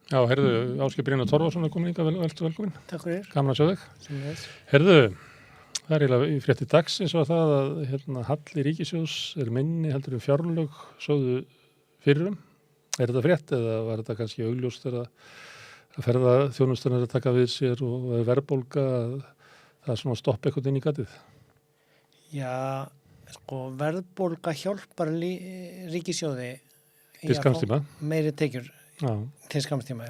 Já, heyrðu, Ásgeir Brynjar Torfason komin hingað, velkomin. Takk fyrir. Gaman að sjá þig. Sömuleiðis. Heyrðu, það eiginlega í frétti dagsins var það að halli ríkissjóðs minni heldur fjárlög sögðu fyrrum. Þetta frétt eða var þetta kannski augljóst þegar að ferða þjónustan að taka við sér og verðbólga að það svona stoppa eitthvað inn í gatið? Já, verðbólga hjálpar ríkissjóði til skamstíma. Meiri tekjur. Já. Til skamstíma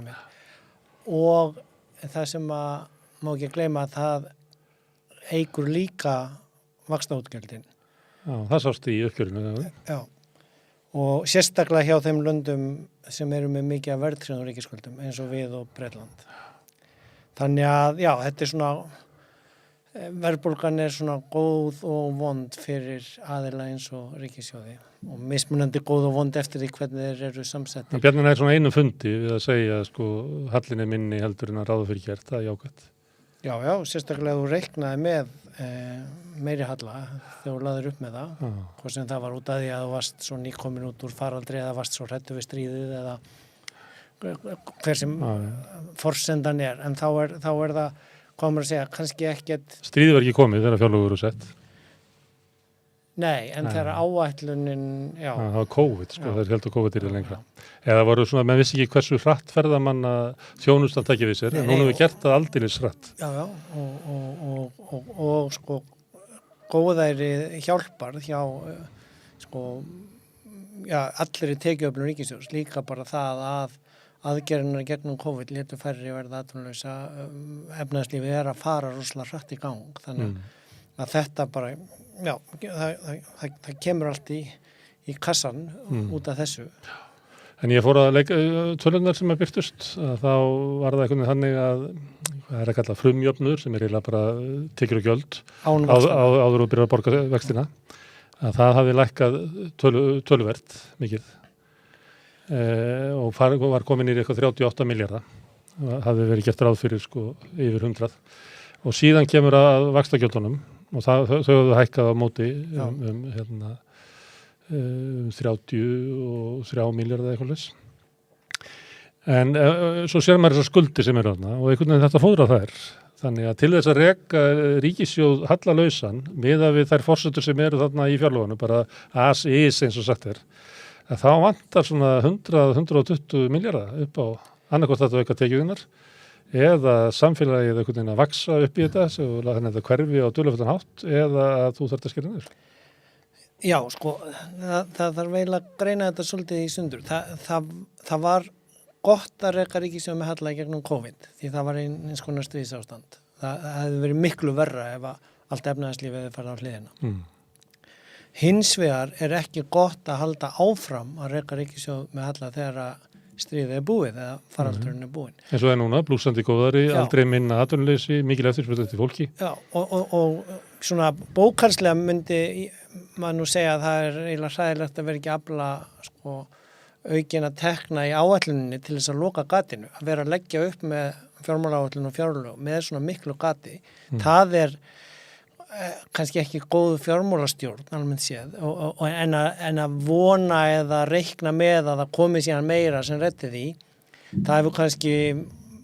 og það sem að má ekki gleyma að það eykur líka vaxtaútgjöldin. Já, það sást í uppgjörinu. Já, og sérstaklega hjá þeim löndum sem eru með mikið af verðtryggðum ríkisskuldum eins og við og Bretland. Þannig að, já, þetta er svona, verðbólgan er svona góð og vond fyrir aðila eins og ríkissjóði. Og mismunandi góð og vond eftir því hvernig þeir eru samsettir. Bjarni er svona einu fundi við að segja hallin er minni heldur en að ráða fyrir gert, það er jákvætt. Já, sérstaklega þú reiknaði með meiri halla þegar þú laðir upp með það. Hvort sem það var út af því að þú varst svo nýkomin út úr faraldri eða varst svo hræddur við stríðið eða hver sem forsendan er. En þá er það, hvað maður að segja, kannski ekkert... Stríðið var ekki komið þegar fjárlög voru sett. Nei, en þegar áætlunin, já. Það var COVID, það er held að COVID er lengra. Eða voru svona, menn vissi ekki hversu hratt ferðamann að þjónustan takja við sér, en hún hefur gert það aldeilis hratt. Já, og góðæri hjálpar hjá, allir í tekjuöflun ríkissjóðs, líka bara það að aðgerðinnar gegnum COVID létu færri verða atvinnulausa, efnahagslífið að fara rosalega hratt í gang, þannig að þetta bara... Já, það kemur allt í kassan út af þessu. En ég fór að leika tölunar sem að byrtust, þá var það eitthvað þannig að það er að kalla frumjöfnur sem er eiginlega bara tekjur og gjöld áður og byrjar að borga vextina. Að það hafi lækkað töluvert mikið og var komin í eitthvað 38 milljarða. Það hafi verið gert ráð fyrir yfir 100. Og síðan kemur að vaxtagjöldunum og þau hefðu hækkað á móti um 33 milljarða eitthvað leys. En svo sér maður þessar skuldir sem eru þarna og einhvern veginn þetta fóðrar þær. Þannig að til þess að reka ríkissjóð hallalausan miðað við þær forsendur sem eru þarna í fjárlögunum, bara as is eins og sagt er, að þá vantar svona 100-120 milljarða upp á annarkvort þetta auka tekjuðinnar eða samfélagið einhvern veginn að vaksa upp í þetta þannig að þetta hverfi á dularfullan hátt eða að þú þarft að skera niður. Já, það þarf eiginlega að greina þetta svolítið í sundur. Það var gott að reka ríkissjóð með halla gegnum COVID því það var eins konar stríðsástand. Það hefði verið miklu verra ef allt efnahagslífið hefði farið á hliðina. Hins vegar er ekki gott að halda áfram að reka ríkissjóð með halla þegar að stríðið er búið eða faraldurinn er búin. En svo er núna blúsandi góðari, aldrei minna atvinnuleysi, mikil eftirspurn eftir fólki. Já, og svona bókhaldslega myndi maður nú segja að það er eiginlega hræðilegt að vera ekki afla aukina tekna í áætluninni til þess að loka gatinu, að vera að leggja upp með fjármálaáætlun og fjárlög með svona miklu gati. Það er kannski ekki góð fjármálastjórn almennt séð en að vona eða reikna með að það komi síðan meira sem reddi því það hefur kannski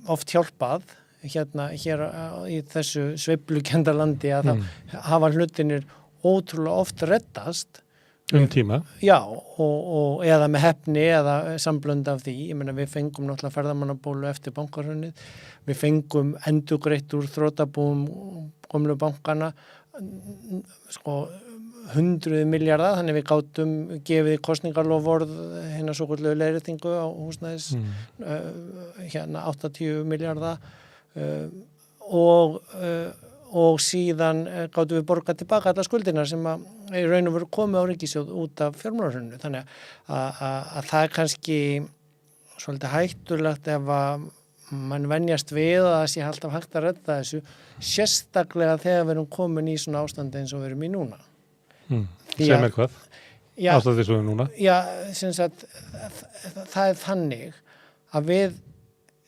oft hjálpað hér í þessu sveiflukennda landi að það hafa hlutinir ótrúlega oft reddast tíma. Já, og eða með heppni eða samblönd af því. Ég meina við fengum náttúrulega ferðamannabólu eftir bankahrunið. Við fengum endurgreitt úr þrotabúum gömlu bankana 100 milljarða, þannig við gátum gefið kosningarloforð hérna svokölluðu leiðréttingu á húsnæðis 80 milljarða og síðan gátum við borgað tilbaka alla skuldina sem að í raun og veru komið á ríkissjóð út af fjármálahruninu. Þannig að það er kannski svolítið hættulegt ef að mann venjast við að það sé alltaf hægt að redda þessu, sérstaklega þegar við erum komin í svona ástandi eins og við erum í núna. Sem er hvað? Ástandi eins og við erum núna? Já, sem sagt, það er þannig að við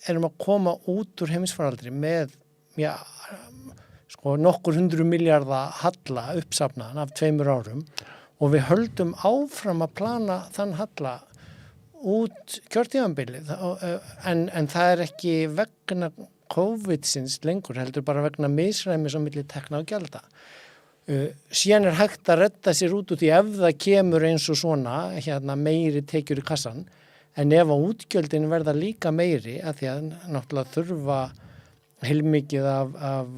erum að koma út úr heimsfaraldri með nokkur 100 milljarða halla uppsafnaðan af 2 árum og við höldum áfram að plana þann halla út kjörtíðanbilið en það ekki vegna COVID-sins lengur heldur bara vegna misræmis á milli tekna og gjalda. Síðan hægt að redda sér út úr því ef það kemur eins og svona meiri tekjur í kassan en ef að útgjöldin verða líka meiri að því að náttúrulega þurfa heilmikið af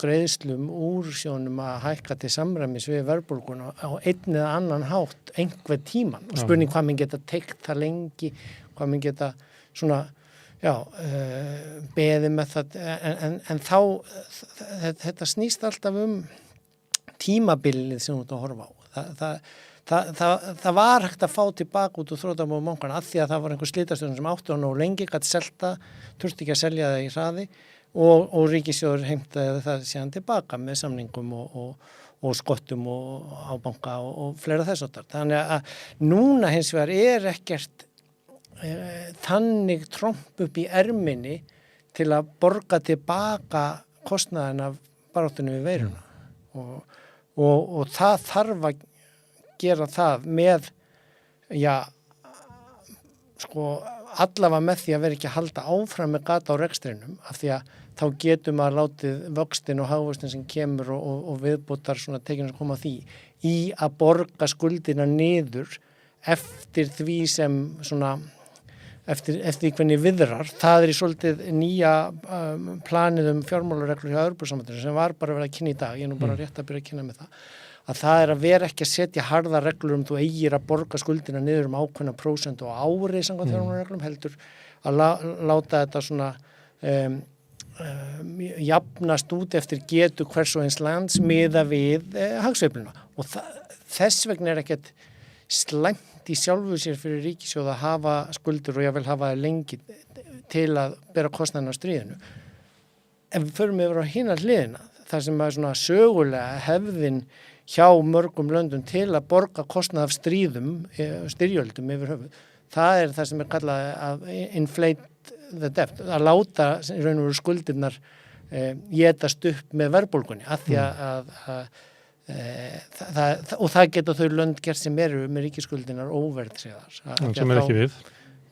greiðslum úr sjónum að hækka til samræmis við verðbólguna á einn eða annan hátt einhver tíman og spurning hvað minn geta teikt það lengi, hvað minn geta svona, beðið með það en þá þetta snýst alltaf tímabilið sem þú ert að horfa á. Það var hægt að fá tilbaka út úr þrotabúum bankana af því að það var einhver slitastjórn sem átti og nóg lengi gat selta, þurfti ekki að selja það í hraði og ríkissjóður heimtaði það síðan tilbaka með samningum og skottum og á banka og fleira þess áttar. Þannig að núna hins vegar ekkert þannig tromp upp í erminni til að borga tilbaka kostnaðin af baráttunni við veiruna og það þarf að gera það með allavega með því að vera ekki að halda áfram með gata á rekstrinum af því að þá getur maður látið vöxtin og hagvöxtin sem kemur og viðbótar svona tekjum sem koma því í að borga skuldina niður eftir því sem svona eftir því hvernig viðrar. Það í svolítið nýja planið fjármálareglur hjá Evrópusambandinu sem var bara verið að kynna í dag, ég er nú bara rétt að byrja að kynna með að það að vera ekki að setja harða reglur þú eigir að borga skuldina niður ákveðna prósent og ári samkvæmt fjármálareglum heldur að láta þetta svona jafnast út eftir getu hvers og eins lands miða við hagsveifluna og þess vegna ekkert slæmt í sjálfu sér fyrir ríkissjóð að hafa skuldir og ég vil hafa það lengi til að bera kostnaðinn á stríðinu. Ef við förum yfir á hina hliðina, þar sem er svona sögulega hefðin hjá mörgum löndum til að borga kostnað af styrjöldum yfir höfuð, það er það sem er kallað að inflate the debt, að láta í raun og veru skuldirnar étast upp með verðbólgunni, af því og það geta þau lönd gert sem eru með ríkisskuldinar óverðtryggðar. Sem ekki við?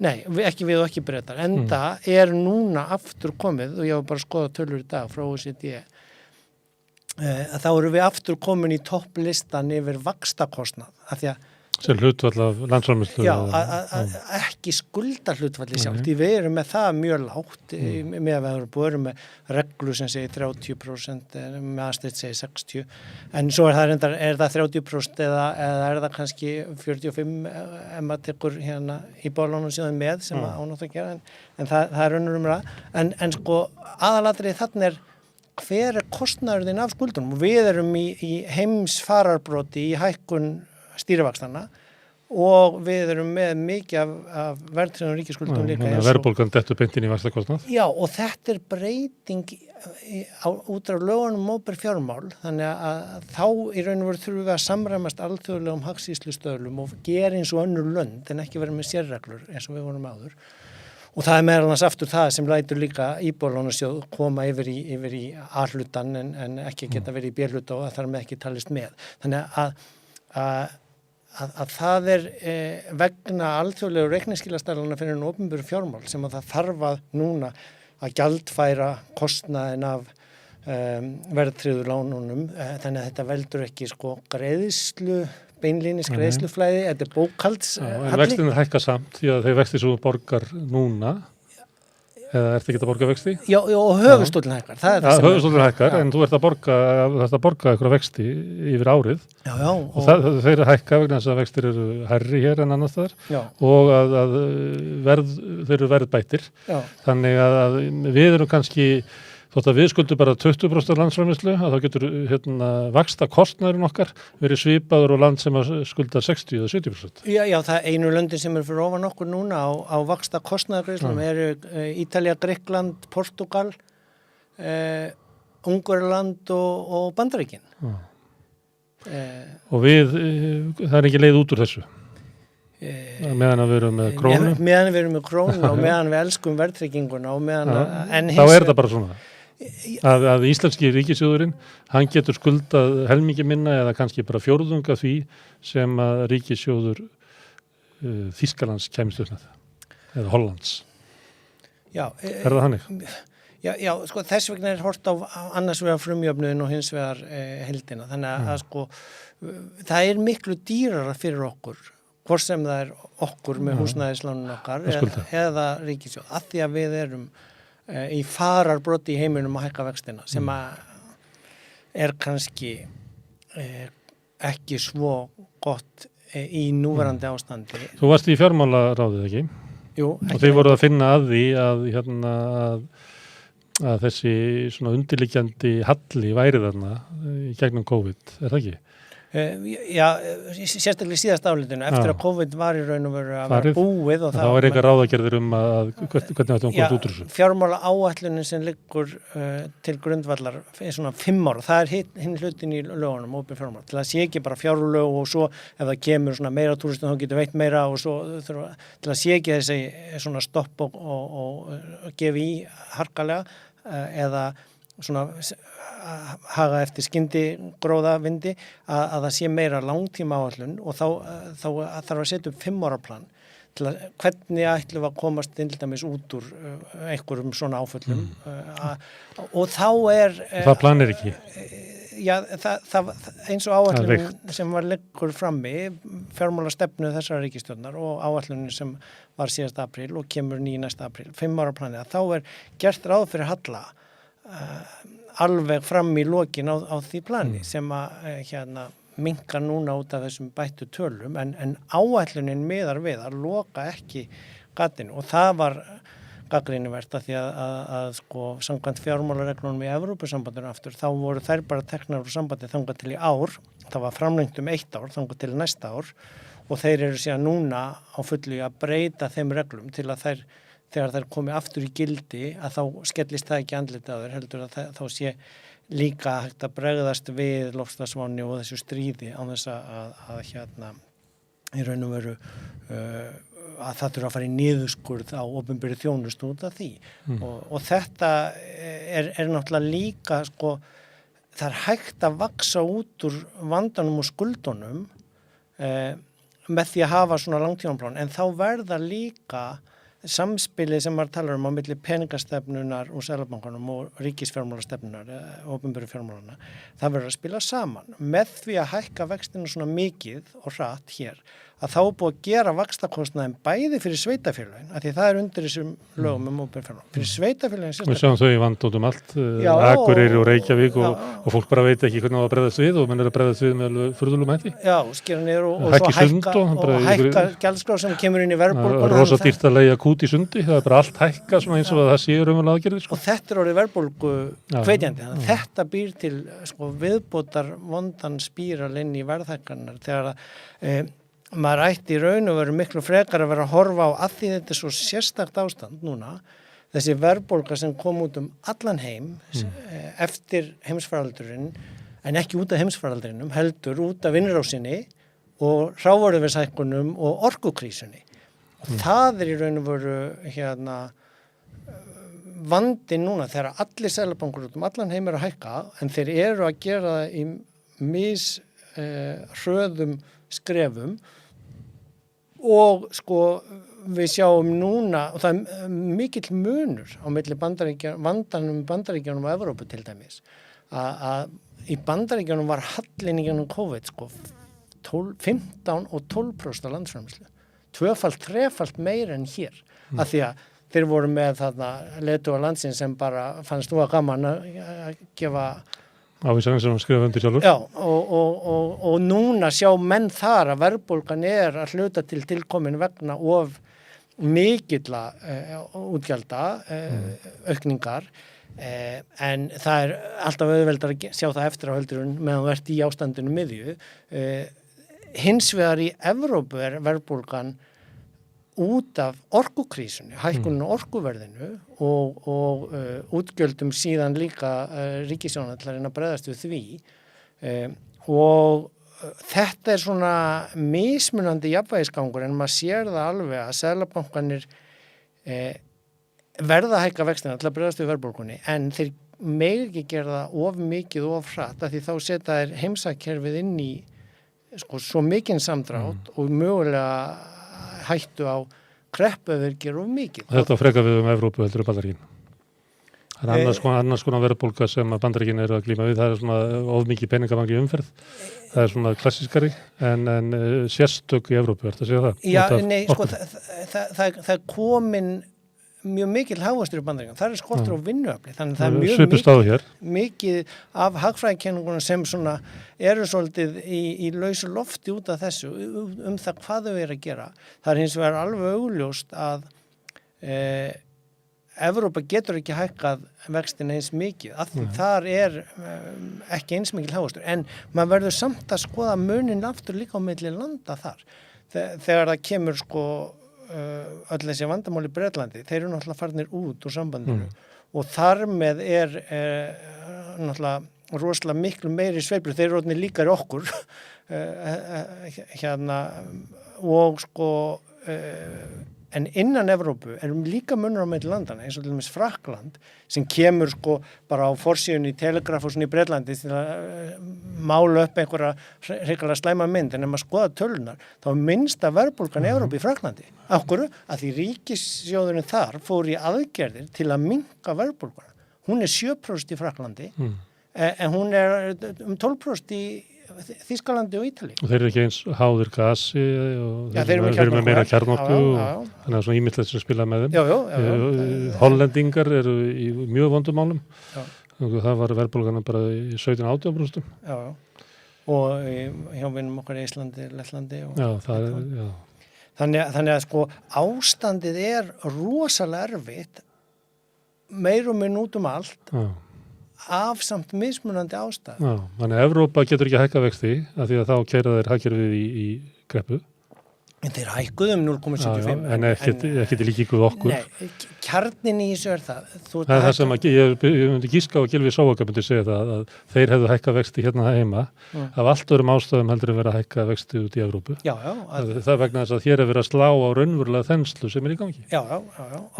Nei, ekki við og ekki Bretar. Enda er núna aftur komið, og ég var bara að skoða tölur í dag frá OECD, að þá eru við aftur komin í topplistan yfir vaxtakostnað, af því að sem hlutfall af landsframleiðslu. Já, að ekki skulda hlutfalli sjálft. Því við erum með það mjög lágt með að við erum með reglu sem segir 30%, með aðstætt segir 60%, en svo er það 30% eða er það kannski 45% ef maður tekur íbúðalánasjóðinn með sem ánátt að gera, en það er önnur umræða. En sko aðalatriði þarna er hver er kostnaðurinn af skuldunum og við erum í heimsfararbroti í hækkun stýrivaxtana og við erum með mikið af verðtryggðum ríkisskuldum líka. Verðbólgan dettur beint inn í vaxtakostnað. Já, og þetta er breyting út af lögunum opinber fjármál, þannig að þá í raun og veru þurfum við að samræmast alþjóðlegum hagsýslustöðlum og gera eins og önnur lönd en ekki vera með sérreglur eins og við vorum áður. Og það er meðal annars aftur það sem lætur líka íbúðalánasjóð koma yfir í A-hlutan en ekki geta verið í B-hluta og það þarf með ekki talist með. Þannig að það er vegna alþjóðlegu reikningsskilastarlana fyrir en opinberu fjármál sem að það þarf að núna að gjaldfæra kostnaðin af verðtryggðu lánunum, þannig að þetta veldur ekki beinlínis greiðsluflæði, þetta er bókhaldshalli. En vextin hækka samt því að þeir vexti svo borgar núna, eða ertu ekki að borga vexti? Já, og höfuðstóllinn hækkar. Höfuðstóllinn hækkar, en þú ert að borga eitthvað vexti yfir árið. Já. Og þeir hækka vegna þess að vextir eru hærri hér en annars þar og að þeir eru verðbættir. Já. Þannig að við erum kannski þótt að við skuldum bara 20% af landsframleiðslu, að þá getur vaxtakostnaðurinn okkar verið svipaður og land sem skuldar 60 eða 70%. Já, það einu löndin sem eru fyrir ofan okkur núna á vaxtakostnaðargreiðslum eru Ítalía, Grikkland, Portúgal, Ungverjaland og Bandaríkin. Og það er ekki leið út úr þessu. Meðan að við erum með krónu. Meðan við erum með krónu og meðan við elskum verðtrygginguna og meðan þá er það bara svona. Að íslenski ríkissjóðurinn, hann getur skuldað helmingi minna eða kannski bara fjórðunga því sem að ríkissjóður Þýskalands kæmist upp með það eða Hollands. Já, Það hannig? Já, sko þess vegna hort á annars vegar frumjöfnuðin og hins vegar heildina. Þannig að sko það miklu dýrara fyrir okkur, hvort sem það okkur með húsnæðislánun okkar eða ríkissjóð, af því að við erum í fararbroti í heiminum að hækka vextina sem að kannski ekki svo gott í núverandi ástandi. Þú varst í fjármálaráðið, ekki? Jú. Og þið voruð að finna að því að þessi svona undirliggjandi halli væri þarna í gegnum COVID, það ekki? Já, sérstaklega í síðasta álitinu, eftir að COVID var í raun og veru að vera búið og það var eitthvað ráðagerðir hvernig þetta komst út úr þessu. Fjármála áætlunin sem liggur til grundvallar svona 5 ára, það hinn hlutin í lögunum, opið fjármála, til að sé ekki bara fjárlög og svo ef það kemur svona meira túristum þá getur veitt meira og svo til að sé ekki þessi svona stopp og gefi í harkalega eða svona haga eftir skyndigróða vindi að það sé meira langtíma áætlun og þá þarf að setja upp 5 ára plan til að hvernig ætlum við að komast til dæmis út úr einhverjum svona áföllum og þá það planir ekki? Já, það eins og áætlun sem var liggur frammi, fjármálastefnu þessara ríkisstjórnar og áætlunin sem var síðast apríl og kemur næsta apríl, 5 ára planið, að þá gert ráð fyrir halla alveg fram í lokin á því plani sem að minnka núna út af þessum bættu tölum en áætlunin miðar við að loka ekki gatinu og það var gagnrýnivert að því að sko samkvæmt fjármálareglunum í Evrópusambandinu aftur þá voru þær bara teknar úr sambandi þangað til í ár, það var framlengt 1 ár þangað til næsta ár og þeir eru síðan núna á fullu að breyta þeim reglum til að þegar þær komi aftur í gildi að þá skellist það ekki andlitið á þeir heldur að þá sé líka hægt að bregðast við loftslagsvánni og þessu stríði á þess að í raun og veru að það þurfa að fara í niðurskurð á opinberri þjónustu út af því og þetta náttúrulega líka sko það hægt að vaksa út úr vandanum og skuldunum með því að hafa svona langtímaplan en þá verða líka samspilið sem maður talar á milli peningastefnunar og seðlabankanum og ríkisfjármálastefnunar, opinberu fjármálana, það verður að spila saman. Með því að hækka vextinu svona mikið og hratt hér, að þá búið að gera vaxtakostnaðin bæði fyrir sveitafélagin, af því það undir þessum lögum opinberu fjármálana. Fyrir sveitafélagin sérstaklega. Við sjáum þau í vand út allt, Akureyri og Reykjavík og fólk bara veit ekki hvernig það bregðast við og menn að bregðast við með furðulegum hætti. Já, skera niður og svo hækka gjaldskrá sem kemur inn í verðbólguna. Rosa dýrt að leigja kút í Sundi, það bara allt hækka svona eins og það sé raunverulega aðgerðir. Sko. Og þetta orðið verðbólgu hvetjandi, þannig að þetta býr til sko, viðbótar vondan spíral inn í verðhækkanir þegar maður ætti í raun og veru miklu frekar að vera að horfa á að því þetta svo sérstakt ástand núna, þessi verðbólga sem kom út allan heim eftir heimsfaraldurinn, en ekki út af heimsfaraldurinnum, heldur út af innrásinni og hrávörðuvershækkunum og orkukrísunni. Og það í raun og veru vandi núna þegar allir seðlabankar út allan heim að hækka, en þeir eru að gera það í hröðum skrefum og sko við sjáum núna og það mikill munur á milli vandanum Bandaríkjunum og Evrópu til dæmis að í Bandaríkjunum var hallin í gennum COVID sko 15 og 12% af landsframleiðslu, 2-3 meira en hér af því að þeir voru með þarna leiðtoga landsins sem bara fannst þú að gaman að gefa ávísanir sem skrifa undir sjálfur. Já, og núna sjá menn þar að verðbólgan að hluta til tilkomin vegna of mikilla útgjalda, aukningar, en það alltaf auðveldar að sjá það eftir á höldurinn meðan þú ert í ástandinu miðju. Hins vegar í Evrópu verðbólgan út af orkukrísunni, hækkunin á orkuverðinu og útgjöldum síðan líka ríkissjóðanna til að reyna að bregðast við því og þetta svona mismunandi jafnvægisgangur en maður sér það alveg að seðlabankarnir verða að hækka vextina til að bregðast við verðbólgunni en þeir mega ekki gera það of mikið og of hratt af því þá setja þeir heimsækkerfið inn í sko, svo mikinn samdrátt og mögulega hættu á kreppu ef þeir gera of mikið. Þetta frekar við Evrópu heldur Bandaríkin. Það er annars konar verðbólga sem að Bandaríkin eru að glíma við. Það er svona of mikið peningamagn í umferð. Það er svona klassískari en sérstök í Evrópu, ertu að segja það? Já, nei, sko, það er komin mjög mikil hagvöxtur í Bandaríkjunum. Það er skortur á vinnuafli. Þannig það er mjög mikið af hagfræðikenninguna sem svona eru svolítið í lausu lofti út af þessu það hvað þau eru að gera. Það er hins vegar alveg augljóst að Evrópa getur ekki hækkað vextin eins mikið, af því þar er ekki eins mikil hagvöxtur, en maður verður samt að skoða munin aftur líka á milli landa þar. Þegar það kemur sko öll þessi vandamál í Bretlandi, þeir eru náttúrulega farnir út úr sambandinu og þar með er náttúrulega rosalega miklu meiri sveiflur, þeir eru orðnir líkari okkur og sko en innan Evrópu erum líka munur á milli landana, eins og til dæmis Frakkland sem kemur sko bara á forsíðunni í Telegraf og svona í Bretlandi til að mála upp einhverja hrikalega slæma mynd, en ef maður skoða tölunar þá er minnsta verðbólgan í Evrópu í Frakklandi. Af hverju? Að því ríkissjóðurinn þar fór í aðgerðir til að minnka verðbólguna. Hún er 7% í Frakklandi en hún er 12% í Þýskalandi og Ítalíu. Og þeir eru ekki eins háðir gasi og þeir eru með meira kjarnorku og þannig að svona ímyndilegt sem spila með þeim. Já. Hollendingar eru í mjög vondum málum. Það var verðbólgan bara í 17-18%. Já. Og hjá vinum okkar í Íslandi, Lettlandi. Þannig að sko ástandið er rosalega erfitt, meir og minn út allt. Já. Af samt mismunandi ástæð. Já, þannig að Evrópa getur ekki hækkað vexti af því að þá keyra þeir hagkerfið í kreppu. En þeir hækkuðu 0,75. En ekkert í líkingu við okkur. Nei, kjarnin í þessu er það. Það er það sem ég myndi gíska og Gylfi Zoëga myndi segja það að þeir hefðu hækkað vexti hérna heima af allt öðrum ástæðum heldur en vera að hækka vexti út í Evrópu. Já. Það er vegna þess að hér er verið að slá á raunverulega þenslu sem er í gangi. Já.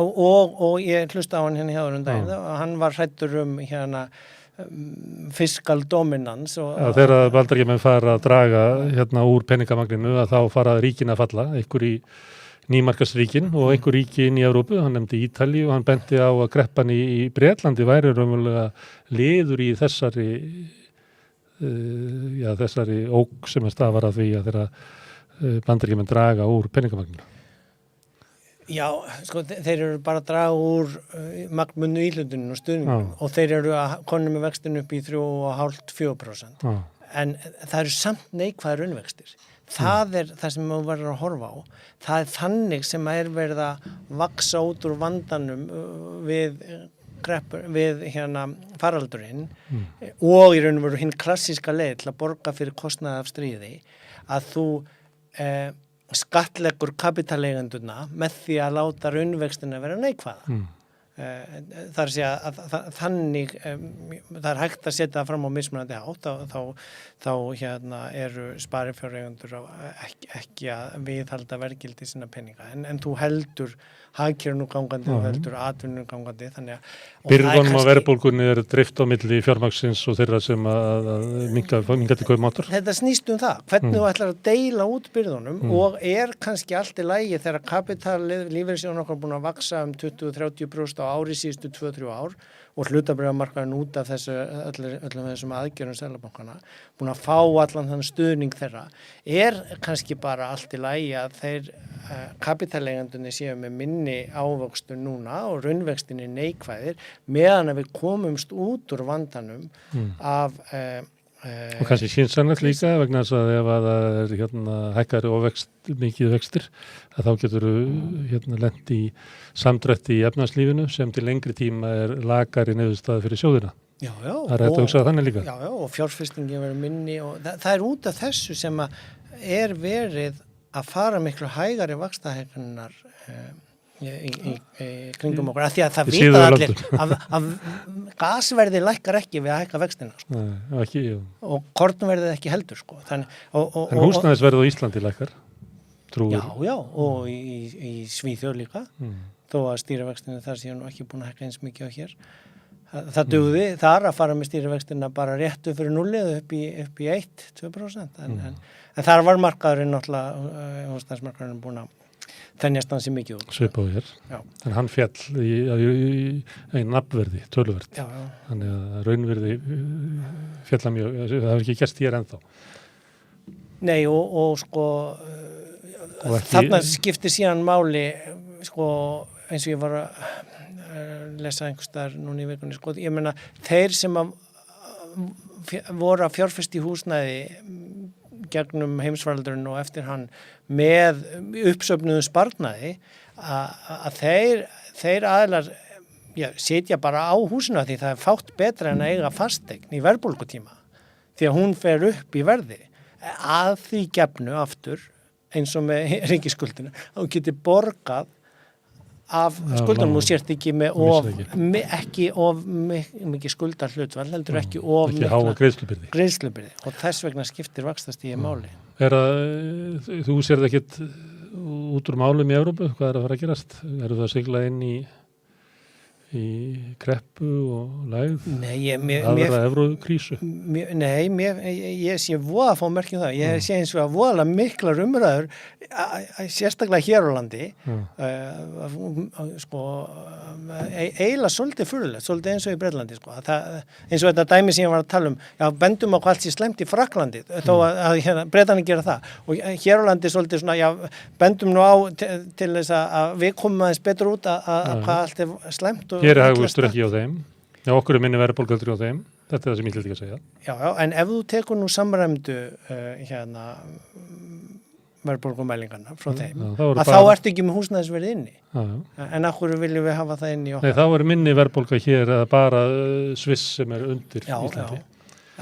Og ég hlusta á hann hérna hjá daginn og hann var hræddur fiskal dominance. Þegar Bandaríkjamenn fara að draga hérna úr peningamagninu að þá fara ríkin að falla, einhver í nýmarkasríkin og einhver ríki inn í Evrópu, hann nefndi Ítalíu og hann benti á að kreppan í Bretlandi væri raunverulega liður í þessari ógn sem stafar að því að þeirra Bandaríkjamenn draga úr peningamagninu. Já, sko, þeir eru bara að draga úr magnmunnu íhlutinu og stuðningunum og þeir eru að konu með vextinu upp í 3,5-4%. En það eru samt neikvæðir raunvextir. Það er það sem maður verður að horfa á. Það er þannig sem er verið að vaxa út úr vandanum við faraldurinn og í raun og veru hinn klassíska leið til að borga fyrir kostnaði af stríði, að þú skattleggur kapitaleigendurna með því að láta raunvextina vera neikvæða. Það er að segja að þannig það er hægt að setja það fram á mismunandi hátt þá eru sparifjáreigendur ekki að viðhalda verðgildi sinna peninga en þú heldur hagkerfinu gangandi og heldur atvinnunu gangandi. Byrðunum á verðbólgunni er dreift á milli fjármagnsins og þeirra sem að minnka til kaupmáttar. Þetta snýst það. Hvernig þú ætlar að deila út byrðunum og er kannski allt í lagi þegar kapitalið lífeyrissjóðurinn okkar búin að vaxa 20-30% á ári síðustu 2-3 ár og hlutabréfamarkaðurinn út af öllum þessum aðgerðum Seðlabankana, búin að fá allan þann stuðning þeirra, er kannski bara allt í lagi að þeir kapitaleigendunni séu með minni ávöxtur núna og raunvextinni neikvæðir meðan að við komumst út úr vandanum af og kannski skynsamlegt líka vegna þess að ef að það er hækkari og mikið vextir að þá getur lent í samdrætti í efnahagslífinu sem til lengri tíma er lakari niðurstaða fyrir sjóðina. Já. Það er hægt að hugsa þannig líka. Já, og fjárfestingin verður minni og það er út af þessu sem að er verið að fara miklu hægari vaxtahækkunar í kringum okkur, af því að það vita allir að gasverði lækkar ekki við að hækka vextina sko. Nei, ekki, og kornverðið ekki heldur sko. En húsnæðisverð á Íslandi lækkar, trúir. Já, og í Svíþjóð líka, þó að stýrivextinu þar séu nú ekki búin að hækka eins mikið á hér. Það dugði þar að fara með stýrivextina bara réttu fyrir nullið upp í 1-2%, en þar var markaðurinn náttúrulega, húsnæðismarkaðurinn búin að þennjast hann sér mikið út. Svipað hér. Já. En hann fjall í nafnverði, töluvert. Já, já. Þannig að raunverði fjalla mjög, það hefur ekki gerst hér ennþá. Nei og sko Og ekki- þarna skiptir síðan máli sko eins og ég var að lesa einhvers staðar núna í vikunni sko, ég meina þeir sem að voru að fjárfesta í húsnæði gegnum heimsfaraldurinn og eftir hann með uppsöfnuðum sparnaði að þeir aðilar sitja bara á húsinu því það er fátt betra en að eiga fasteign í verðbólgutíma því að hún fer upp í verði að því gefnu aftur eins og með ríkisskuldinu að þú getur borgað af skuldunum og sért ekki með ekki of mikið skuldar hlutfall heldur ekki of ekki háa greiðslubyrði og þess vegna skiptir vaxtastigið máli. Þú sér það ekkert út úr málum í Evrópu, hvað að fara að gerast? Eru það að sigla inn í kreppu og lægð? Nei, aðra evrókrísu? Nei, ég sé voða að fá merkjum það. Ég sé eins og að voðalega miklar umræður, sérstaklega hér á landi, sko, eiginlega svolítið furðulegt, svolítið eins og í Bretlandi, sko. Eins og þetta dæmi sem ég var að tala um, bendum á hvað allt sé slæmt í Frakklandi, þó að Bretarnir gera það. Og hér á landi svolítið svona, bendum nú á til þess að við komum aðeins betur út að hvað allt er slæmt. Hér er hagvöxtur ekki á þeim. Já, okkur er minni verðbólga á þeim. Þetta er það sem ég ætla ekki að segja. Já, en ef þú tekur nú samræmdu verðbólgumælingarna frá þeim, þá ertu ekki með húsnæðisverð inni. En af hverju viljum við hafa það inni í okkar? Nei, þá er minni verðbólga hér að bara Sviss sem er undir Íslandi.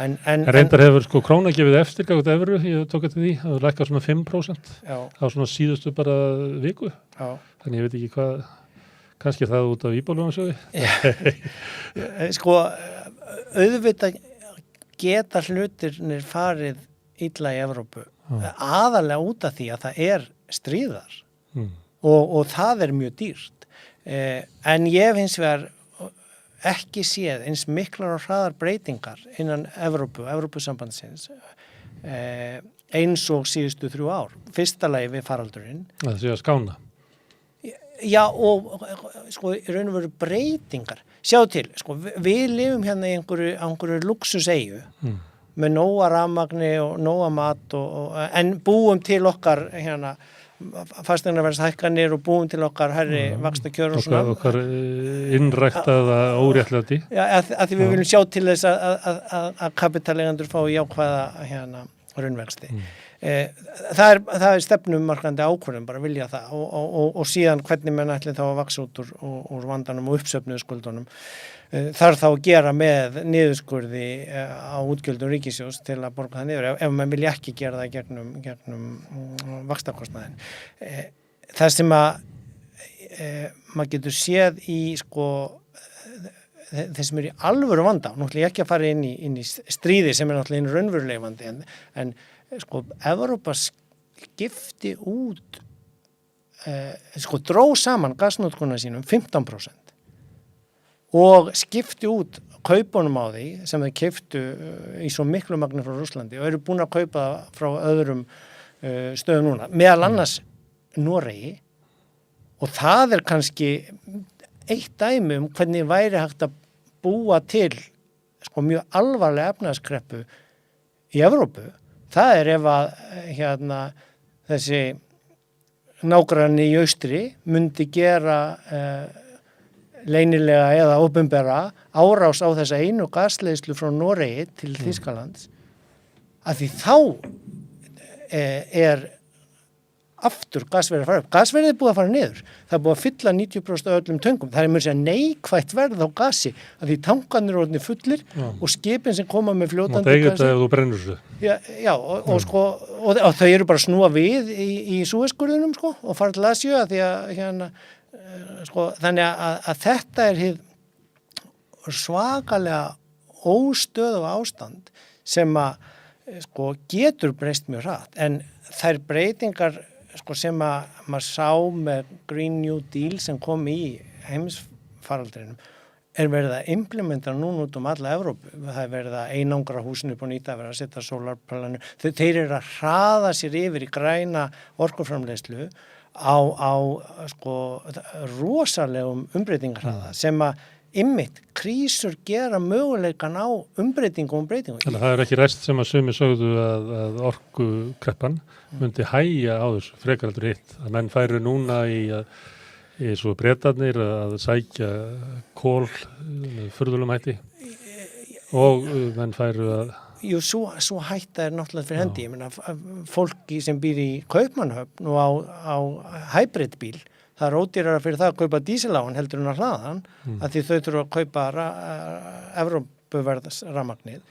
En reyndar hefur sko króna gefið eftir gátt evru, ég tók eftir því, það er lækkað svona 5% á svona síðustu bara viku. Þannig ég veit ekki hvað. Kannski það út af íbúðalánasjóði? Sko, auðvitað geta hlutirnir farið illa í Evrópu. Aðalega út af því að það er stríðar og það er mjög dýrt. En ég hef hins vegar ekki séð eins miklar og hraðar breytingar innan Evrópusambandsins eins og síðustu 3 ár. Fyrsta lagi við faraldurinn. Það sé að skána. Já, og sko, í raun og veru breytingar. Sjáðu til, sko, við lifum hérna í einhverju luxuseyju með nóga rafmagni og nóga mat en búum til okkar hérna fasteignaverðshækkanir og búum til okkar hærri vaxtakjör og svona. Okkar innræktaða óréttlæti. Já, að því við viljum sjá til þess að kapitaleigandur fá jákvæða raunvexti. Það er stefnumarkandi ákvörðun bara vilja það og síðan hvernig menn ætli þá að vaxa út úr vandanum og uppsöfnuðu skuldunum þarf þá að gera með niðurskurði á útgjöldum ríkissjóðs til að borga það niður ef mann vilja ekki gera það gegnum vaxtakostnaðinn. Það sem að maður getur séð í sko þeir sem eru í alvöru vanda, náttúrulega ekki að fara inn í stríði sem er náttúrulega inn raunveruleg vandi en sko, Evrópa skipti út sko, dró saman gasnotkuna sínum 15% og skipti út kaupunum á því sem þeir keyptu í svo miklu magni frá Rússlandi og eru búin að kaupa frá öðrum stöðum núna, meðal annars Noregi og það er kannski eitt dæmi hvernig væri hægt að búa til sko, mjög alvarlega efnahagskreppu í Evrópu. Það er ef að þessi nágranni í austri myndi gera leynilega eða opinbera árás á þessa einu gasleiðslu frá Noregi til Þýskalands að því þá er aftur gasverðið að fara upp. Gasverðið er búið að fara niður. Það er búið að fylla 90% af öllum töngum. Það er mjög sér neikvætt verð á gasi að því tankarnir eru orðnir fullir og skipin sem koma með fljótandi gasi. Það er ef þú brennur þessu. Já, og þau eru bara að snúa við í Súezskurðinum sko og fara til Asíu að því að sko þannig að þetta er svakalega óstöðu ástand sem að sko getur breyst mjög hratt en þær breytingar sko sem að maður sá með Green New Deal sem kom í heimsfaraldrinum er verið að implementa núna út alla Evrópu. Það er verið að einangra húsinu upp á nýta, verið að setja sólarpalanu. Þeir eru að hraða sér yfir í græna orkuframleiðslu á sko rosalegum umbreytingarhraða sem að einmitt krísur gera möguleikan á umbreytingum og breytingum. Þannig að það ekki ræst sem að sumi sögðu að orkukreppan myndi hægja á þessu frekar heldur hitt. Að menn færu núna í svo Bretarnir að sækja kól með furðulegum hætti og menn færu að... Jú, svo hætta náttúrulega fyrir hendi. Ég meina, fólki sem býr í Kaupmannahöfn og á hybridbíl, það ódýrara fyrir það að kaupa dísiláan heldur en að hlaðan, að því þau þurfa að kaupa Evrópuverðsrafmagnið.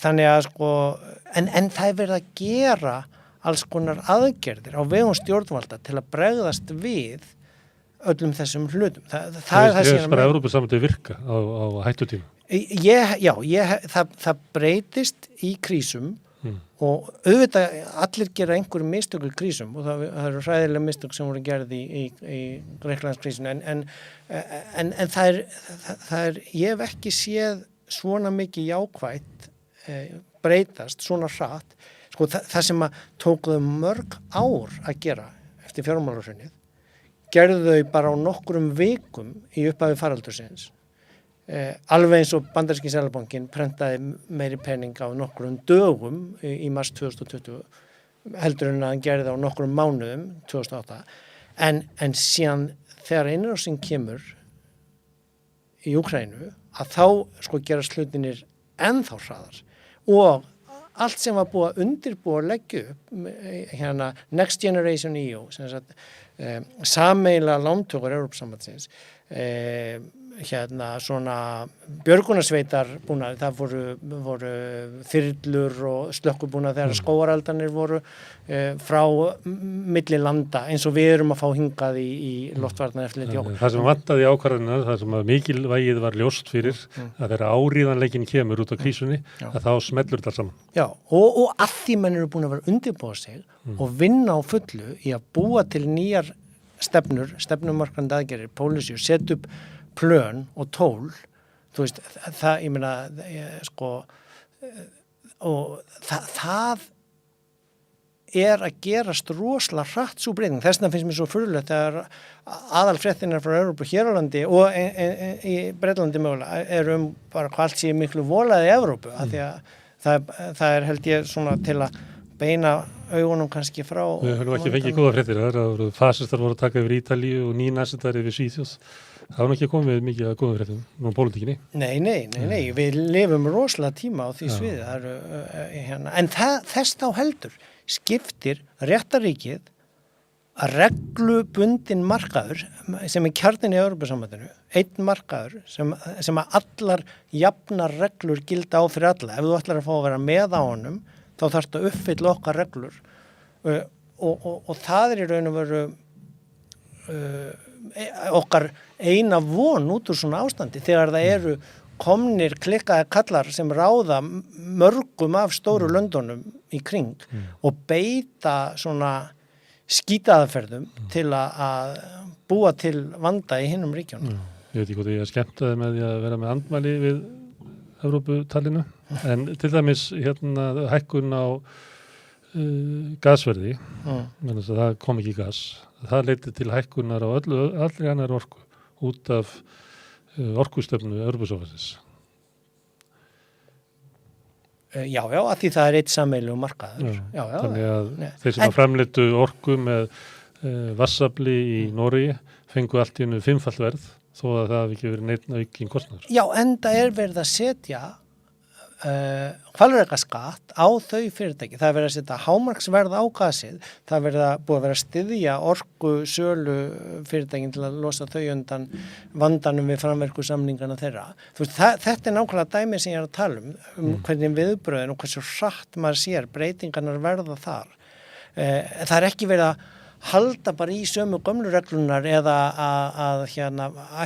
Þannig að sko, en það verið að gera alls konar aðgerðir á vegum stjórnvalda til að bregðast við öllum þessum hlutum. Það er bara Evrópusambandsins virka á hættutíma. Það breytist í krísum og auðvitað allir gera einhverjum mistök í krísum og það eru hræðilega mistök sem voru gerð í Grikklandskrísinu en það er ég hef ekki séð svona mikið jákvætt breytast svona hratt sko það sem að tók þau mörg ár að gera eftir fjármálahrunið gerðu þau bara á nokkrum vikum í upphafi faraldursins alveg eins og bandaríski Seðlabankinn prentaði meiri pening á nokkrum dögum í mars 2020 heldur en að hann gerði á nokkrum mánuðum 2008 en síðan þegar innrásin kemur í Úkraínu að þá sko gerast hlutinir ennþá hraðar og allt sem var búið að undirbúa að leggja upp hérna Next Generation EU sem sagt sameiginlega lántökur Evrópusambandsins hérna svona björgunarsveitar búna, það voru þyrlur og slökkubúna þegar skógareldarnir voru frá milli landa eins og við erum að fá hingað í loftvarnaeftirliti hjá okkur. Það sem vantaði ákvarðanir, það sem að mikilvægið var ljóst fyrir að þegar áríðanleikin kemur út á krísunni að þá smellur þetta saman. Já, og að því menn eru búin að vera undirbúa sig og vinna á fullu í að búa til nýjar stefnumarkandi aðgerðir, pólisjur, setja upp plön og tól, þú veist, það, ég meina, sko, og það er að gerast rosalega hratt svo breyting. Þess vegna finnst mér svo furðulegt þegar aðalfréttirnar frá Evrópu hér á landi og í Bretlandi mögulega er bara hvað allt sé miklu volaði í Evrópu, af því að það er held ég svona til að beina augunum kannski frá... Við höfum ekki fengið góða fréttir, það eru fasistar voru að taka yfir Ítalíu og nýnasistar yfir Svíþjóð. Það var ekki komið mikið að góða fréttum nú pólitíkinni. Nei, við lifum rosalega tíma á því sviði. Hérna. En þess þá heldur skiptir réttaríkið að reglubundin markaður sem er kjarnin í Evrópusambandinu, einn markaður sem að allar jafnar reglur gilda á fyrir alla. Ef þú ætlar að fá að vera með á honum, þá þarfst að uppfylla okkar reglur og það er í raun og veru okkar eina von út úr svona ástandi þegar það eru komnir klikkaði kallar sem ráða mörgum af stóru löndunum í kring og beita svona skítaðaferðum til að búa til vanda í hinnum ríkjunum. Ég veit ekki hvað ég skemmtaði með því að vera með andmæli við Evróputalinu, en til dæmis hérna hækkun á gasverði, það kom ekki gas, það leiddi til hækkunar á allri annar orku út af orkustefnu Evrópusambandsins. Já, að því það er eitt sameiginlegur markaður. Já, þannig að þeir sem framleiddu orku með vassafli í Noregi fengu allt í einu fimmfalt verð þó að það hafi ekki verið neitt aukinn kostnaður. Já, enda er verið að setja hvalrekaskatt á þau fyrirtæki. Það er verið að setja hámarksverð á gasið. Það er búið að vera að styðja orku sölu fyrirtækin til að losa þau undan vandanum við framverkusamningana þeirra. Þú veist, þetta er nákvæmlega dæmi sem ég er að tala um hvernig viðbröðin og hversu hratt maður sér breytingarnar verða þar. Það er ekki verið að halda bara í sömu gömlu reglunar eða að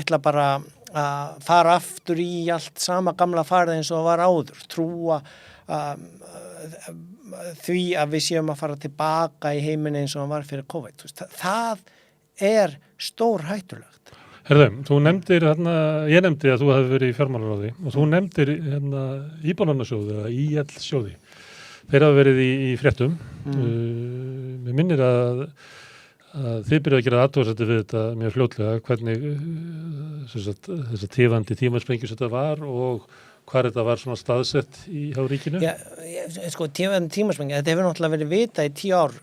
ætla bara að fara aftur í allt sama gamla farið eins og það var áður, trúa því að við séum að fara tilbaka í heiminn eins og það var fyrir COVID. Það er stór hættulegt. Herðu, ég nefndi að þú hefði verið í fjármálaráði og þú nefndir Íbúðalánasjóði eða IL-sjóði. Þeir hafa verið í fréttum. Mér minnir að þið byrjuðu að gera athugasemdir við þetta mjög fljótlega, hvernig þess að tifandi tímasprengjur þetta var og hvað þetta var svona staðsett hjá ríkinu? Já, sko, tímasprengi, þetta hefur náttúrulega verið vitað í 10 ár.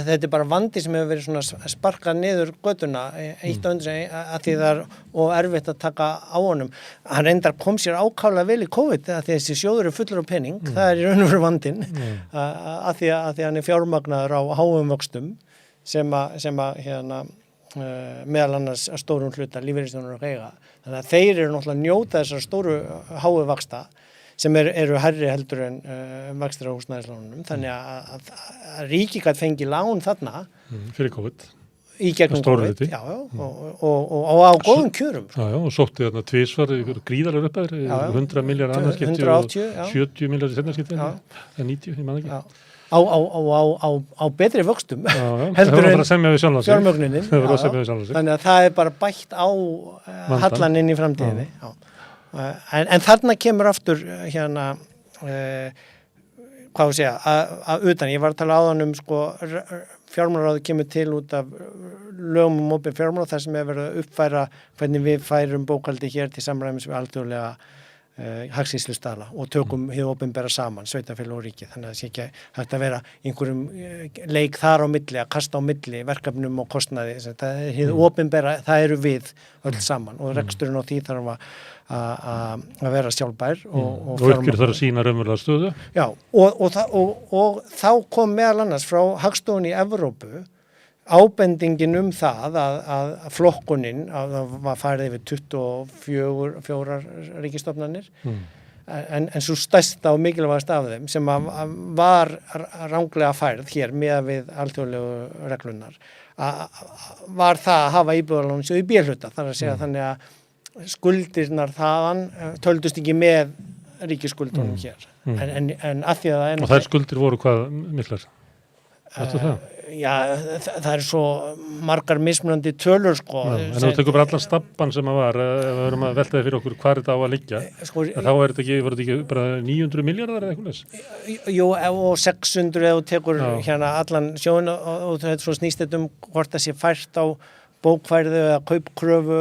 Þetta bara vandi sem hefur verið svona sparkað niður götuna eitt og undir sig að því það og erfitt að taka á honum. Hann reyndar kom sér ákaflega vel í COVID að því þessi sjóður fyrir pening, það í raun og veru vandinn að því hann fjármagnaður á háum vöxtum sem að meðal annars að stórum hluta lífeyrisþjónunar að eiga. Þannig að þeir eru náttúrulega að njóta þessar stóru háu vaxta sem eru hærri heldur en vextir á húsnæðislánunum. Þannig að ríkið gat fengi lán þarna fyrir COVID. Í gegnum COVID, já, og á góðum kjörum. Já, og sótti þarna tvisvar gríðarlegur upphæðir, 100 milljarðar annarskipti og 70 milljarðar seinnaskipti, 90, ég man ekki. Á betri vöxtum heldur en fjármögnunin. Þannig að það bara bætt á hallan inn í framtíðinni. En þarna kemur aftur hvað að segja, að utan, ég var að tala áðan sko, fjármálaráðið kemur til út af lögum opinber fjármál þar sem verið að uppfæra hvernig við færum bókhaldi hér til samræmis við alþjóðlega hagsýslustaðla og tökum hið opinbera saman, sveitarfélag og ríki, þannig að það sé ekki hægt að vera einhverjum leik þar á milli, að kasta á milli verkefnum og kostnaði, hið opinbera, það eru við öll saman og reksturinn á því þarf að vera sjálfbær og uppgjör þarf að sýna raunverulega stöðu. Já, og þá kom meðal annars frá Hagstofunni í Evrópu ábendingin það að flokkunin að það var farið yfir 24 ríkisstofnanir en svo stærsta og mikilvægast af þeim sem var ranglega færð hér með við alþjóðlegu reglunar var það að hafa íbúðarlánasjóð í B-hluta, þar að segja þannig að skuldirnar þaðan töldust ekki með ríkisskuldunum hér en að því að það og þær skuldir voru hvað miklar? Já, það er svo margar mismunandi tölur sko. En þú tekur bara allan stabban sem að var ef við erum að velta þið fyrir okkur hvað þetta á að liggja sko, þá voru þetta ekki bara 900 milljarðar eða eitthvað Jú, og 600 ef þú tekur allan sjóðun og þetta svo snýst þetta hvort það sé fært á bókfærðu eða kaupkröfu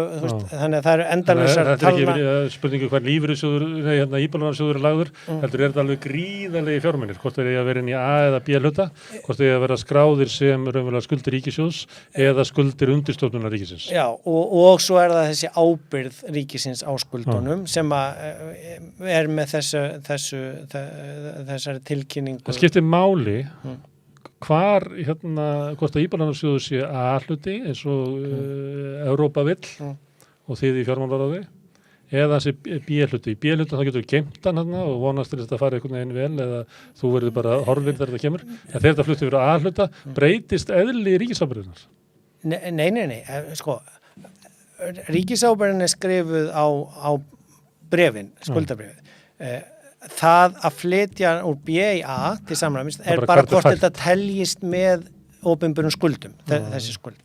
þannig að það eru endalausar talna. Þetta er ekki spurningu hvað lífeyrissjóður, íbúðalánasjóður er lagður, heldur þetta alveg gríðarlegi fjármunir, hvort það er að vera inn í A eða B hluta, hvort það er að vera skráðir sem raunverulega skuldir ríkissjóðs eða skuldir undirstofnunar ríkisins. Já, og svo er það þessi ábyrgð ríkisins á skuldunum sem er með þessari tilkynningu. Það skiptir máli hvort að íbúðalánasjóður sé A-hluti eins og Evrópa vill og þið í fjármálaráði eða þessi B-hluti. Í B-hluti þá getur við geimt hann og vonast til þetta að fara einhvern veginn vel eða þú verður bara horfinn þegar þetta kemur. En þegar þetta flutti fyrir A-hluta breytist eðli ríkisábyrgðunar? Nei, sko ríkisábyrgðin er skrifuð á brefin, skuldabrefið. Það að flytja úr B í A til samræmis er bara hvort þetta teljist með opinberum skuldum, þessi skuld.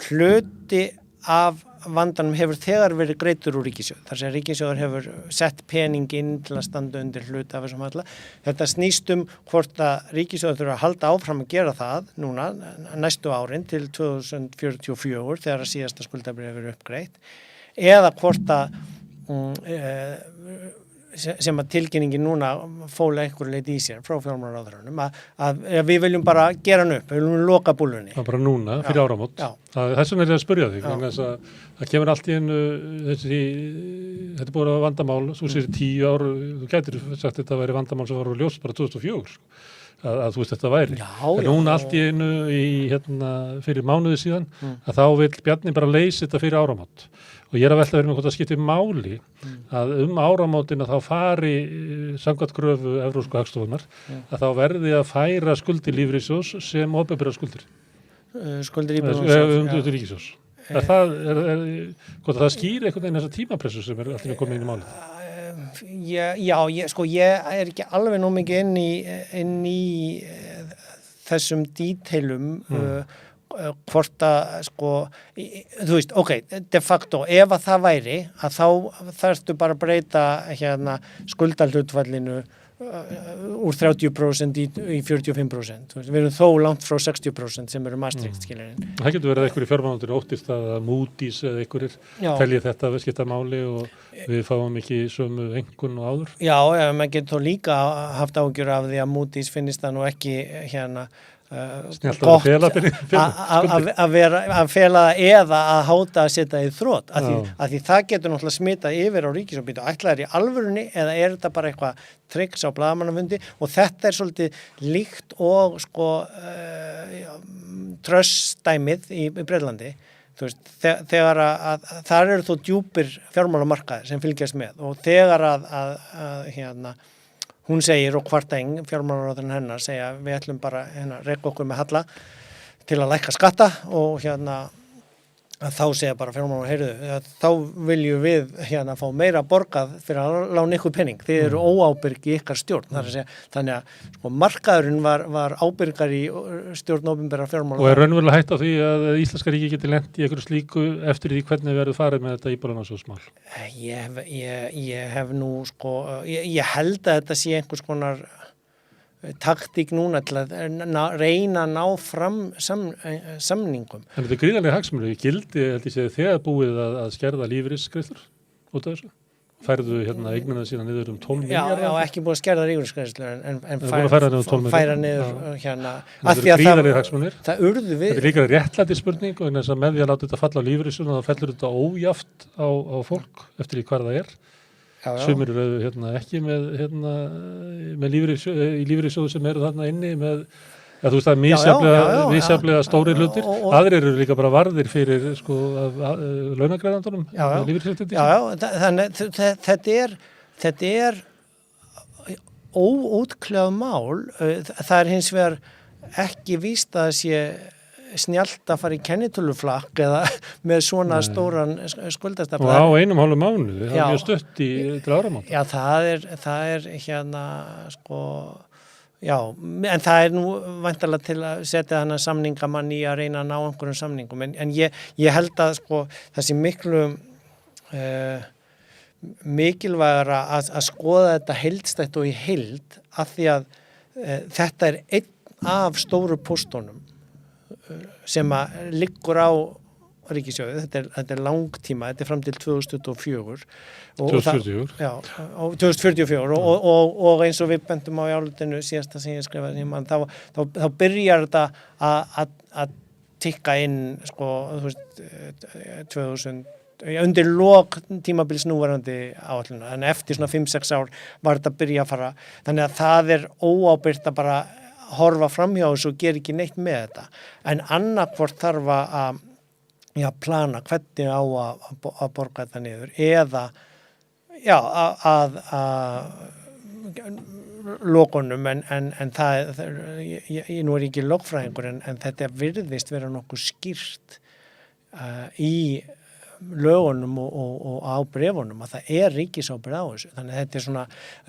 Hluti af vandanum hefur þegar verið greiddur úr ríkissjóð. Þar sem ríkissjóður hefur sett pening inn til að standa undir hluta af þessum alla. Þetta snýst hvort að ríkissjóður þurfa að halda áfram að gera það núna næstu árin til 2044 þegar að síðasta skuldabréf eru uppgreitt eða hvort að sem að tilkynningin núna fóla einhverju leiti í sér frá fjármálaráðherranum að við viljum bara gera hann upp, við viljum loka búlunni. Það bara núna, fyrir áramót. Þess vegna er ég að spyrja þig, þannig að það kemur allt í einu, þetta er búin að vandamál, þú sér 10 ár, þú gætir sagt þetta að væri vandamál sem var ljóst bara 2004, að þú veist þetta væri. En núna allt í einu fyrir mánuði síðan, að þá vill Bjarni bara leysa þetta fyrir áramót. Og ég er að velta verið með hvort það skiptir máli að áramótina þá fari samkvæmt kröfu Evrópsku Hagstofunnar að þá verði að færa skuldir lífeyrissjóðs sem opinberar skuldir. Skuldir íbúðalánasjóðs. Ríkissjóðs. Hvort það skýri einhvern veginn þessa tímapressu sem er alltaf komið inn í málið? Ég er ekki alveg nóg mikið inn í þessum díteilum hvort að þú veist, de facto ef að það væri að þá þarftu bara að breyta skuldahlutfallinu úr 30% í 45%. Við erum þó langt frá 60% sem eru Maastricht skilurinn. Það getur verið einhverju fjármálandur óttist að Moody's eða einhverjir telji þetta að skipta máli og við fáum ekki sömu einkunn og áður. Já, maður getur þó líka haft ágjör af því að Moody's finnist það nú ekki gott að fela eða að háta að setja í þrot af því það getur náttúrulega smitað yfir á ríkisjón. Ætlaðir í alvörunni eða er þetta bara eitthvað tricks á blaðamannafundi og þetta er svolítið líkt og tröstdæmið í Bretlandi. Þú veist, þegar að þar eru þó djúpir fjármálamarkaðir sem fylgjast með og þegar að hún segir og kvarteng, fjármálaráðurinn hennar, segja við ætlum bara reka okkur með halla til að lækka skatta og að þá segja bara fjármálaráðurinn, þá viljum við fá meira borgað fyrir að lána ykkur penning. Þið eru óábyrg í ykkar stjórn. Þannig að markaðurinn var ábyrgar í stjórn opinberra fjármála. Og er raunverulega hætt á því að Íslenska ríki geti lent í einhverju slíku eftir því hvernig verður farið með þetta íbúðalánasjóðsmál? Ég hef nú ég held að þetta sé einhvers konar taktík núna til að reyna að ná fram samningum. En þetta er gríðarlega hagsmunir. Gildi, held ég segja, þegar búið að skerða lífeyrisgreiðslur út af þessu? Færðu eignina sína niður 12 milljarða? Já, ekki búið að skerða lífeyrisgreiðslur en færa niður Þetta er gríðarlega hagsmunir. Það urðu við. Þetta er líka réttlæti spurning og með því að láta þetta falla á lífeyrissjóðina þá fellur þetta ójafnt á fólk eftir því hvar það er. Sumir eru ekki með lífeyrissjóðu sem eru þarna inni með þú veist það er misjafnlega stórir hlutir. Aðrir eru líka bara varðir fyrir launagreiðandunum. Þannig þetta er óútkljáð mál. Það er hins vegar ekki víst að það sé snjallt að fara í kennitöluflakk eða með svona stóran skuldastafla. Og á 1,5 mánuði, það er mjög stutt til áramóta. Já, það er en það er nú væntanlega til að setja þennan samningamann í að reyna að ná einhverjum samningum. En ég held að það sé miklu mikilvægara að skoða þetta heildstætt og í heild af því að þetta er einn af stóru póstunum sem að liggur á ríkissjóði, þetta er langtíma, þetta er fram til 2024. 2044 og eins og við bendum á í álitinu síðasta sem ég skrifaði þá byrjar þetta að tikka inn 2000 undir lok tímabils núverandi áætlunar, en eftir svona 5-6 ár var þetta að byrja að fara, þannig að það er óábyrgt að bara horfa framhjá þessu og gera ekki neitt með þetta. En annarkvort þarf að plana hvernig á að borga þetta niður eða að lokunum en það nú er ekki lögfræðingur en þetta virðist vera nokkuð skýrt í lögunum og á brefunum að það er ríkisábyrgð á þessu. Þannig að þetta er svona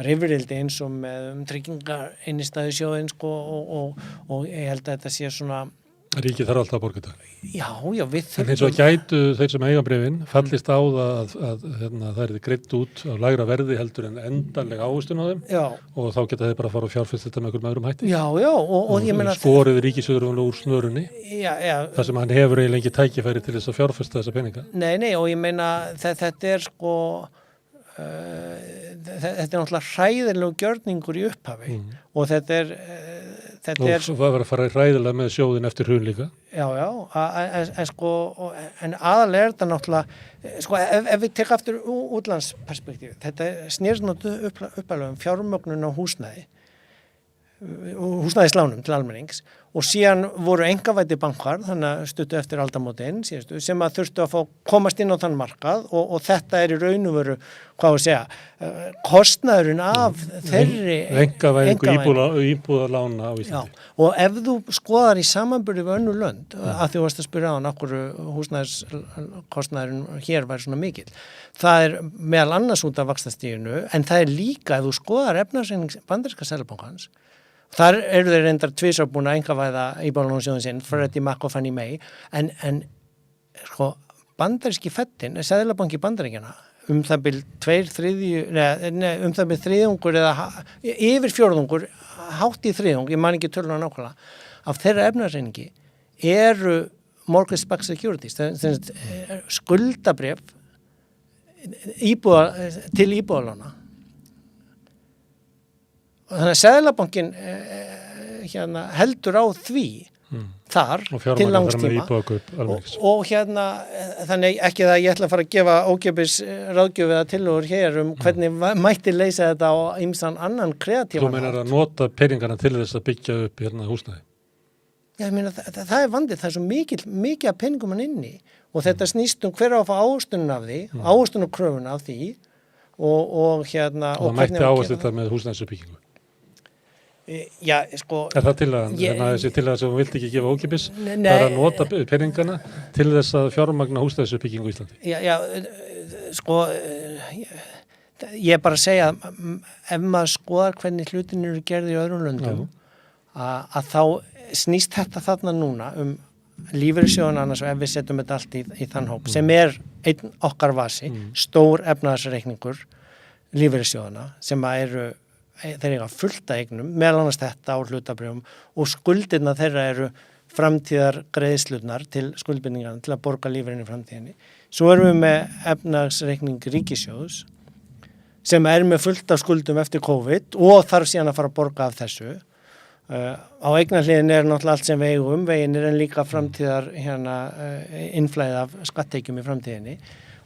rifrildi eins og með tryggingar innistæðusjóðinn og ég held að þetta sé svona Ríkið þarf alltaf að borga þetta. Já, við þurfum. En eins og gætu þeir sem eiga bréfin fallist á það að það er greitt út á lægra verði heldur en endanlega ávöxtun á þeim. Já. Og þá geta þeir bara að fara og fjárfesta þetta með einhverjum öðrum hætti. Já, og ég meina skorið ríkissjóður úr snörunni. Já. Það sem hann hefur eiginlega ekki tækifæri til þess að fjárfesta þessa peninga. Nei, og ég meina þetta er þetta er náttúrulega hræðilegu gjörningur í upphafi og þetta er og svo var að fara hræðilega með sjóðin eftir hrun líka. Já, en aðalega er þetta náttúrulega ef við tek aftur útlandsperspektífi, þetta snerist náttúrulega upphæðlega fjármögnun á húsnæðislánum til almennings og síðan voru einkavæddir bankar, þannig að stuttu eftir aldamótin síðustu, sem að þurftu að komast inn á þann markað og þetta er í raun og veru, hvað að segja, kostnaðurinn af þeirri einkavæðingu íbúðalána á Íslandi. Já, og ef þú skoðar í samanburði við önnur lönd, að þú varst að spyrja á hann okkur húsnæðiskostnaðurinn hér væri svona mikill, það er meðal annars út af vaxtastiginu, en það er líka, ef þú skoðar efnahagsreikning bandaríska seðlabankans, þar eru þeir reyndar tvisvar búin að einkavæða íbúðalánasjóðinn sinn, Freddie Mac og Fannie Mae, en bandaríski Feddin, Seðlabanki Bandaríkjanna, það bil 2/3, það bil þriðjungur eða yfir fjórðungur, hátt í þriðjung, ég man ekki töluna nákvæmlega, af þeirra efnahagsreikningi eru mortgage-backed securities, skuldabréf til íbúðalána. Og þannig að Seðlabankinn heldur á því þar til langstíma og þannig ekki það ég ætla að fara að gefa ókeypis ráðgjöf eða tillögur hér hvernig mætti leysa þetta á ýmsan annan kreatívan. Þú meinar að nota peningana til þess að byggja upp húsnæði? Já, ég meina það er vandið, það er svo mikið af peningum hann inni og þetta snýst hver á að fá ávöxtunum af því, ávöxtunum og kröfuna af því og það mætti ávöxtu þetta með húsnæðisuppbyggingu. Já, sko... Er það til að, þessi til að sem þú vilt ekki gefa ókeypis, það er að nota peningana til þess að fjármagna húsnæðisuppbyggingu í Íslandi? Já, sko, ég er bara að segja að ef maður skoðar hvernig hlutin eru gerði í öðrum löndum, að þá snýst þetta þarna núna lífeyrissjóðan annars og ef við setjum þetta allt í þann hóp, sem er einn okkar vasi, stór efnahagsreikningur lífeyrissjóðana sem eru þeir eiga fullt af eignum, meðal annars þetta á hlutabrjöfum og skuldirna þeirra eru framtíðar greiðslurnar til skuldbindingarna til að borga lífeyrin í framtíðinni. Svo erum við með efnahagsreikning ríkissjóðs sem er með fullt af skuldum eftir COVID og þarf síðan að fara að borga af þessu. Á eignarhliðin er náttúrulega allt sem við eigum, veginir en líka framtíðar innflæði af skattekjum í framtíðinni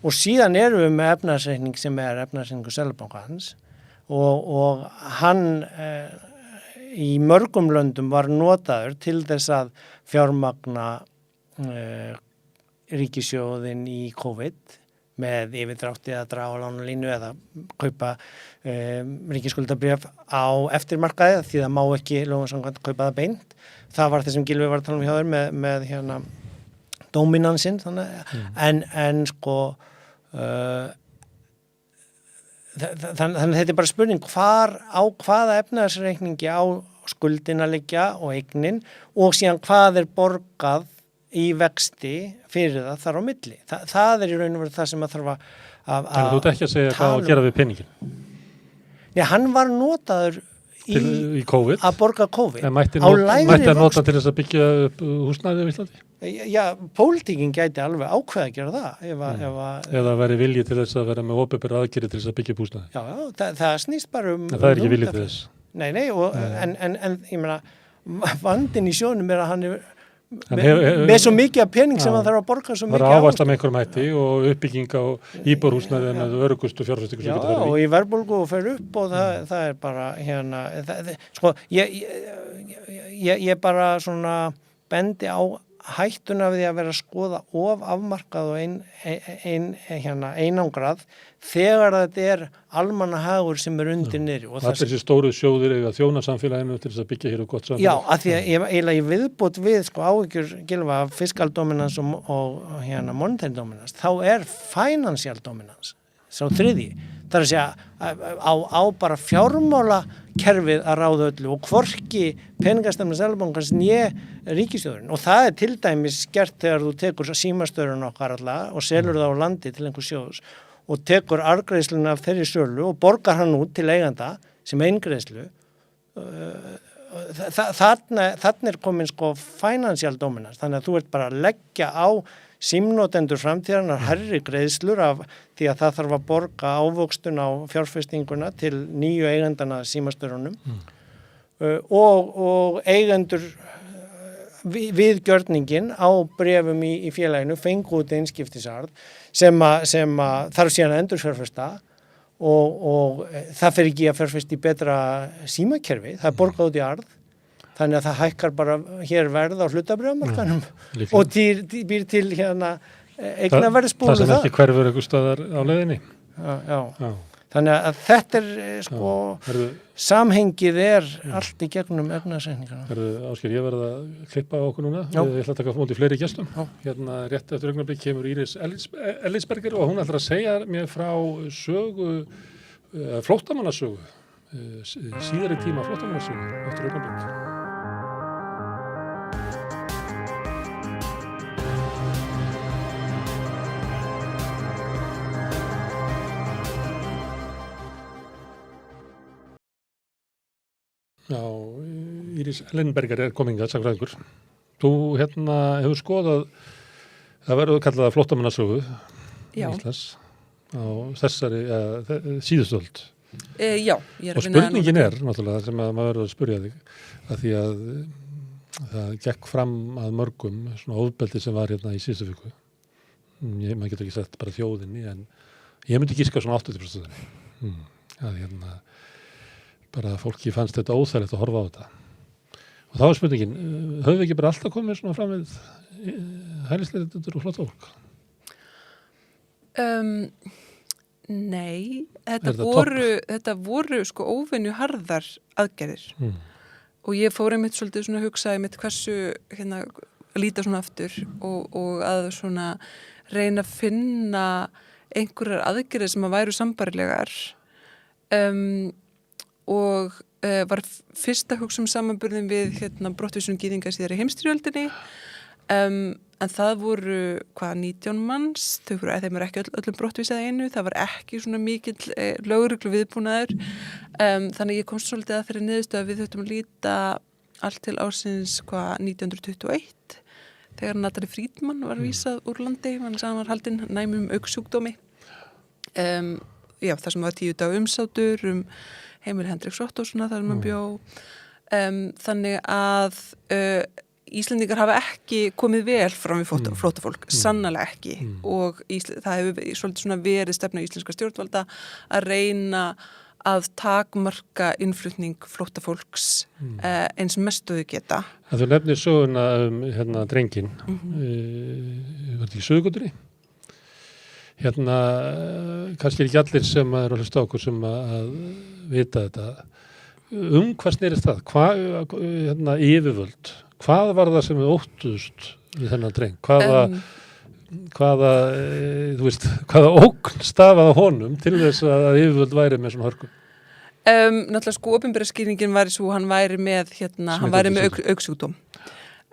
og síðan erum við með efnahagsreikning sem er efnahagsreikningur Seðlabankans og hann í mörgum löndum var notaður til þess að fjármagna ríkissjóðin í COVID með yfirdrátti eða draga á lánalínu eða kaupa ríkisskuldabréf á eftirmarkaði því það má ekki lögum samkvæmt kaupa það beint. Það var þessum Gylfi var að tala hjá þér með dóminansinn en sko þannig að þetta er bara spurning hvaða efnahagsreikningi á skuldin að liggja og eignin og síðan hvað er borgað í vexti fyrir það þar á milli. Það er í raun og veru það sem að þarf að En þú ert ekki að segja hvað að gera við peningin? Nei, hann var notaður í COVID að borga COVID. En mætti að nota til þess að byggja upp húsnæði á Íslandi? Já, pólitíkin gæti alveg ákveða að gera það. Eða væri vilji til þess að vera með opinberar aðgerðir til þess að byggja upp húsnæði? Já, það snýst bara En það er ekki vilji til þess? Nei, en ég meina, vandinn í sjónum er að hann er með svo mikið af pening sem hann þarf að borga svo mikið Það er ávaxta með einhverjum hætti og uppbygging á íbúðarhúsnæði með öruggustu fjárfestingu sem getur verið í. Já, og í verðbólgu og fer upp og það er bara sko, ég bara svona bendi á hættuna við því að vera að skoða of afmarkað og einangrað þegar þetta er almannahagur sem er undir niðri. Allir þessi stóru sjóðir eiga þjóna samfélaginu til þess að byggja hér upp gott samfélag. Já, af því að eiginlega í viðbót við áhyggjur Gylfa af fiscal dominance og monetary dominance, þá er financial dominance, sá þriðji. Það er að segja á bara fjármálakerfið að ráða öllu og hvorki peningastefna Seðlabankans né ríkisstjórnin og það er til dæmis gert þegar þú tekur símastöðurinn okkar alla og selur það á landi til einhver sjóðs og tekur arðgreiðsluna af þeirri sölu og borgar hann út til eiganda sem eingreiðslu. Þarna er komin sko financial dominance, þannig að þú ert bara að leggja á símnotendur framtíðarnar hærri greiðslur af því að það þarf að borga ávöxtun á fjárfestinguna til nýju eigandana símastöðunum og eigendur við gjörningin á bréfum í félaginu fengu út einskiptisarð sem að þarf síðan að endurfjárfesta og það fer ekki að fjárfesta í betra símakerfi, það er borgað út í arð. Þannig að það hækkar bara hér verð á hlutabréfamarkaðnum og býr til eignaverðsbúlu það. Það sem ekki hverfur einhver staðar á leiðinni. Já. Þannig að þetta er samhengið er allt í gegnum efnahagsreikningana. Ásgeir, ég verð að klippa á okkur núna. Ég ætla að taka móti fleiri gestum. Hérna rétt eftir augnablik kemur Íris Ellisberger og hún ætlar að segja mér frá sögu, flóttamannasögu, síðari tíma flóttamannasögu eftir augnablik. Já, Íris Ellenberger komingað, sagfræðingur. Þú hefur skoðað, það verður kallað flóttamannasögu Íslands á þessari síðustöld. Já, ég er og spurningin náttúrulega sem að maður verður að spyrja þig að því að það gekk fram að mörgum svona ofbeldi sem var í síðustu viku. Maður getur ekki sagt bara þjóðinni en ég myndi gíska svona 80%. Að bara fólki fannst þetta óþægilegt að horfa á þetta. Og þá er spurningin, höfum við ekki bara alltaf komið svona fram við hælisleitendur og flóttafólk? Nei, þetta voru sko óvenju harðar aðgerðir og ég fór einmitt svolítið svona að hugsa einmitt hversu líta svona aftur og að svona reyna að finna einhverjar aðgerðir sem að væru sambarilegar og var fyrst að hugsa samanburðin við brottvísun gyðinga síðar í heimsstyrjöldinni en það voru 19 manns, þeim er ekki öllum brottvísað einu, það var ekki svona mikill lögreglu viðbúnaður þannig ég komst svolítið að þeirri niðurstöðu að við þurftum að líta allt til ársins 1921 þegar Natalie Friedman var vísað úr landi, hann var haldinn næmum augsjúkdómi þar sem var 10 daga umsátur heimili Hendriks Ottóssonar þar sem hann bjó þannig að Íslendingar hafa ekki komið vel fram við flóttafólk, sannarlega ekki og það hefur svolítið svona verið stefna íslenska stjórnvalda að reyna að takmarka innflutning flóttafólks eins mestu þau geta. Þú nefnir söguna drengin var þetta í Suðurgötunni? Kannski ekki allir sem eru að hlusta á okkur sem að vita þetta. Hvað snerist það? Yfirvöld? Hvað var það sem við óttuðust við þennan dreng? Hvaða ógn stafaði honum til þess að yfirvöld væri með svona hörku? Náttúrulega sko opinbera skýringin væri svo hann væri með augsjúkdóm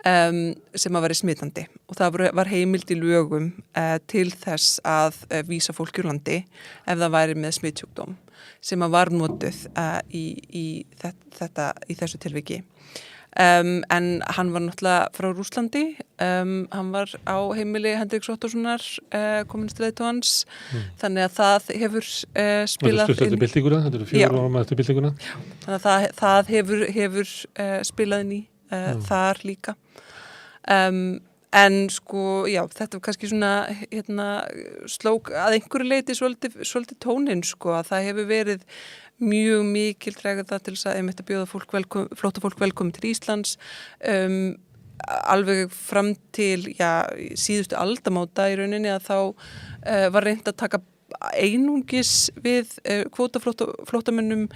sem að væri smitandi og það var heimild í lögum til þess að vísa fólk úr landi ef það væri með smitsjúkdóm sem að var notuð í þessu tilviki. En hann var náttúrulega frá Rússlandi, hann var á heimili Hendriks Ottóssonar, kommunistleiðtogans, þannig að það hefur spilað inn. Þetta er byltinguna, þetta eru 4 ára eftir byltinguna. Þannig að það hefur spilað inn í þar líka. En sko, þetta var kannski svona, slók að einhverju leiti svolítið tóninn, sko, að það hefur verið mjög mikil tregða til þess að einmitt að bjóða flóttafólk velkomin til Íslands alveg fram til síðustu aldamóta í rauninni að þá var reynt að taka einungis við kvótaflóttamönnum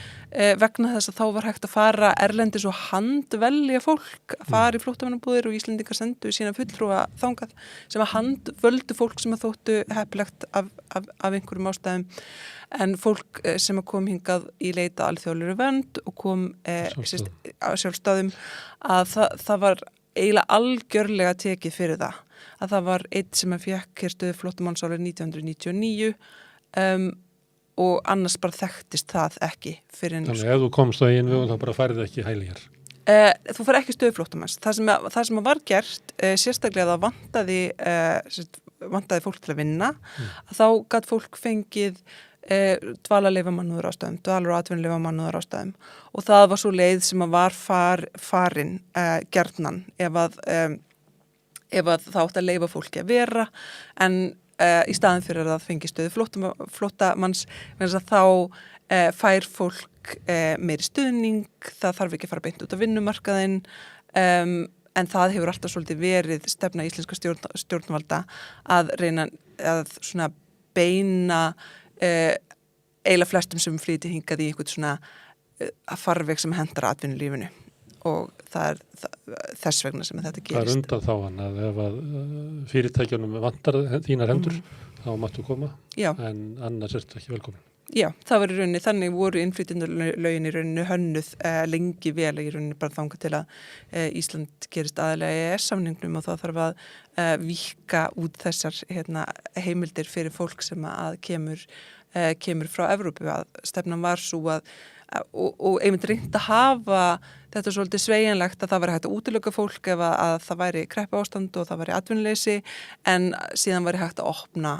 vegna þess að þá var hægt að fara erlendis og handvelja fólk að fara í flóttamannabúðir og Íslendingar sendu sína fulltrúa þangað sem að handvöldu fólk sem að þóttu heppilegt af einhverjum ástæðum en fólk sem að kom hingað í leita alþjóðlegri vernd og kom á sjálfstáðum að það var eiginlega algjörlega tekið fyrir það að það var einn sem að fékk stöðu flóttamanns árið 1999 og annars bara þekktist það ekki fyrir Þannig ef þú komst á einu veginn þá bara færið ekki hæli hér. Þú fær ekki stöðu flóttamanns. Það sem var gert sérstaklega það vantaði fólk til að vinna að þá gat fólk fengið dvalarleyfa mannúðarástæðum, dvalar- og atvinnuleyfa mannúðarástæðum og það var svo leið sem að var farin gjarnan ef að það átti að leyfa fólki að vera en í staðin fyrir að það fengi stöðu flóttamanns þá fær fólk meiri stuðning, það þarf ekki að fara beint út af vinnumarkaðinn en það hefur alltaf svolítið verið stefna íslenska stjórnvalda að reyna að svona beina eiginlega flestum sem flýti hingað í einhvern svona farveg sem hentar atvinnulífinu og það þess vegna sem þetta gerist. Það undan þá hann að ef að fyrirtækjunum vantar þínar hendur þá máttu koma en annars ertu ekki velkomin. Já, það var í rauninni, þannig voru innflytjendalögin í rauninni hönnuð lengi vel í rauninni bara þangað til að Ísland gerist aðalega EES-samningnum og þá þarf að víkka út þessar heimildir fyrir fólk sem að kemur frá Evrópu að stefnan var svo og einmitt reynt að hafa þetta svolítið sveigjanlegt að það væri hægt að útiloka fólk ef að það væri kreppuástand og það væri atvinnuleysi en síðan væri hægt að opna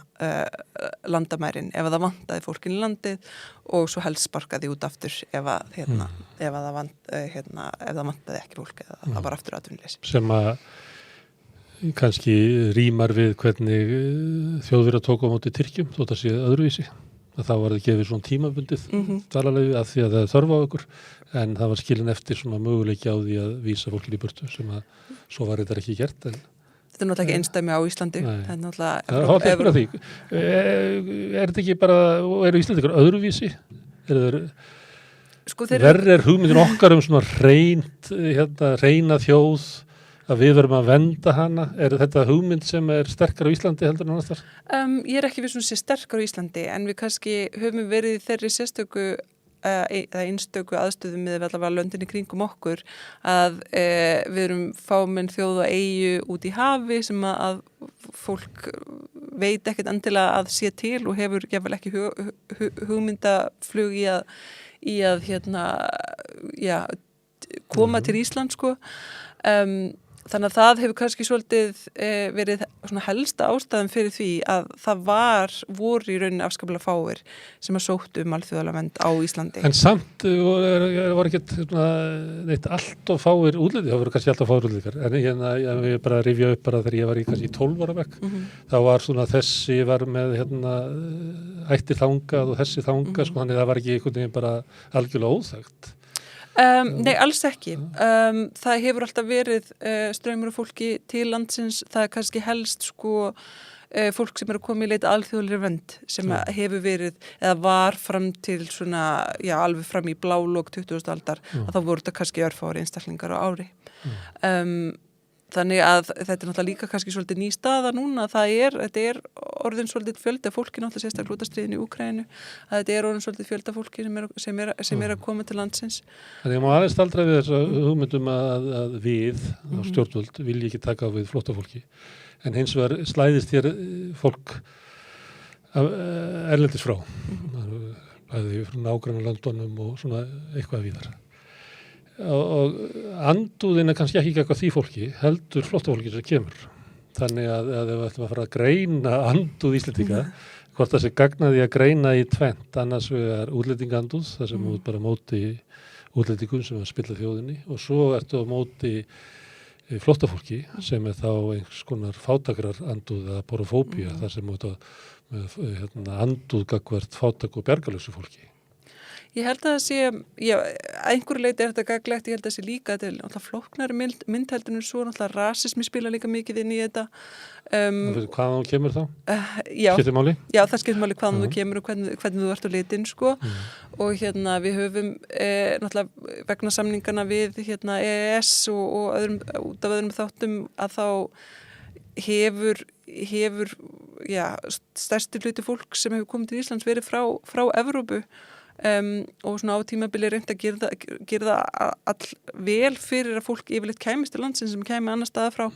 landamærin ef að það vantaði fólkin í landið og svo helst sparkaði út aftur ef það vantaði ekki fólk eða það var aftur atvinnuleysi. Sem að kannski rýmar við hvernig Þjóðverjar tóku á móti Tyrkjum þótt að sé öðruvísi. Að þá var það gefið svona tímabundið dvalarleyfi að því að það þörf á okkur en það var skilin eftir svona möguleiki á því að vísa fólkin í burtu sem að svo var þetta ekki gert. En, þetta náttúrulega ekki einsdæmi á Íslandi. Það er náttúrulega því. Þetta ekki bara, eru Íslandingar öðruvísi? Verri hugmyndin okkar svona reyna þjóð að við verum að venda hana? Er þetta hugmynd sem sterkar á Íslandi heldur en annars þar? Ég er ekki sé sterkar á Íslandi en við kannski höfum verið í þeirri sérstöku eða einstöku aðstöðum með allavega löndin í kringum okkur að við erum fámenn þjóð og eyju út í hafi sem að fólk veit ekkert endilega að sé til og hefur jafnvel ekki hugmyndaflug í að koma til Ísland sko. Þannig að það hefur kannski svolítið verið svona helsta ástæðan fyrir því að það voru í rauninni afskaplega fáir sem að sóttu alþjóðlega vernd á Íslandi. En samt var ekki neitt allt of fáir útlendingar, það voru kannski allt of fáir útlendingar, en ég vil bara rifja upp bara þegar ég var í kannski 12 ára bekk, þá var svona þessi var með ættir þangað og þessi þangað, sko, þannig það var ekki einhvern veginn bara algjörlega óþægt. Nei, alls ekki. Það hefur alltaf verið straumur af fólki til landsins. Það er kannski helst sko fólk sem að koma í leit alþjóðlegri vernd sem hefur verið eða var fram til svona, alveg fram í blálok 20. aldar að þá voru þetta kannski örfári einstaklingar á ári. Þannig að þetta er náttúrulega líka kannski svolítið ný staða núna að þetta er orðin svolítið fjölda fólki náttúrulega sérstaklega út af stríðinu í Úkraínu að þetta er orðin svolítið fjölda fólki sem er að koma til landsins. Þannig að ég má aðeins staldra við þessa hugmyndum að við á stjórnvöld vilji ekki taka á við flóttafólki en hins vegar slæðist hér fólk erlendis frá bæði frá nágrannalöndunum og svona eitthvað víðar. Og andúðin er kannski ekki eitthvað því fólki, heldur flóttafólki sem kemur. Þannig að ef við ætlum að fara að greina andúð Íslendinga, hvort það sé gagnaði að greina í tvennt, annars vegar útlendingaandúð, það sem út bara móti útlendingum sem að spilla þjóðinni og svo ertu á móti flóttafólki sem er þá einhvers konar fátækrar andúð eða porofóbía, þar sem út á andúð gagvart fátæk og bjargalösu fólki. Ég held að það sé, einhverju leiti er þetta gaglegt, ég held að það sé líka til flóknari myndheldinu svo, náttúrulega rasismi spila líka mikið inn í þetta. Hvaðan þú kemur þá? Skiptir máli? Já, það skiptir máli hvaðan þú kemur og hvernig þú ert á litin, sko. Og við höfum náttúrulega vegna samningana við EES og út af öðrum þáttum að þá hefur stærsti hluti fólk sem hefur komið til Íslands verið frá Evrópu. Og svona á tímabili reynt að gera það all vel fyrir að fólk yfirleitt kæmist til landsins sem kæmi annar staða frá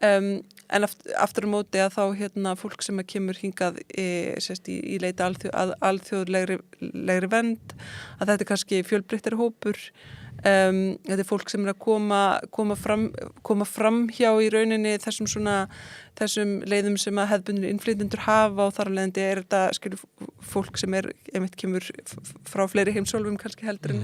en aftur á móti að þá fólk sem kemur hingað í leita alþjóðlegri vernd að þetta er kannski fjölbreyttari hópur þetta er fólk sem er að koma fram hjá í rauninni þessum leiðum sem að hefðbundnir innflytjendur hafa og þar af leiðandi er þetta fólk sem kemur frá fleiri heimsálfum kannski heldur en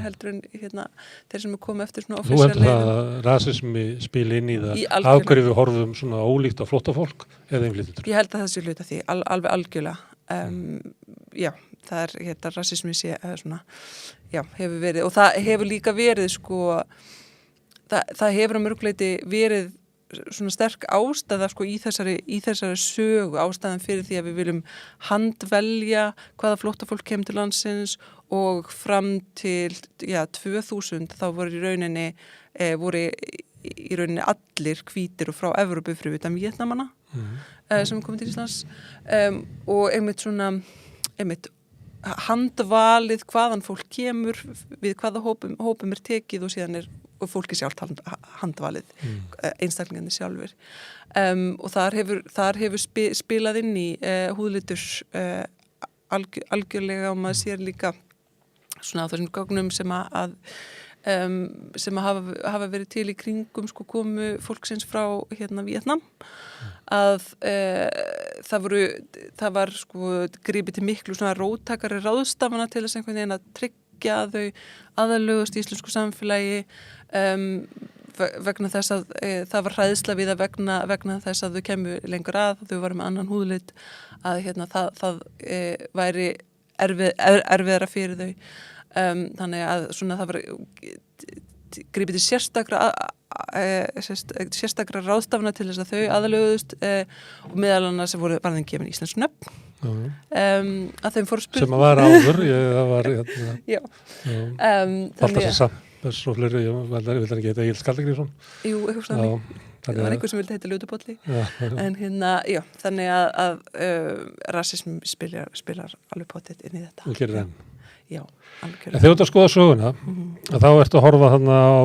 þeir sem er komið eftir svona offísíal leiðum. Þú heldur að rasismi spila inn í það af hverju við horfum svona ólíkt á flóttafólk eða innflytjendur? Ég held að það sé hluta því, alveg algjörlega. Já, það er rasismi hefur verið og það hefur líka verið það hefur á mörgleiti verið svona sterk ástæða í þessari sögu, ástæðan fyrir því að við viljum handvelja hvaða flóttafólk kemur til landsins og fram til 2000 þá voru í rauninni allir hvítir og frá Evrópu fyrir utan Víetnamana sem komið til Íslands og einmitt handvalið hvaðan fólk kemur við hvaða hópum er tekið og síðan er fólki sjálft handvalið einstaklingarnir sjálfur og þar hefur spilað inn í húðlitur algjörlega og maður sér líka svona á þessum gögnum sem sem hafa verið til í kringum sko komu fólksins frá Víetnam að það var sko gripið til miklu svona róttakari ráðstafana til þess einhvern veginn að tryggja að þau aðalögust í íslensku samfélagi vegna þess að það var hræðsla við að vegna þess að þau kemur lengur að þau varu með annan húðlit að það væri erfiðara fyrir þau þannig að svona það var gripið til sérstakra ráðstafna til þess að þau aðalöguðust og meðal annars voru varðin gefin íslensku nöfn að þeim fóru spurt sem að var áður það var já Baltasar Sampers og fleiri ég vil ekki heita Egil Skallagrímsson jú, eitthvað þannig það var einhver sem vildi heita Ljótupolli en já, þannig að rasism spilar alveg pottet inn í þetta og gerir enn já, algjörlega. Þegar þú ert að skoða söguna, að þá ertu að horfa þarna á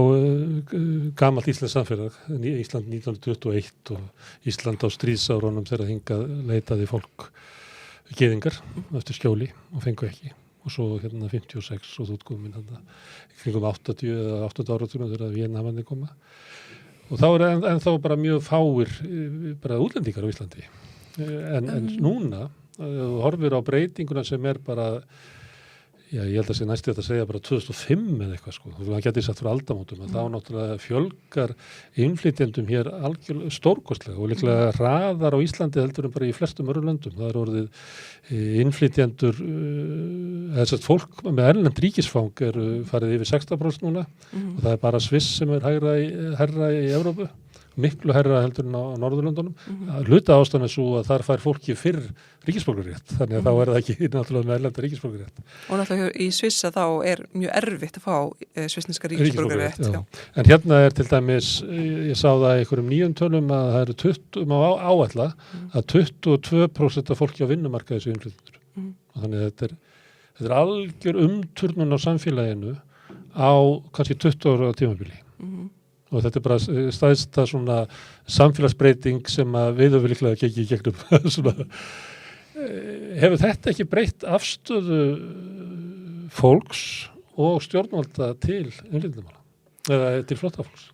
gamalt íslensk samfélag, Ísland 1921 og Ísland á stríðsárunum þegar hingað leitaði fólk gyðingar eftir skjóli og fengu ekki. Og svo 56 og þú ert komin kringum 80 eða 80 áratugum þegar Víetnamarnir koma. Og þá ennþá bara mjög fáir bara útlendingar á Íslandi. En núna, þú horfir á breytinguna sem bara já, ég held að sé næstu þetta að segja bara 2005 eða eitthvað sko, þú getur sagt frá aldamótum að þá náttúrulega fjölgar innflytjendum hér algjörlega stórkostlega og líklega hraðar á Íslandi heldur en bara í flestum öðrum löndum. Það orðið innflytjendur, fólk með erlend ríkisfang farið yfir 60% núna og það bara Sviss sem hærra í Evrópu, miklu hærra heldur en á Norðurlöndunum. Hluta ástæðan svo að þar fær fólki fyrr ríkisborgararétt, þannig að þá það ekki náttúrulega með erlenda ríkisborgararétt. Og náttúrulega í Svissa þá mjög erfitt að fá svissneska ríkisborgararétt. En hérna til dæmis, ég sá það í einhverjum nýjum tölum að það eru 20, áætla að 22% af fólki á vinnumarkaði séu innflytjendur. Þannig að þetta er algjör umturnun á samfélaginu á kannski 20 ára tímabili. Og þetta er bara stæðsta svona samfélagsbreyting sem að við höfum líklega gengið í gegnum svona. Hefur þetta ekki breytt afstöðu fólks og stjórnvalda til innflytjendamála eða til flóttafólks?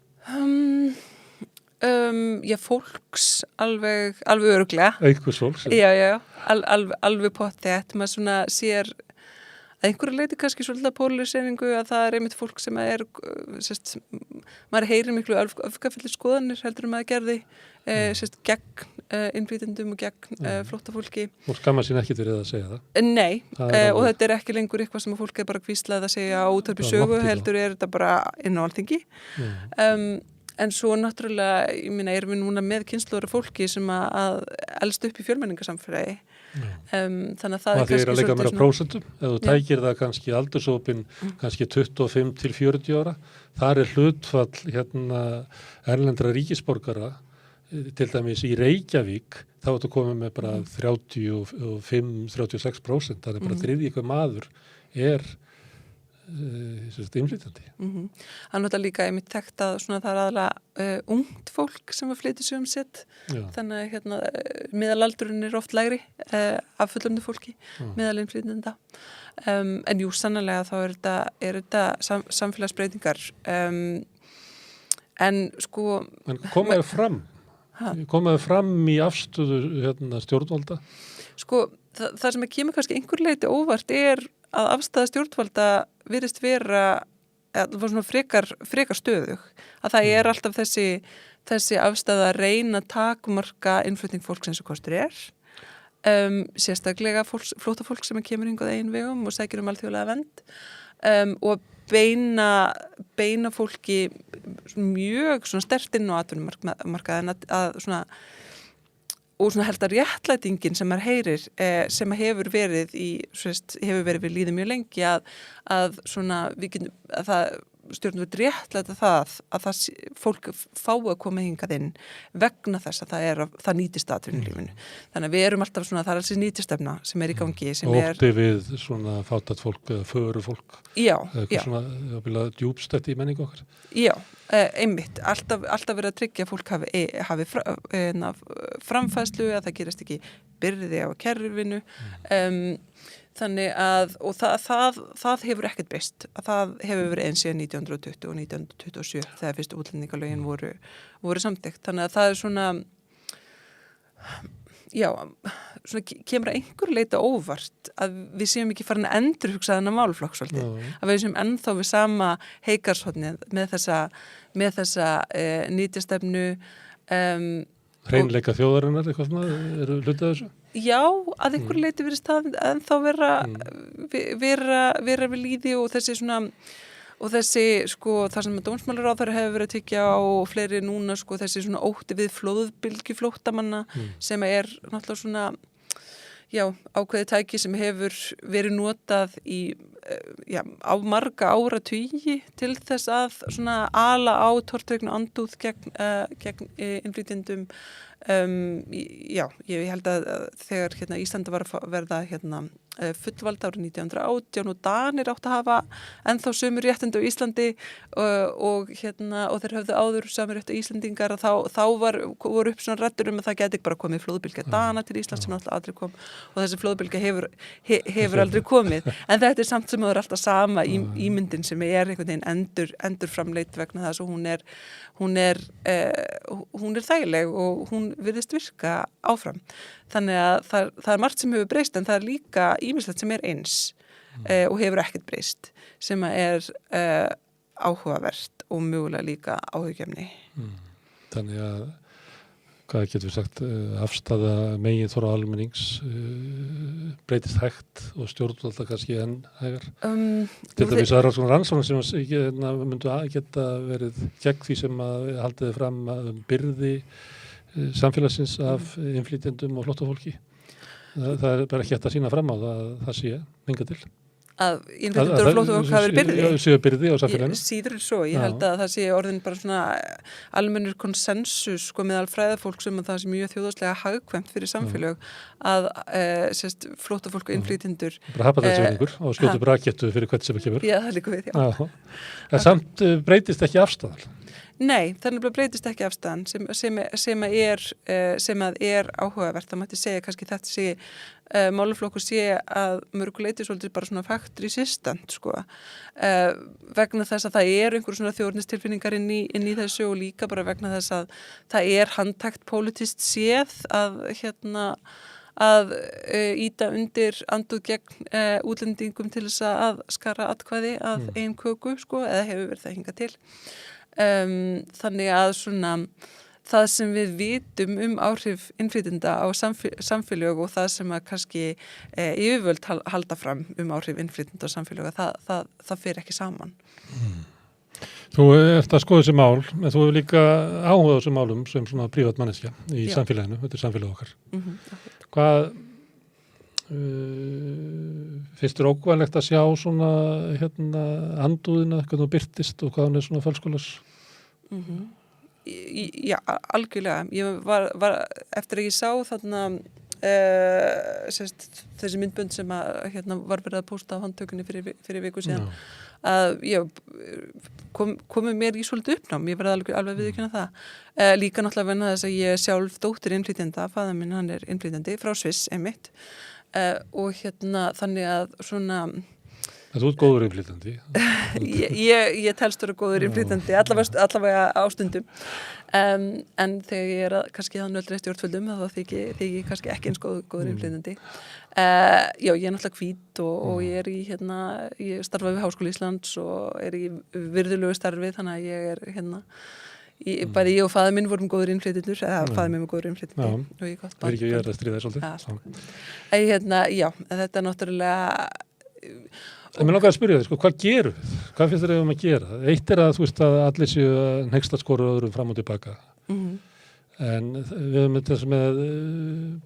Já, fólks alveg örugglega. Einhvers fólks? Já, alveg pottþétt. Maður svona sér að einhverju leiti kannski svolítið pólariseringu að það einmitt fólk sem maður heyrir miklu öfgafullir skoðanir heldur maður gerði gegn innflytjendum og gegn flóttafólki. Og skammar sín ekki fyrir að segja það? Nei, og þetta er ekki lengur eitthvað sem fólk bara hvíslað að segja á útvarpi sögu, heldur þetta bara inn á Alþingi. En svo náttúrulega, ég meina, erum við núna með kynslóðara fólki sem að elst upp í fjölmenningarsamfélagi. Þannig að það er kannski að leika meira prósentum, ef þú tækir það kannski aldurshópin kannski 25 til 40 ára, þar er hlutfall erlendra ríkisborgara til dæmis í Reykjavík, þá ertu komið með bara 35-36%, þannig bara þriðji hver maður er innflytjandi. Það er náttúrulega líka einmitt þekkt að það er aðalega ungt fólk sem að flytja sig sitt. Þannig að miðalaldurinn er oft lægri af fullorðnu fólki, miðalinnflytjenda. En jú, sannarlega þá er þetta samfélagsbreytingar. En sko... En komaðu fram í afstöðu stjórnvalda? Sko, það sem kemur kannski einhver leiti óvart er að afstæða stjórnvalda virðist vera svona frekar stöðug. Að það er alltaf þessi afstæða að reyna takmarka innflutning fólks eins og kostur er. Sérstaklega flóttafólk sem kemur hingað eigin vegum og sækir alþjóðlega vernd. Og beina fólki mjög sterkt inn á atvinnumarkaðinn að svona og svona held að réttlætingin sem maður heyrir sem hefur verið við líði mjög lengi að það stjórnvöld réttlæta það að fólk fái að koma hingað inn vegna þess að það nýtist atvinnulífinu. Þannig að við erum alltaf svona, það er alls nýtistefna sem er í gangi. Ótti við svona fátækt fólk eða föru fólk. Já. Svona djúpstætt í menningu okkar. Já, einmitt. Alltaf verið að tryggja að fólk hafi framfærslu, að það gerist ekki byrði á kerfinu. Þannig að, og það hefur ekkert breyst, að það hefur verið eins síðan 1920 og 1927 þegar fyrst útlendingalögin voru samþykkt. Þannig að það er svona, já, svona kemur að einhver leita óvart að við séum ekki farin að endurhugsa þennan málflokk svolítið. Að við séum ennþá við sama heikarshornið með þessa nýtjastefnu. Hreinleika þjóðarinnar, eitthvað svona, eru hlutið þessu? Já, að einhver leiti virðist það ennþá vera við líði og þessi svona, og þessi, sko, það sem dómsmálaráðherra hefur verið að tyggja á og fleiri núna, sko, þessi svona ótti við flóðbylgju flóttamanna sem er náttúrulega svona, já, ákveðið tæki sem hefur verið notað á marga áratugi til þess að svona ala á tortryggni og andúð gegn innflytjendum. Já, ég held að þegar Íslandi var að verða fullvalda árið 1918 og Danir átt að hafa ennþá sömu réttindi á Íslandi og þeir höfðu áður sömu réttu Íslendingar að þá voru upp svona rættur að það geti ekki bara komið flóðbylgja Dana til Íslands sem alltaf aldrei kom og þessi flóðbylgja hefur aldrei komið en þetta er samt sem það er alltaf sama ímyndin sem er einhvern veginn endurframleitt vegna þess að hún er þægileg og hún virðist virka áfram. Þannig að það er margt sem hefur breyst en það er líka ýmislegt sem er eins og hefur ekkert breyst sem er áhugavert og mögulega líka áhugjefni. Þannig að hvað getur við sagt, afstaða megin þóra almennings breytist hægt og stjórnvalda kannski enn hægar. Til dæmis aðra svona rannsóknir sem myndu geta verið gegn því sem að haldiði fram byrði samfélagsins af innflytjendum og flóttafólki. Það er bara ekki hægt að sýna fram á það sé hingað til. Að innflytjendur og flóttafólk hafi verið byrði? Já, séu byrði á samfélaginu. Síður en svo, ég held að það sé orðin bara svona almennur konsensus sko meðal fræðafólk sem að það sé mjög þjóðhagslega hagkvæmt fyrir samfélag að flóttafólk og innflytjendur bara hafa þessi vinningur og skjótu brakettu fyrir hvert sem kemur. Já, það líka við, já. En samt breytist ekki afstæðan? Nei, þannig að breytist ekki afstæðan sem er áhugavert. Það mætti segja kannski þetta sé málaflokkur sé að mörguleiti svolítið bara svona factory system sko. Vegna þess að það er einhver svona þjóðernistilfinningar inn í þessu og líka bara vegna þess að það er handtækt pólitískt séð að íta undir andúð gegn útlendingum til þess að skara atkvæði að eigin köku sko, eða hefur verið það hingað til. Þannig að svona það sem við vitum áhrif innflytjenda á samfélög og það sem að kannski yfirvöld halda fram áhrif innflytjenda á samfélög það fer ekki saman. Þú ert að skoða þessi mál en þú hefur líka áhuga á þessum málum sem svona prívat manneskja í samfélaginu, þetta er samfélag okkar. Hvað finnst þér ókvæðilegt að sjá svona andúðina, hvernig þú birtist og hvað hún er svona falskólas? Já, algjörlega. Ég var eftir að ég sá þarna þessi myndbönd sem að var verið að pósta á handtökunni fyrir viku síðan að komið mér í svolítið uppnám, ég verði alveg viðurkenna það. Líka náttúrulega vegna þess að ég sjálf dóttir innflytjenda, faðir minn hann er innflytjandi frá Sviss einmitt og þannig að svona þú ert góður innflytjandi. Ég telst vera góður innflytjandi, allavega á stundum. En þegar ég er kannski það nöldri stjórnvöldum, þá þykir ég kannski ekki eins góður innflytjandi. Já, ég er náttúrulega hvít og ég er ég starfa við Háskóla Íslands og er í virðulegu starfi, þannig að ég er bæði ég og faðir minn vorum góður innflytjendur, eða faðir minn var góður innflytjandi. Það er ekki ég að stríða svolítið. Já, þetta er náttúrulega En mér langar að spyrja þig, sko, hvað gerum við? Hvað finnst þér að gera? Eitt er að þú veist að allir séu að hneykslast skoru öðrum fram og tilbaka. En við höfum þess með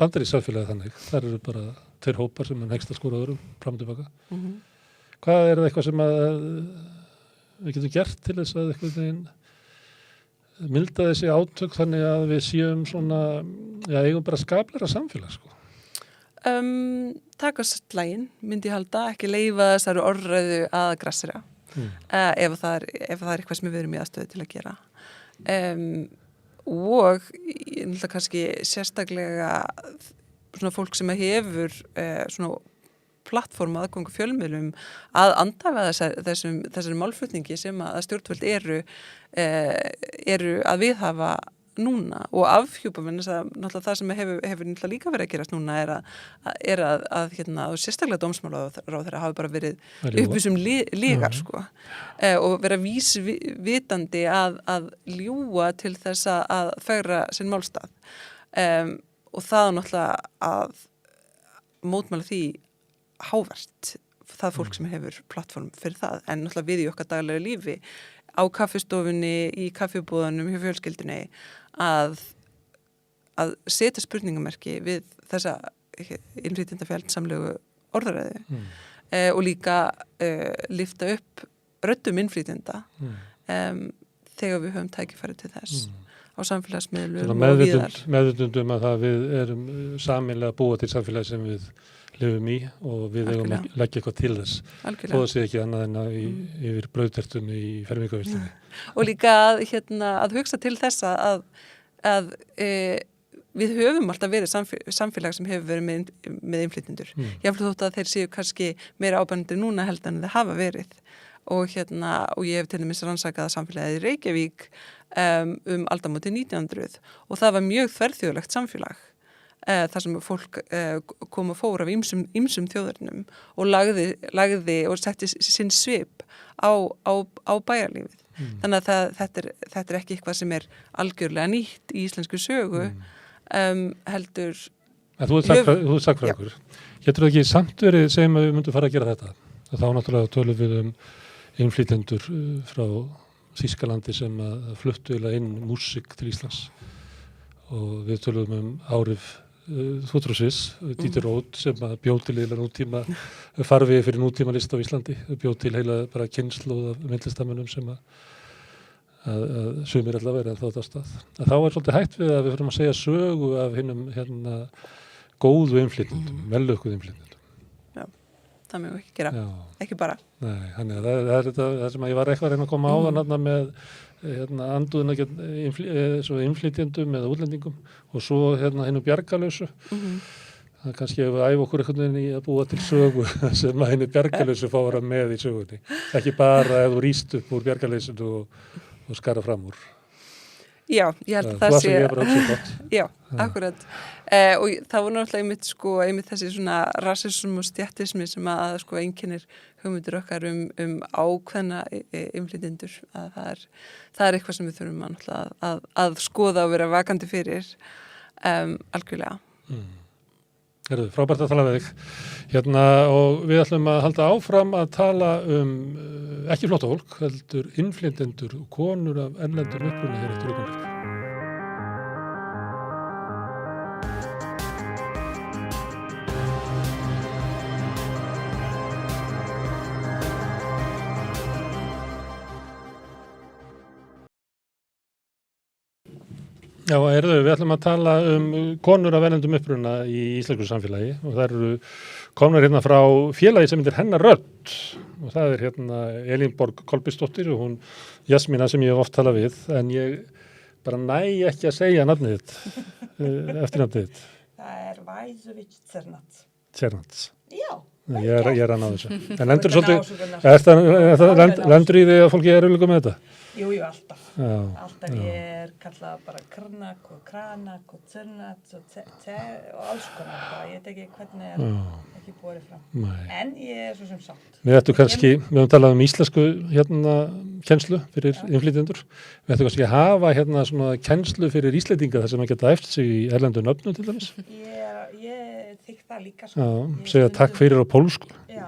bandaríssamfélagið þannig. Það eru bara tveir hópar sem hneykslast skoru öðrum fram og tilbaka. Hvað er það eitthvað sem að við getum gert til þess að eitthvað milda þessi átök þannig að við séum svona, eigum bara skapleira samfélag, sko? Taka slaginn, myndi ég halda, ekki leyfa þessari orðræðu að grassera ef það er eitthvað sem við erum í aðstöðu til að gera og náttúrulega kannski sérstaklega svona fólk sem hefur svona plattform aðgangu fjölmiðlum að andafa þessari málflutningi sem að stjórnvöld eru að viðhafa núna og afhjúpa náttúrulega það sem hefur náttúrulega líka verið að gerast núna er að og sérstaklega dómsmálaráðherra hafi bara verið uppvísum lígar sko og vera vísvitandi að ljúga til þess að fegra sinn málstað og það náttúrulega að mótmæla því hávert það fólk sem hefur plattform fyrir það en náttúrulega við í okkar daglega lífi á kaffistofunni, í kaffibúðunum hjá fjölskyldunni að setja spurningamerki við þessa innflytjendafjandsamlegu orðaræðu og líka lyfta upp röddum innflytjenda þegar við höfum tækifæri til þess á samfélagsmiðlum og víðar. Meðvitundum að það við erum sameiginlega að búa til samfélagi sem við lifum í og við eigum að leggja eitthvað til þess. Algjörlega. Þó það sé ekki annað en yfir brauðtertunni í fermingarveistlunni. Og líka að hugsa til þess að við höfum alltaf verið samfélag sem hefur verið með innflytjendur. Jafnvel þótt að þeir séu kannski meira ábærandi núna heldur en þeir hafa verið. Og ég hef til dæmis rannsakað samfélagið í Reykjavík aldamótin 1900 og það var mjög þverþjóðlegt samfélag. Þar sem fólk kom og fór af ýmsum þjóðarinnum og lagði og setti sinn svip á bæjarlífið. Þannig að þetta er ekki eitthvað sem er algjörlega nýtt í íslensku sögu, heldur... Þú ert sakfræðingur. Getur það ekki samt verið segjum að við myndum fara að gera þetta? Þá náttúrulega tölum við innflytjendur frá Þýskalandi sem að fluttu inn músík til Íslands og við tölum árif Þútrúsis, Dieter Roth sem að bjóð til heila nútíma farvegi fyrir nútíma list á Íslandi bjóð til heila bara kynnslóð af myndlistamönnum sem að sumir allavega en þátt á stað. Þá er svolítið hægt við að við fyrir að segja sögu af hinnum góðu innflytjendum, velaukuðu innflytjendum. Já, það mjög ekki gera, ekki bara. Nei, þannig að það er það sem að ég var eitthvað að reyna að koma áðan með anduðina innflytjendum eða útlendingum og svo hinnum bjargalausu. Það er kannski ef við æfum okkur einhvern veginn í að búa til sögu sem að hinnu bjargalausu fá að vera með í sögunni. Ekki bara ef þú rýst upp úr bjargalausinu og skara fram úr. Já, ég held að það sé... Ég bara hugsa gott. Já, akkurat. Og það voru náttúrulega einmitt þessi svona rassism og stjættismi sem að einkennir hugmyndir okkar ákveðna innflytjendur. Það er eitthvað sem við þurfum að skoða og vera vakandi fyrir algjörlega. Herðu, frábært að tala við þig. Og við ætlum að halda áfram að tala ekki flóttafólk, heldur innflytjendur og konur af erlendur uppruna hér eftir augnablik. Já, við ætlum að tala konur af erlendum uppruna í íslensku samfélagi og það eru komnar frá félagi sem heitir Hennar Rödd og það er Elínborg Kolbeinsdóttir og hún Jasmína sem ég hef oft talað við en ég bara næ ekki að segja nafnið þitt, eftirnafnið þitt. Það er Vajzovic Cernats. Já. Ég er að ná þessu. En lendur í því að fólki er auðvitað með þetta? Jú, alltaf. Alltaf ég kallað bara Krnak og Kranak og Cernats og alls konar. Ég veit ekki hvernig ekki borið fram. En ég svo sem sátt. Við höfum talað íslensku kennslu fyrir innflytjendur. Við ættum kannski að hafa svona kennslu fyrir Íslendinga þar sem að geta æft sig í erlendu nöfnum til dæmis. Ég þykk það líka svo. Já, segja takk fyrir á pólsku. Já.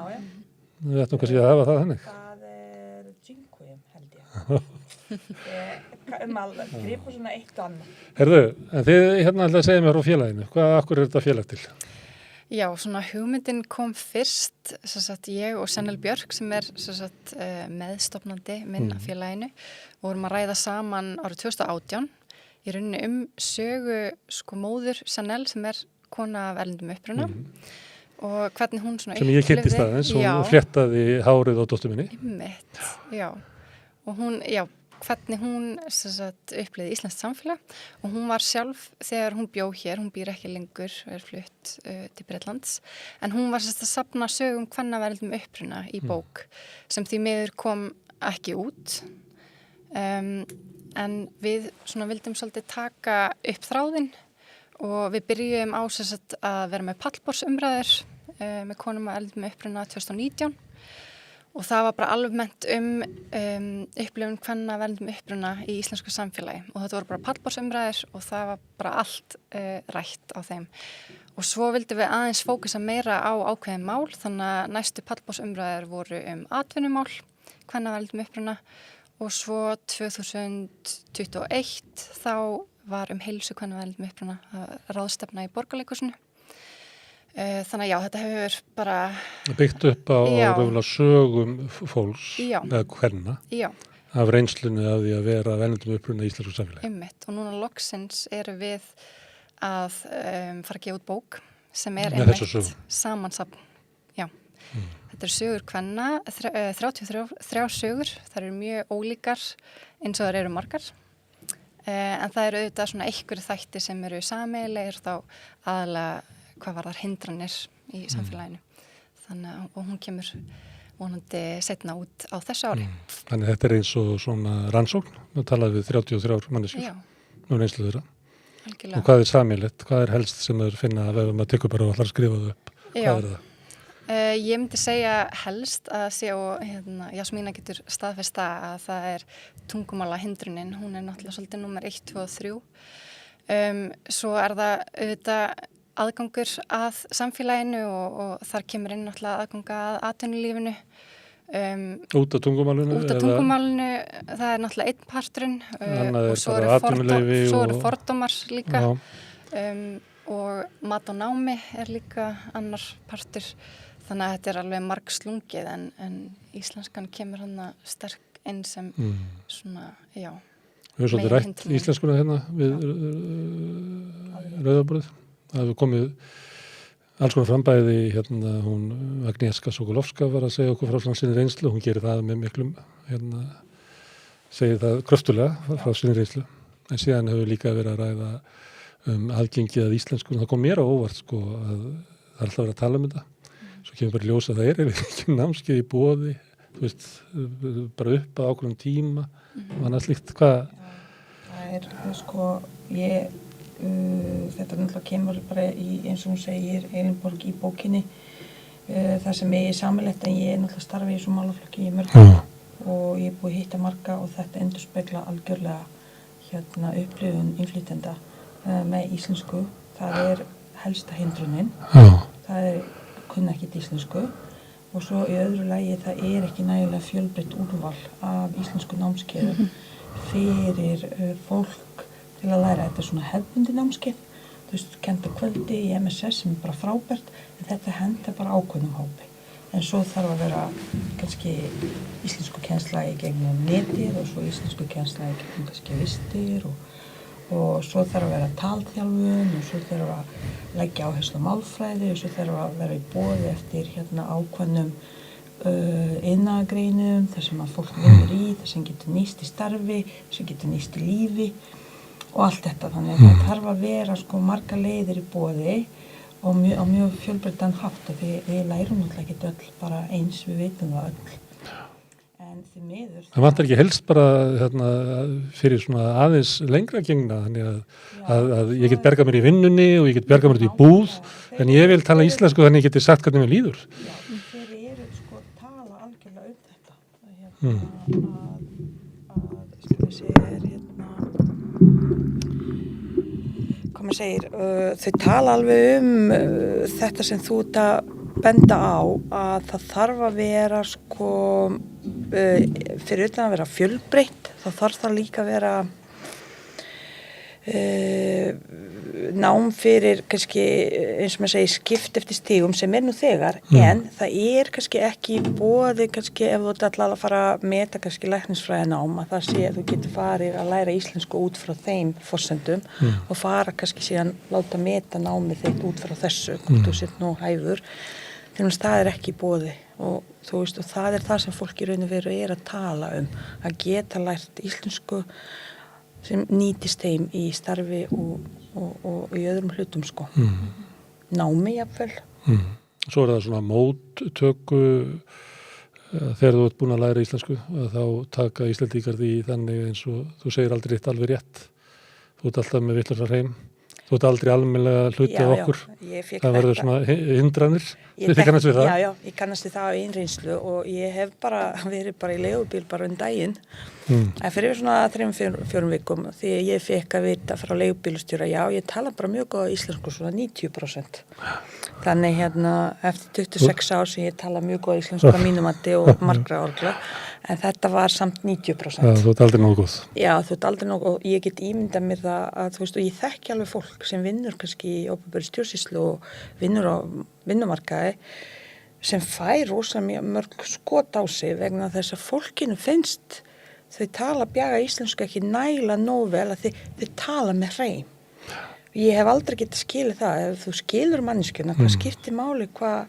Við ættum kannski að hafa það þannig. Það er dziękuję, held ég. Alveg, gripu svona eitt og annað. Herðu, en þið ætlaði að segja mér frá félaginu. Akkur er þetta félag til? Já, svona hugmyndin kom fyrst, ég og Sennel Björk sem er meðstofnandi minn af félaginu og vorum að ræða saman árið 2018 í rauninni sögu móður Sennel sem er kona af erlendum uppruna og hvernig hún svona sem ég kynntist aðeins, hún fléttaði hárið á dóttur minni. Einmitt, já. Og hún, hvernig hún upplýði Íslands samfélag og hún var sjálf þegar hún bjó hér, hún býr ekki lengur, flutt til Bretlands, en hún var að safna sögum kvennaverðum uppruna í bók sem því miður kom ekki út. En við vildum svolítið taka upp þráðinn og við byrjum á að vera með pallborðsumræður með konum að erlendum uppruna 2019 og það var bara almennt upplifun kvenna verðum uppruna í íslensku samfélagi og þetta voru bara pallborðsumræður og það var bara allt rætt á þeim. Og svo vildum við aðeins fókusa meira á ákveðin mál, þannig að næstu pallborðsumræður voru atvinnumál, kvenna verðum uppruna og svo 2021 þá var heilsu kvenna verðum uppruna ráðstefna í Borgarleikhúsinu. Þannig já, þetta hefur bara byggt upp á raunverulega sögum fólks eða kvenna af reynslunni af því að vera verðum uppruna í íslensku samfélagi. Einmitt, og núna loksins erum við að fara að gefa út bók sem einmitt samansafn. Já. Þetta sögur kvenna, 33 sögur, það eru mjög ólíkar eins og það eru margar. En það eru auðvitað einhverju þætti sem eru sameiginlegir þá aðalega hvað var þar hindranir í samfélaginu. Þannig að hún kemur vonandi setna út á þessu ári. Þannig þetta eins og svona rannsókn, við talaðum við 33 manneskjur reynslu þeirra. Algjörlega. Og hvað sameiginlegt, hvað helst sem þeir finna að maður tekur bara og ætlar að skrifa það upp? Hvað það? Ég myndi segja helst að Jasmína getur staðfest að það tungumála hindrunin, hún náttúrulega svolítið númer 1, 2 og 3. Svo það auðvitað aðgangur að samfélaginu og þar kemur inn náttúrulega aðganga að atvinnulífinu. Út af tungumálinu? Út af tungumálinu, það náttúrulega einn parturinn og svo eru fordómar líka og mat og námi líka annar partur. Þannig að þetta alveg margslungið en íslenskan kemur hana sterk inn sem svona, já. Við höfum svolítið rætt íslenskuna hérna við Rauðaborðið. Það hefur komið alls konar frambæði hún Agnieszka Sokolovska var að segja okkur frá sinni reynslu, hún gerir það með miklum segir það kröftulega frá sinni reynslu, en síðan hefur líka verið að ræða aðgengið að íslensku, það kom mér á óvart að það er alltaf verið að tala þetta, svo kemur bara ljósa að það ekki námskeið í boði, þú veist, bara upp að ákveðnum tíma og annað slíkt, hvað? Það þetta náttúrulega kemur bara í, eins og hún segir, Elinborg í bókinni, það sem sameiginlegt en ég náttúrulega starfi í þessum málaflokki í mörg og ég búið að hitta marga og þetta endurspegla algjörlega upplifun innflytjenda með íslensku. Það helsta hindrunin, það kunna ekkert íslensku og svo í öðru lagi það ekki nægilega fjölbreytt úrval af íslensku námskeiðum fyrir fólk til að læra. Þetta svona hefðbundin námskeið, þú veist, kennt á kvöldi í MSS sem bara frábært, en þetta hentar bara ákveðnum hópi. En svo þarf að vera kannski íslensku kennsla í gegnum netið og svo íslensku kennsla í gegnum kannski vistir og svo þarf að vera talþjálfun og svo þarf að leggja áherslu á málfræði og svo þarf að vera í boði eftir ákveðnum iðnaðargreinum, þar sem að fólk vinnur í, þar sem getur nýst í starfi, þar sem getur nýst í lífi og allt þetta. Þannig að það þarf að vera marga leiðir í boði og mjög fjölbreyttan hátt og við lærum náttúrulega ekki öll bara eins, við veitum það öll. En því miður... Það vantar ekki helst bara fyrir svona aðeins lengra gengna, þannig að ég get bergað mér í vinnunni og ég get bergað mér út í búð, en ég vil tala íslensku þannig að ég geti sagt hvernig mér líður. Já, þeir eru tala algjörlega þetta. Hvað maður segir, þau tala alveg þetta sem þú ert að benda á, að það þarf að vera fyrir utan að vera fjölbreytt, þá þarf það líka að vera nám fyrir kannski, eins og maður segir, skipt eftir stigum sem nú þegar, en það kannski ekki í boði kannski ef þú ert alltaf að fara að meta kannski læknisfræði nám, að það sé að þú getur farið að læra íslensku út frá þeim forsendum og fara kannski síðan láta meta námið þitt út frá þessu, hvort þú sett nú hæfur. Þegar það ekki í boði og þú veist, og það það sem fólk í raun og veru að tala að geta lært íslensku sem nýtist þeim í starfi og í öðrum hlutum sko. Námi jafnvel. Svo það svona móttöku þegar þú ert búin að læra íslensku, þá taka Íslendingar því þannig eins og þú segir aldrei alveg rétt. Þú ert alltaf með vitlausar heim. Þú ert aldrei almennilega hluti af okkur. Það verður svona hindranir. Þið kannast við það? Já, ég kannast við það á einreynslu og ég hef verið bara í leigubíl bara daginn. Fyrir svona 3-4 vikum því ég fekk að vita frá leigubílstjóra, já, ég tala bara mjög góða íslensku, svona 90%. Þannig eftir 26 ár sem ég tala mjög góða íslensku á mínum mati og margra orgla, en þetta var samt 90%. Já, þú ert aldrei nógu góð. Já, þú ert aldrei nógu, og ég get ímyndað mér það að, þú veist, og ég þekki alveg fólk sem vinnur kannski í opinberri stjórnsýslu og vinnur á vinnumarkaði sem fær rosalega mörg skot á sig vegna þess að fólkinu finnst þau tala bjaga íslensku ekki nægilega nógu vel að þau tala með hreim. Ég hef aldrei getað skilið það, ef þú skilur manneskjuna, hvað skiptir máli hvað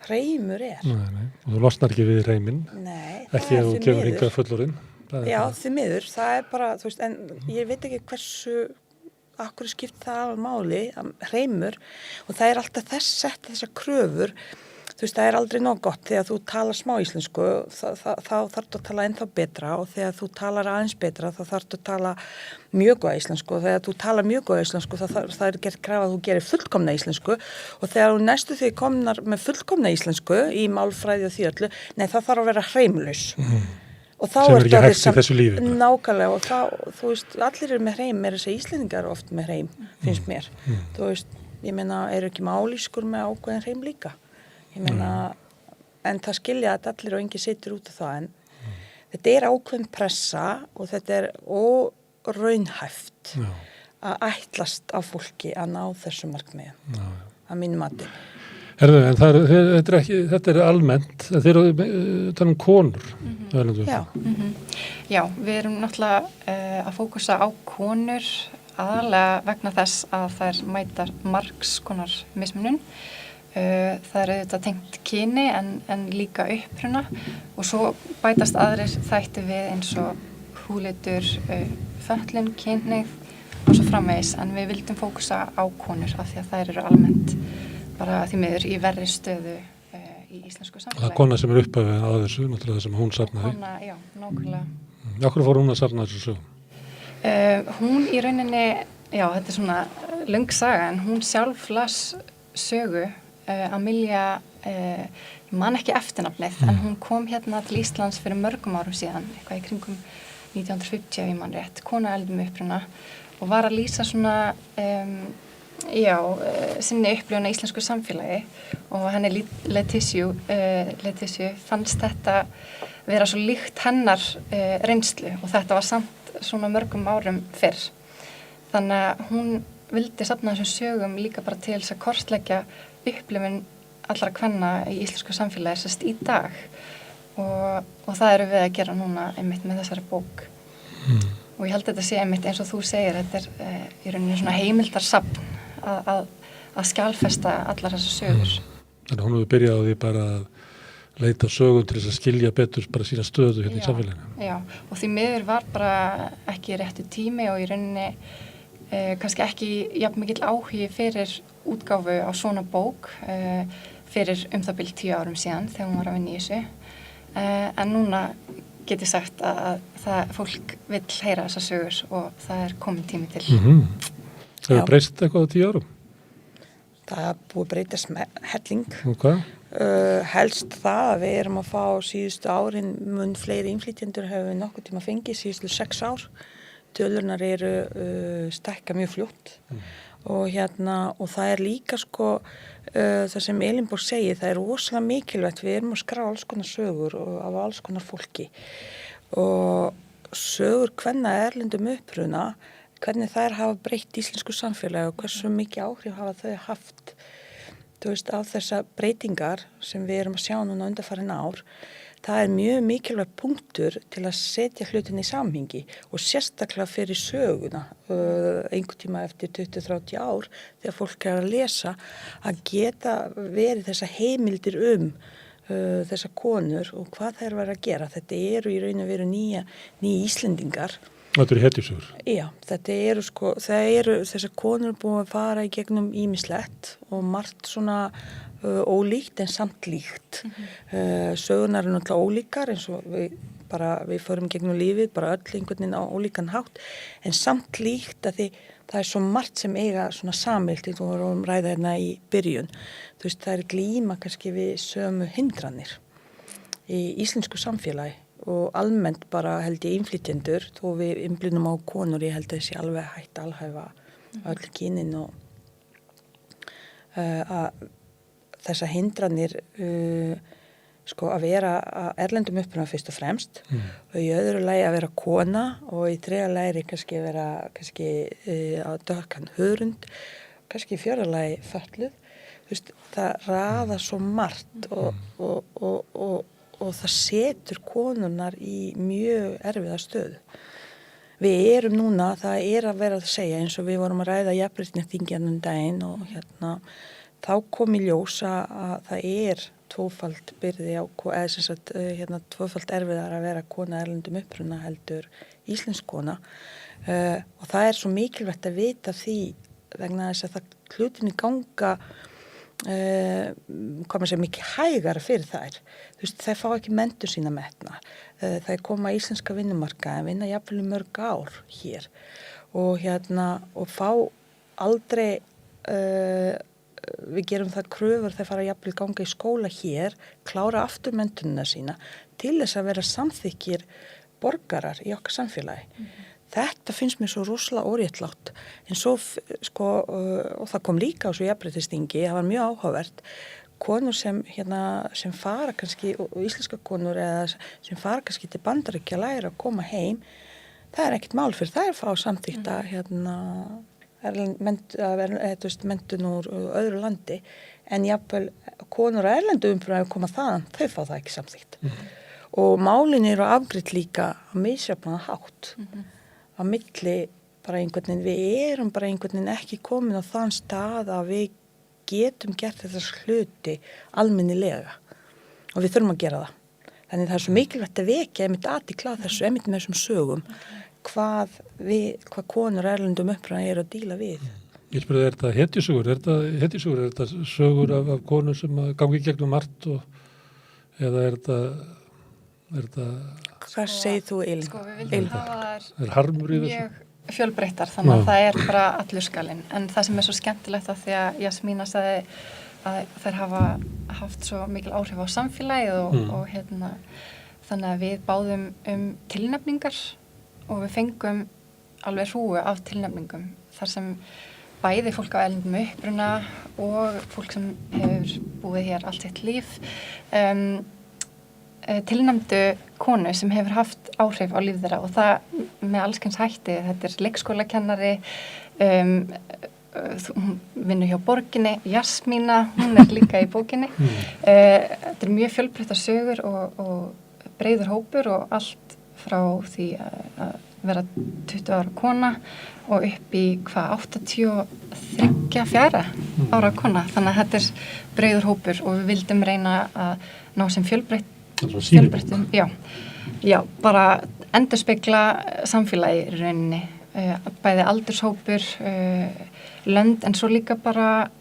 hreimur Nei. Og þú losnar ekki við hreiminn. Nei, ekki ef þú kemur hingað fullorðinn. Já, því miður, það bara, þú veist, en ég veit ekki akkur skiptir það alveg máli, hreimur, og það alltaf þessar kröfur, þú veist, það aldrei nóg gott þegar þú talar smá íslensku, þá þarftu að tala ennþá betra og þegar þú talar aðeins betra, þá þarftu að tala mjög góða íslensku og þegar þú talar mjög góða íslensku, það gert krafa að þú gerir fullkomna íslensku og þegar þú næstu því komnar með fullkomna íslensku í málfræði og því öllu, nei, það þarf að vera hreimlaus. Og þá sem ekki hægt í þessu lífi. Nákvæmlega, og þá, þú veist, allir með hreim, þessi Íslendingar oft með hreim, finnst mér. Þú veist, ég meina, ekki málískur með ákveðin hreim líka. Ég meina, en það skilja að allir og engi situr út af það, en þetta ákveðin pressa og þetta óraunhæft að ætlast á fólki að ná þessu markmiði, að mínu mati. Herðu, en þetta almennt, þeir eru tala konur. Já. Já, við erum náttúrulega að fókusa á konur aðalega vegna þess að þær mæta margs konar mismunun. Það auðvitað tengt kyni en líka uppruna og svo bætast aðrir þætti við eins og húðlitur, fötlun, kynhneigð og svo framvegis, en við vildum fókusa á konur af því að þær eru almennt bara því miður í verri stöðu í íslensku samfélagi. Það kona sem upphafið á þessu, náttúrulega það sem hún safnaði. Kona, já, nákvæmlega. Akkur fór hún að safna þessu sögum? Hún í rauninni, já, þetta svona löng saga, en hún sjálf las sögu Amelia, ég man ekki eftirnafnið, en hún kom hérna til Íslands fyrir mörgum árum síðan, eitthvað í kringum 1950 ef ég man rétt, kona eldum uppruna og var að lýsa svona, sinni upplifun á íslensku samfélagi og henni Leticia fannst þetta vera svo líkt hennar reynslu og þetta var samt svona mörgum árum fyrr. Þannig að hún vildi safna þessum sögum líka bara til þess að kortleggja upplifun allra kvenna í íslensku samfélagi sérst í dag og það eru við að gera núna einmitt með þessari bók og ég held að þetta sé einmitt eins og þú segir, þetta í rauninni svona heimildarsafn að skjalfesta allar þessar sögur. Þannig að hún hefur byrjað á því bara að leita sögum til þess að skilja betur bara sína stöðu hérna í samfélaginu. Já, og því miður var bara ekki réttu tími og í rauninni kannski ekki jafn mikill áhugi fyrir útgáfu á svona bók fyrir það bil 10 árum síðan þegar hún var að vinna í þessu. En núna get ég sagt að fólk vill heyra þessar sögur og það komin tími til. Það hefur breyst eitthvað á 10 árum? Það búið breytast helling. Okay. Helst það að við erum að fá síðustu árin mun fleiri innflytjendur hefur við nokkuð tíma fengið síðustu 6 ár. Tölurnar eru stækka mjög fljótt og og það líka sko það sem Elinborg segir, það rosalega mikilvægt, við erum að skrá alls konar sögur af alls konar fólki og sögur kvenna erlendum uppruna, hvernig þær hafa breytt íslensku samfélagi og hversu mikið áhrif hafa þau haft, þú veist, á þessar breytingar sem við erum að sjá núna undanfarin ár. það mjög mikilvæg punktur til að setja hlutin í samhengi og sérstaklega fyrir söguna einhvern tíma eftir 20-30 ár þegar fólk að lesa að geta verið þessa heimildir þessar konur og hvað þær verið að gera. Þetta eru í raun og veru nýja Íslendingar. Þetta eru hetjusögur. Já, það eru þessar konur búin að fara í gegnum ýmislegt og margt svona ólíkt en samt líkt. Sögunar náttúrulega ólíkar eins og við förum gegnum lífið, bara öll einhvern veginn á ólíkan hátt, en samt líkt að því það svo margt sem eiga svona sameilt, þú vorum ræða hérna í byrjun. Þú veist, það glíma kannski við sömu hindranir í íslensku samfélagi og almennt bara held ég innflytjendur, þó við innblínum á konur, ég held að þessi alveg hægt alhæfa öll kynin og að þessar hindranir að vera erlendum uppruna fyrst og fremst og í öðru lagi að vera kona og í þriðja lagi kannski að vera á dökkan hörund, kannski í fjórða lagi fötluð. Þú veist, það raða svo margt og það setur konurnar í mjög erfiða stöðu. Við erum núna, það að vera að segja eins og við vorum að ræða jafnréttisþingið daginn og þá kom í ljós að það tvöfalt byrði tvöfalt erfiðar að vera kona erlendum uppruna heldur íslensk kona og það svo mikilvægt að vita því vegna þess að það hlutinni ganga koma sér mikið hægara fyrir þær. Þú veist, þær fá ekki menntun sína metna. Þær koma íslenska vinnumarkaði, vinna jafnvel í mörg ár hér og fá aldrei við gerum það kröfur þegar fara jafnvel ganga í skóla hér, klára aftur menntunina sína til þess að vera samþykkir borgarar í okkar samfélagi. Þetta finnst mér svo rosalega óréttlátt. En svo, og það kom líka á svo jafnréttisþingi, það var mjög áhugavert, konur sem fara kannski, og íslenska konur eða sem fara kannski til Bandaríkja að læra að koma heim, það ekkert mál fyrir þær að fá samþykta menntun úr öðru landi en jafnvel konur á erlendu uppruna að koma þaðan, þau fá það ekki samþykkt. Og málin eru afgreidd líka á misjafnan hátt á milli bara einhvern veginn, við erum bara einhvern veginn ekki komin á þann stað að við getum gert þessar hluti almennilega og við þurfum að gera það. Þannig það svo mikilvægt að vekja einmitt athygli á þessu, einmitt með þessum sögum hvað konur erlendum uppruna eru að díla við. Ég spurði, er þetta hetjusögur? Er þetta sögur af konur sem gangi gegnum margt eða er þetta Hvað segir þú, Elín? Við viljum hafa þær mjög fjölbreyttar, þannig að það bara allur skalinn. En það sem svo skemmtilegt að því að Jasmína sagði að þær hafa haft svo mikil áhrif á samfélagið og þannig að við báðum tilnefningar og við fengum alveg hrúgu af tilnefningum þar sem bæði fólk á erlendum uppruna og fólk sem hefur búið hér allt sitt líf tilnefndu konu sem hefur haft áhrif á líf þeirra og það með allskyns hætti. Þetta leikskólakennari, hún vinnur hjá borginni, Jasmína, hún líka í bókinni. Þetta mjög fjölbreyttar sögur og breiður hópur og allt frá því að vera 20 ára kona og upp í 84 ára kona. Þannig að þetta breiður hópur og við vildum reyna að ná sem fjölbreyttum. Já, bara endurspegla samfélagi í rauninni. Bæði aldurshópur, lönd en svo líka bara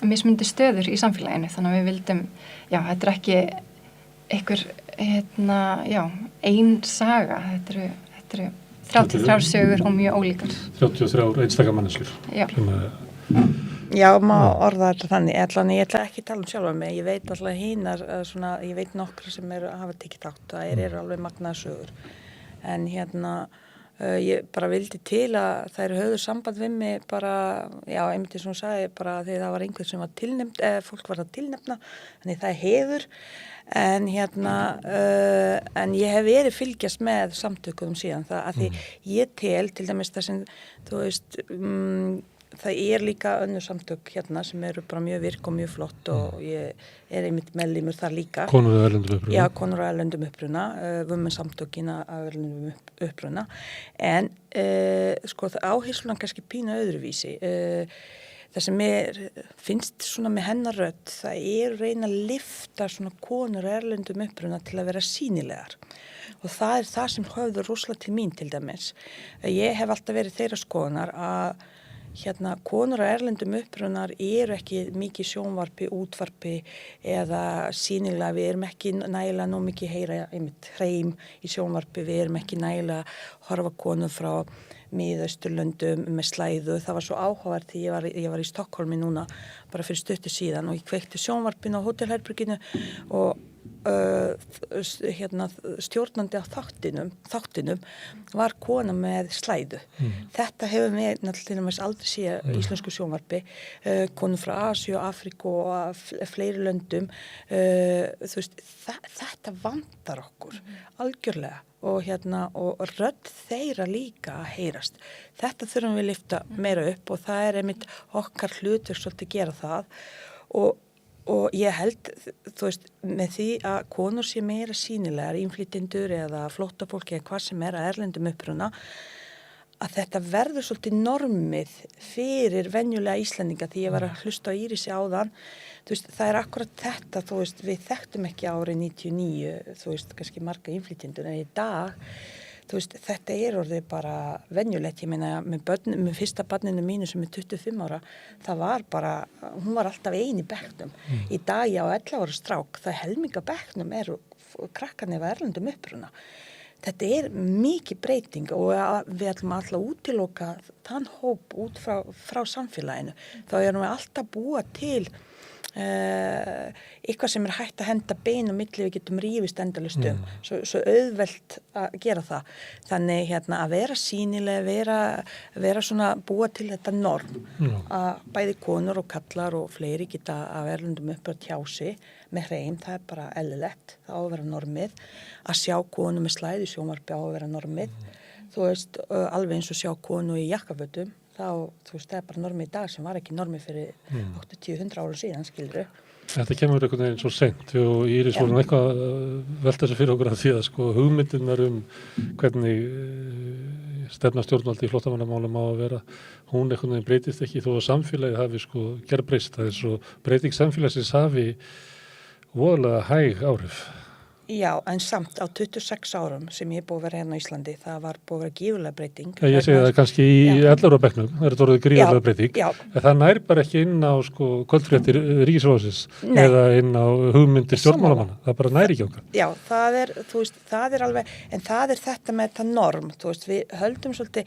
mismundi stöður í samfélaginu. Þannig að við vildum, þetta ekki einhver ein saga, þetta eru 33 sögur og mjög ólíkar. 33 einstaka manneskjur. Já, maður orða þetta þannig, ég ætla ekki að tala sjálfa mig, ég veit alltaf hinar, ég veit nokkra sem hafa tekið þátt, það eru alveg magnaðar sögur, en ég bara vildi til að þær höfðu samband við mig bara, einmitt eins og hún sagði, bara því það var einhver sem var tilnefnd, fólk var að tilnefna, þannig það hefur, en en ég hef verið fylgjast með samtökum síðan það að því ég tel til dæmis það sem þú veist það líka önnur samtök hérna sem eru bara mjög virk og mjög flott og ég einmitt meðlimur þar líka. Konur af erlendum uppruna. Já, konur af erlendum uppruna, samtökin af erlendum uppruna. En sko áherslan kannski pínu öðruvísi. Það sem finnst svona með hennar rödd, það reyna að lyfta svona konur af erlendum uppruna til að vera sýnilegar. Og það það sem höfður rosalega til mín til dæmis. Ég hef alltaf verið þeirra skoðunar að konur af erlendum upprunar ekki mikið sjónvarpi, útvarpi eða sýnilega, við erum ekki nægilega nóg mikið heyra hreim í sjónvarpi, við erum ekki nægilega horfa konur frá Miðausturlöndum með slæðu. Það var svo áhugavert því ég var í Stokkólmi núna bara fyrir stuttu síðan og ég kveikti sjónvarpinu á hótelherberginu og stjórnandi á þáttinum var kona með slæðu. Þetta hefur við náttúrulega aldrei séð íslensku sjónvarpi, konur frá Asíu, Afríku og fleiri löndum. Þetta vantar okkur algjörlega og rödd þeirra líka að heyrast. Þetta þurfum við að lyfta meira upp og það einmitt okkar hlutverk svolítið að gera það og ég held, með því að konur sé meira sýnilegar, innflytjendur eða flóttafólk eða hvað sem að erlendum uppruna, að þetta verður svolítið normið fyrir venjulega Íslendinga því ég var að hlusta á Írisi áðan, það akkurat þetta, við þekktum ekki árið 99, kannski marga innflytjendur en í dag, þetta orðið bara venjulegt, ég meina með fyrsta barninu mínu sem 25 ára, það var bara, hún var alltaf ein í bekknum. Í dag ég á 11 ára strák, það helminga bekknum krakkarnir af erlendum uppruna. Þetta mikið breyting og við ætlum alltaf að útiloka þann hóp út frá samfélaginu. Þá erum við alltaf búa til eitthvað sem hægt að henda bein og milli við getum rífist endalaust svo auðvelt að gera það. Þannig að vera sýnilega, vera svona búa til þetta norm að bæði konur og kallar og fleiri geta af erlendum upp að tjá sig með hreim, það bara eðlilegt, það á að vera normið. Að sjá konu með slæðu sjónvarpi á að vera normið. Alveg eins og sjá konu í jakkafötum. Það bara normið í dag sem var ekki normið fyrir 80-100 ára síðan, skilurðu. Þetta kemur einhvern veginn svo seint og Íris voru eitthvað velta þessu fyrir okkur að því að hugmyndirnar hvernig stefna stjórnvaldi í flóttamannamálum á að vera, hún einhvern veginn breytist ekki þó að samfélagið hafi gerbreyst, það svo breyting samfélagsins hafi voðalega hæg áhrif. Já, en samt á 26 árum sem ég búið að vera hérna á Íslandi, það var búið að vera gífurlega breyting. Ég segi það kannski í 11 ára bekknum, það þetta orðið gríðarlega breyting, en það nær bara ekki inn á kvöldfréttir ríkisráðsins eða inn á hugmyndir stjórnmálamanna, það bara nær ekki okkar. Já, það alveg, en það þetta með þetta norm, við höldum svolítið,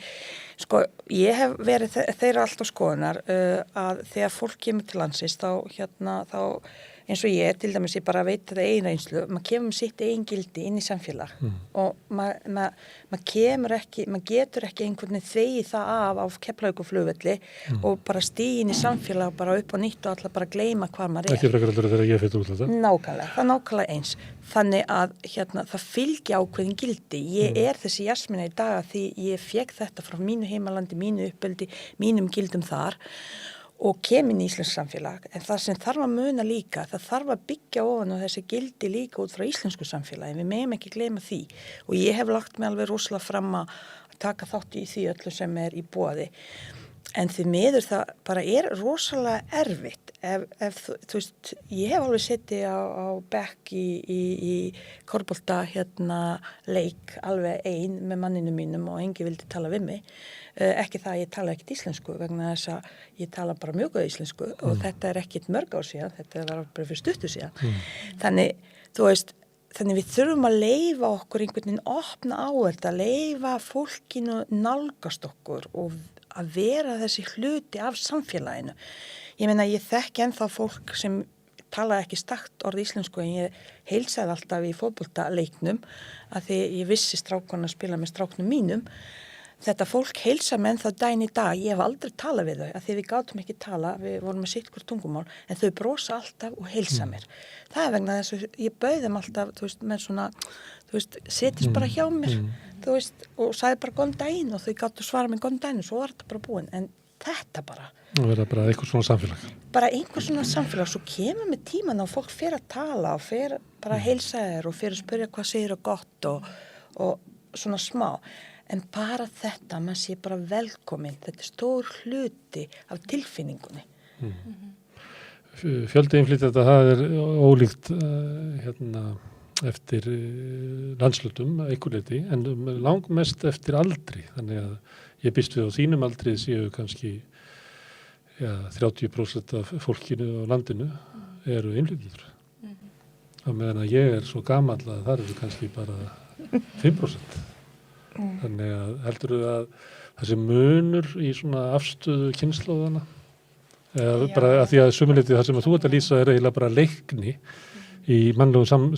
ég hef verið þeirra alltaf skoðunar að þegar fólk kemur til landsins, þá eins og ég, til dæmis, ég bara veit þetta eigin reynslu, maður kemur með sitt eigin gildi inn í samfélag og maður getur ekki einhvern veginn þvegið það af Keflavíkurflugvelli og bara stíð inn í samfélag bara upp á nýtt og alltaf bara gleyma hvað maður Ekki frekar heldur þegar ég fyrir út þetta. Nákvæmlega, það nákvæmlega eins. Þannig að það fylgja ákveðin gildi. Ég þessi Jasmína í dag að því ég fékk þetta frá mínu heimalandi, mínu uppeldi, mínum gildum þar og kemin í íslensk samfélag, en það sem þarf að muna líka, það þarf að byggja ofan á þessi gildi líka út frá íslensku samfélagi, við megum ekki gleyma því og ég hef lagt mig alveg rosalega fram að taka þátt í því öllu sem í boði, en því miður það bara rosalega erfitt ef ég hef alveg setið á bekk í korbolta leik alveg ein með manninu mínum og engi vildi tala við mig, ekki það að ég tala ekkert íslensku vegna þess að ég tala bara mjög góð íslensku og þetta ekkert mörg ár síðan, þetta var bara fyrir stuttu síðan. Þannig við þurfum að leyfa okkur einhvern veginn opna á þetta, leyfa fólkinu nálgast okkur og að vera þessi hluti af samfélaginu. Ég meina, ég þekki ennþá fólk sem talaði ekki stakt orð íslensku en ég heilsaði alltaf í fótboltaleiknum að því ég vissi strákana að spila með stráknum mínum. Þetta fólk heilsa menn þá daginn í dag, ég hef aldrei talað við þau, að því við gátum ekki tala, við vorum með sitt hvort tungumál, en þau brosa alltaf og heilsa mér. Það vegna þess að ég bauð þeim alltaf, með svona, setjast bara hjá mér, og sagði bara góðan daginn og þau gáttu svara með góðan daginn og svo var þetta bara búin. En þetta bara. Og vera bara eitthvað svona samfélag. Bara einhver svona samfélag, svo kemur með tíman og fólk fer að tala og fer bara að heilsa þér og fer að spyrja hvað segir og gott og svona smá. En bara þetta, maður sé bara velkomin, þetta er stór hluti af tilfinningunni. Fjöldi innflytjenda, það er ólíkt eftir landslutum, einhver leyti, en langmest eftir aldri. Þannig að ég býst við á þínum aldri séu kannski 30% af fólkinu á landinu eru innflytjendur. Á meðan að ég er svo gamall að það eru kannski bara 5%. Þannig að heldurðu að þessi munur í svona afstöðu kynslóðana, eða bara að því að sumuleyti það sem að þú ert að lýsa er eiginlega bara leikni í mannlegum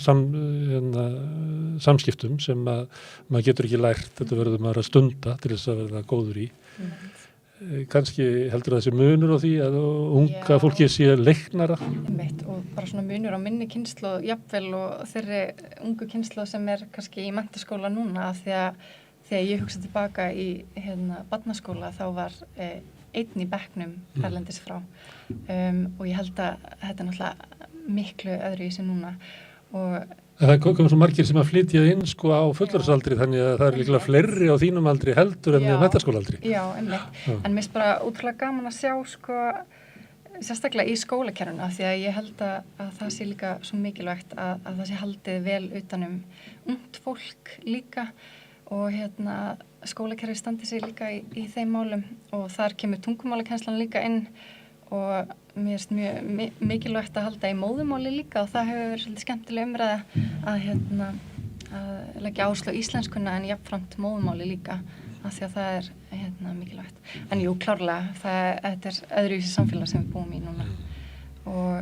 samskiptum sem að maður getur ekki lært, þetta verður maður að stunda til þess að verða góður í. Kannski heldur þessi munur á því að unga fólki sé leiknara? Einmitt, og bara svona munur á minni kynslóð jafnvel og þeirri ungu kynslóð sem er kannski í menntaskóla núna, af því að þegar ég hugsa tilbaka í barnaskóla þá var einn í bekknum erlendis frá og ég held að þetta er náttúrulega miklu öðru í sig núna og Það komum svo margir sem að flytja inn sko á fullorðsaldri, þannig að það er líklega fleiri á þínum aldri heldur en í menntaskólaaldri. Já, einmitt. En mér finnst bara útrúlega gaman að sjá sko, sérstaklega í skólakerfinu, af því að ég held að það sé líka svo mikilvægt að það sé haldið vel utanum ungt fólk líka og skólakerfi standi sig líka í þeim málum og þar kemur tungumálakennslan líka inn og mér finnst mjög mikilvægt að halda í móðumáli líka og það hefur verið svolítið skemmtileg umræða að leggja áherslu á íslenskuna en jafnframt móðumáli líka af því að það er mikilvægt. En jú, klárlega, þetta er öðruvísi samfélag sem við búum í núna og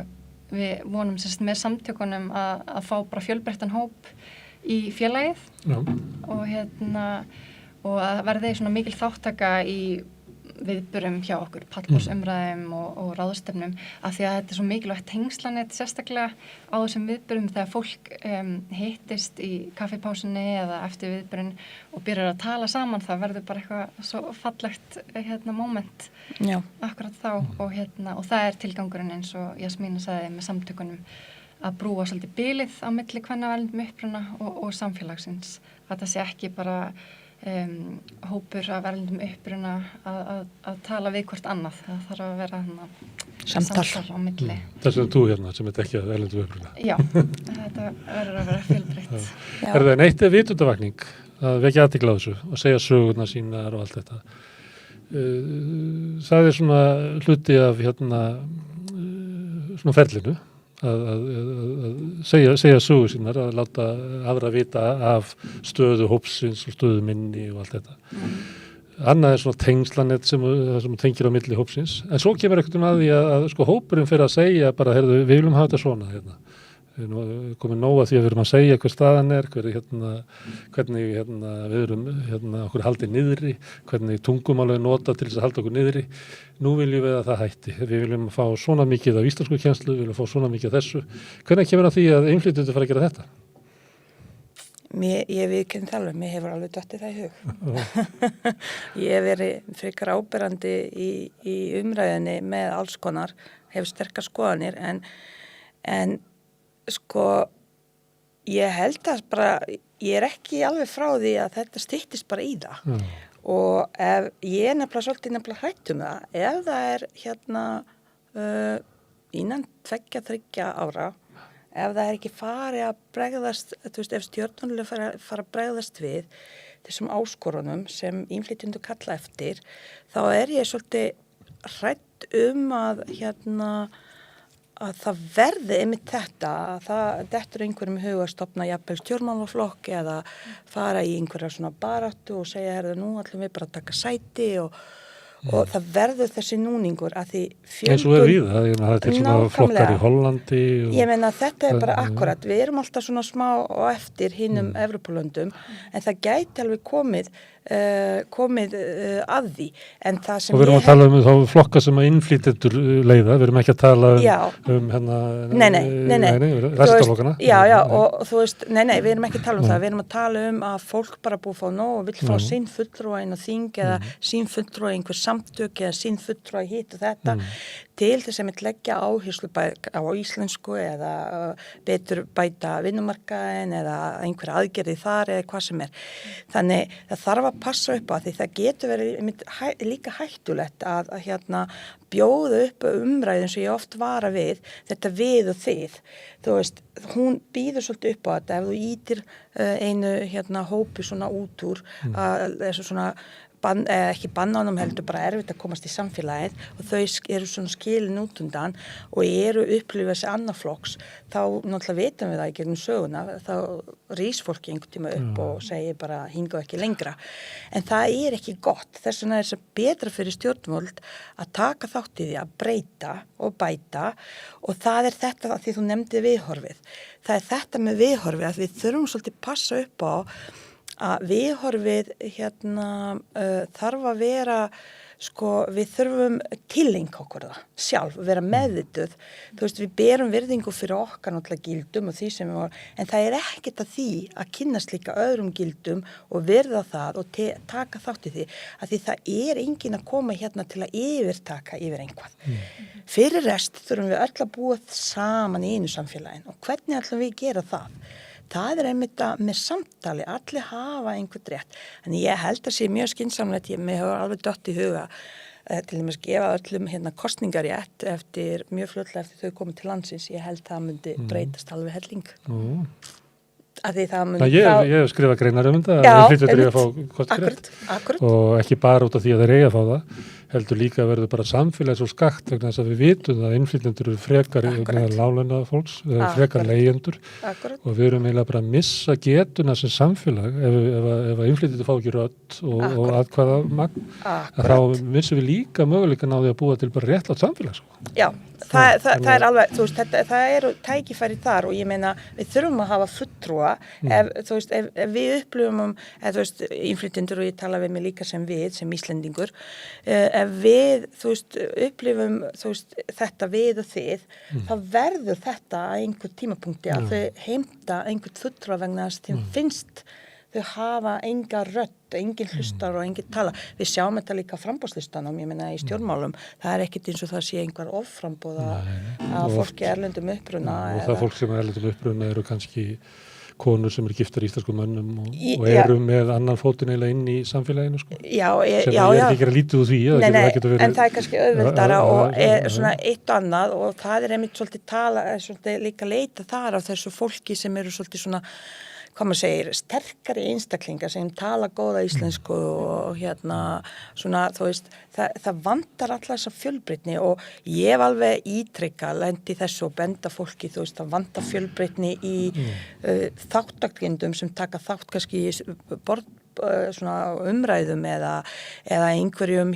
við vonum með samtökunum að fá bara fjölbreyttan hóp í félagið og að verði svona mikil þáttaka í viðburum hjá okkur, pallborðsumræðum og ráðstefnum af því að þetta er svo mikilvægt tengslanett sérstaklega á þessum viðburum þegar fólk hittist í kaffipásunni eða eftir viðburinn og byrjar að tala saman, það verður bara eitthvað svo fallegt moment akkurat þá og það er tilgangurinn eins og Jasmína sagði með samtökunum að brúa svolítið bilið á milli kvennaverndum uppruna og samfélagsins að það sé ekki bara hópur af erlendum uppruna að tala við hvort annað. Það þarf að vera samtal á milli. Þess að þú sem er ekki að erlendum uppruna. Já, þetta verður að vera fjölbreytt. Er það neitt vitundavakning að vekja athygli á þessu og segja sögurnar sínar og allt þetta? Það er svona hluti af svona ferlinu að segja sögur sínar, að láta aðra vita af stöðu hópsins og stöðu minni og allt þetta. Annað er svona tengslanett sem tengir á milli hópsins. En svo kemur einhvern veginn að því að sko hópurinn fyrir að segja bara, heyrðu, við viljum hafa þetta svona komið nóg að því að við erum að segja hver staðan er, hvernig við erum okkur haldið niðri, hvernig tungumálið nota til þess að halda okkur niðri. Nú viljum við að það hætti. Við viljum fá svona mikið af íslenskukennslu, við viljum fá svona mikið af þessu. Hvernig kemur að því að innflytjendur fara að gera þetta? Ég viðurkenni það alveg, mér hefur alveg dottið það í hug. Ég hef verið frekar áberandi í umræðinni með alls konar, hefur sterkar skoðanir en sko, ég held að bara, ég er ekki alveg frá því að þetta styttist bara í það. Og ég er nefnilega hrætt það, ef það er innan 2-3 ára, ef það er ekki farið að bregðast, ef stjórnulega fara að bregðast við þessum áskorunum sem innflytjendur kalla eftir, þá er ég svolítið hrætt að það verði einmitt þetta, að það dettur einhverjum hug að stofna jafnvel stjórnmálaflokk eða fara í einhverja svona baráttu og segja, nú ætlum við bara að taka sæti og það verður þessi núningur að því fjölgun... Eins og við, það er til svona flokkar í Hollandi Ég meina, þetta er bara akkurat, við erum alltaf svona smá og eftir hinum Evrópulöndum, en það gæti alveg komið komið að því. En það sem Og við erum að tala þá flokka sem að innflytjendur leiða, við erum ekki að tala um hérna restaflokkana. Já, og þú veist, nei, við erum ekki að tala um það, við erum að tala um að fólk bara búið að fá nóg og vill fá sín fulltrúa inn á þing eða sín fulltrúa í einhver samtök eða sín fulltrúa í hitt og þetta til þess að leggja áherslu á íslensku eða betur bæta vinnumarkaðin eða einhver aðgerði þar eða hvað sem er. Þannig það þarf að passa upp á því það getur verið líka hættulegt að bjóða upp umræðin sem ég oft vara við, þetta við og þið. Þú veist, hún býður svolítið upp á þetta ef þú ítir einu hópi svona út úr þessu svona ekki bannánum heldur, bara erfitt að komast í samfélagið og þau eru svona skilin út undan og eru upplifað þessi annarflokks, þá náttúrulega vitum við það í gegnum söguna, þá rís fólki einhvern tíma upp og segir bara hinga ekki lengra. En það er ekki gott, þess vegna er þess betra fyrir stjórnvöld að taka þátt í því að breyta og bæta og það er þetta því þú nefndi viðhorfið. Það er þetta með viðhorfið að við þurfum svolítið passa upp á að viðhorfið þarf að vera, við þurfum tileinka okkur það sjálf, vera meðvituð. Þú veist, við berum virðingu fyrir okkar náttúrulega gildum og því sem við vorum, en það er ekkert að því að kynnast líka öðrum gildum og virða það og taka þátt í því, að því það er enginn að koma til að yfirtaka yfir einhvað. Fyrir rest þurfum við öll að búa saman í einu samfélagin og hvernig ætlum við að gera það? Það er einmitt með samtali, allir hafa einhvern rétt. En ég held að sé mjög skynsamlegt, mér hefur alveg dott í huga til dæmis gefa öllum kosningarétt mjög fljótlega eftir þau komið til landsins. Ég held það myndi breytast alveg helling. Ég hef skrifað greinar um þetta að innflytjendur eiga að fá kosningarétt og ekki bara út af því að þeir eiga að fá það, heldur líka að verður bara samfélags og skakt vegna þess að við vitum að innflytjendur eru frekar láglauna fólks, frekar leigjendur og við erum eiginlega bara að missa getuna sem samfélag ef innflytjendur fá ekki rödd og atkvæða magn, þá missum við líka möguleikann á því að búa til bara réttlátt samfélag. Já, það er alveg, þú veist, það eru tækifæri þar og ég meina við þurfum að hafa fulltrúa ef við upplifum, þú veist, innflytjendur og ég tala við mig líka sem Íslendingur, ef við, þú veist, upplifum, þú veist, þetta við og þið, þá verður þetta að einhver tímapunkti að þau heimta einhvern fulltrúa vegna þess að þeim finnst þau hafa enga rödd, engin hlustar og engin tala. Við sjáum þetta líka á framboðslistanum, ég meina í stjórnmálum, það er ekkert eins og það sé einhver offramboða að fólki erlendum uppruna. Og það fólk sem er erlendum uppruna eru kannski konur sem eru giftar íslenskum mönnum og eru með annan fótinn eiginlega inn í samfélaginu sem ég er ekki að lítið úr því en það er kannski auðveldara og er svona eitt og annað og það er einmitt svolítið líka leita þar á þessu fólki sem eru svolítið svona hvað maður segir, sterkari einstaklingar sem tala góða íslensku og svona, þú veist, það vantar alltaf þessa fjölbreytni og ég hef alveg ítrekkað lendi þessu og benda fólki, þú veist, það vantar fjölbreytni í þáttakendum sem taka þátt kannski í svona umræðum eða einhverjum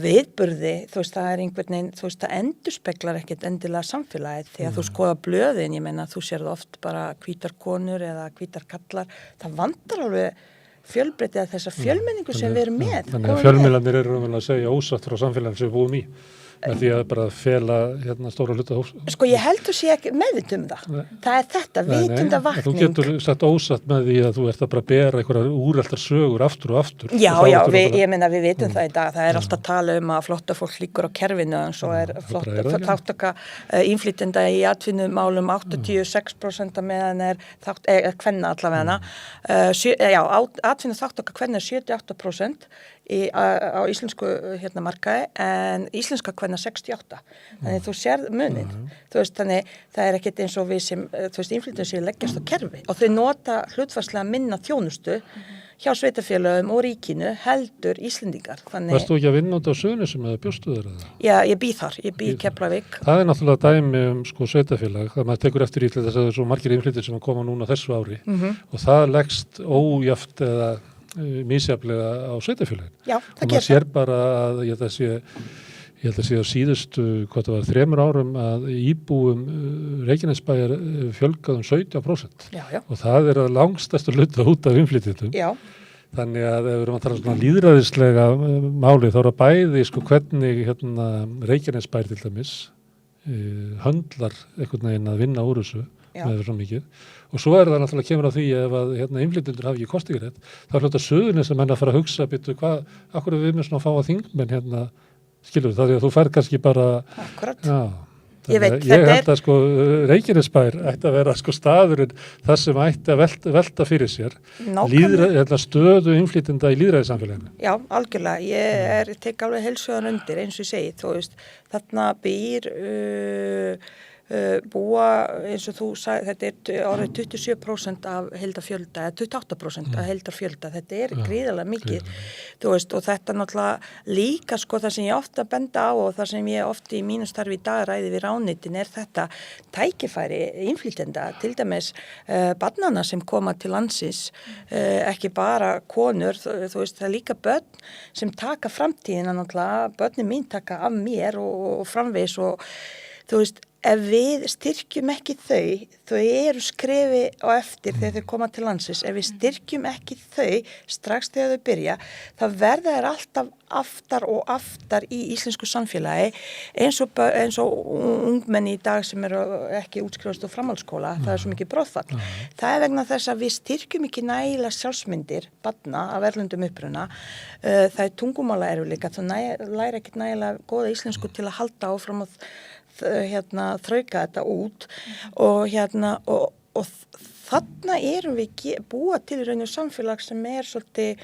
viðburði, þú veist, það er einhvern veginn, þú veist, það endurspeglar ekkert endilega samfélagið því að þú skoða blöðin, ég meina, þú sér það oft bara hvítar konur eða hvítar kallar, það vantar alveg fjölbreytið að þessa fjölmenningu sem við erum með. Þannig að fjölmiðlarnir eru að segja ósatt frá samfélaginu sem við búum í. Með því að bara fela stóra hluta hóps. Ég heldur sé ekki meðvitað það. Það er þetta, vitundavakning. Þú getur sagt ósatt með því að þú ert að bara bera einhverjar úreltar sögur aftur og aftur. Já, ég meina við vitum það í dag. Það er alltaf að tala um að flotta fólk líkur á kerfinu en svo er þáttaka innflytjenda í atvinnumálum 86% meðan er kvenna allavega. Atvinnu þáttaka kvenna er 78% á íslensku markaði en íslenska kvenna 68. Þannig þú sér munin. Þú veist, þannig það er ekkert eins og við sem, þú veist, innflytjendur séu leggjast á kerfi og þau nota hlutfallslega minna þjónustu hjá sveitarfélögum og ríkinu heldur Íslendingar. Varst þú ekki að vinna út á Suðurnesjum eða bjóstu þér eða? Já, ég bý þar, ég bý í Keflavík. Það er náttúrulega dæmi sveitarfélag, það maður tekur eftir í þess að það er svo margir innflytjendur sem að koma núna þessu ári og það leggst ójafnt eða misjafnlega á sveitarfélagin. Já, það og maður sér bara að ég held að sé á síðustu, hvað það var, 3 árum að íbúum Reykjanesbæjar fjölgað 17%. Já. Og það er að langstærstu hluta út af innflytjendum. Já. Þannig að ef við erum að tala svona lýðræðislega máli þá er það bæði sko hvernig Reykjanesbær til dæmis höndlar einhvern veginn að vinna úr þessu með svo mikið og svo það náttúrulega kemur á því ef að innflytjendur hafi ekki kosningarétt þá er hljóta Suðurnes sem menn að fara að hugsa akkur við með svona að fá að þingmenn skilur það því að þú fær kannski bara Akkurat. Já. Ég veit, Ég held að sko Reykjanesbær ætti að vera sko staðurinn það sem ætti að velta fyrir sér stöðu innflytjenda í lýðræðissamfélaginu. Já, algjörlega. Ég tek alveg heilsugan undir eins og ég segi, þú veist, þarna býr búa eins og þú sagði, þetta er orðið 27% af heildarfjölda, eða 28% af heildarfjölda, þetta er gríðarlega mikið, þú veist, og þetta náttúrulega líka sko það sem ég ofta benda á og það sem ég ofti í mínu starfi í dag ræði við ráðuneytin er þetta tækifæri innflytjenda, til dæmis barnanna sem koma til landsins, ekki bara konur, þú veist, það er líka börn sem taka framtíðina náttúrulega, börnin mín taka af mér og framvegis og þú veist, ef við styrkjum ekki þau eru skrefi á eftir þegar þau koma til landsins, ef við styrkjum ekki þau strax þegar þau byrja, þá verða þær alltaf aftar og aftar í íslensku samfélagi eins og ungmenni í dag sem eru ekki útskrifast á framhaldsskóla, það er svo mikið brottfall. Það er vegna þess að við styrkjum ekki nægilega sjálfsmyndir barna af erlendum uppruna, það er tungumála erfiðleika, þú læra ekki nægilega góða íslensku til að halda áfram og þrauka þetta út og þarna erum við búa til í rauninu samfélag sem er svolítið,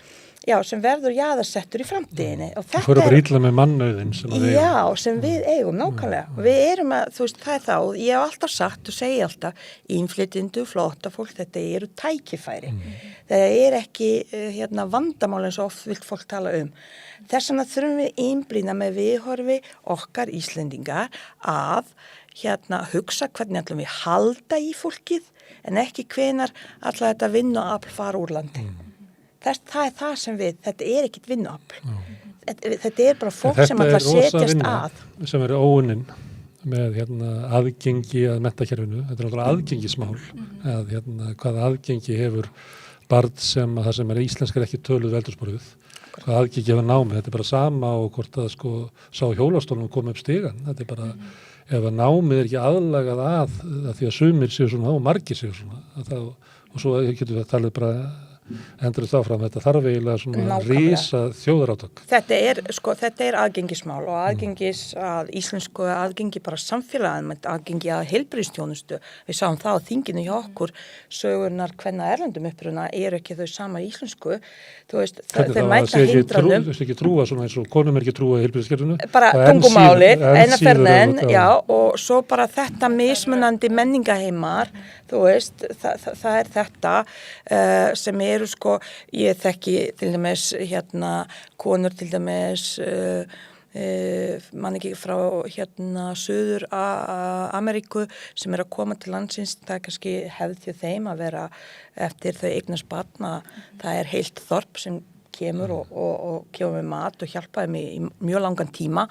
sem verður jaðarsettur í framtíðinni. Og þetta Þú fyrir bara illa með mannauðin sem við eigum. Sem við eigum, nákvæmlega. Og við erum þú veist, það er þá, ég hef alltaf sagt og segi alltaf, innflytjendur, flóttafólk, þetta eru tækifæri. Það er ekki vandamál eins og oft vilt fólk tala um. Þess vegna þurfum við einblína með viðhorfi okkar Íslendingar að hugsa hvernig ætlum við halda í fólkið en ekki hvenar ætla þetta vinnuafl fara úr landi. Það er það sem þetta er ekkit vinnuafl. Þetta er bara fólk sem ætla að setjast að. Sem er óunin með aðgengi að menntakerfinu. Þetta er náttúrulega aðgengismál að hvaða aðgengi hefur barn sem er íslenskar ekki töluð veldursporuð. Hvað aðgengi hefur námi, þetta er bara sama og hvort að sá hjólastólunum koma upp stigan. Þetta er bara, ef að námið er ekki aðlagað að því að sumir séu svona og margir séu svona, og svo getur við að tala bara endur þetta áfram, þetta þarf eiginlega svona rísa þjóðarátök. Þetta er aðgengismál og aðgengis að íslensku aðgengi bara samfélagin, aðgengi að heilbrigðisþjónustu. Við sáum það á þinginu hjá okkur, sögurnar hvenna erlendum uppruna eru ekki þau sama í íslensku. Þú veist, þeir mæta hindranum. Þú veist ekki trúa svona eins og konum er ekki trúa í heilbrigðiskerfinu. Bara tungumálið, eina ferðin, og svo bara þetta mismunandi menningaheimar, þú veist, það er þetta sem eru ég þekki til dæmis konur til dæmis mann ekki frá Suður Ameríku sem að koma til landsins, það er kannski hefð til þeim að vera eftir þau eignast barna, það er heilt þorp sem kemur og kemur með mat og hjálpa þeim í mjög langan tíma.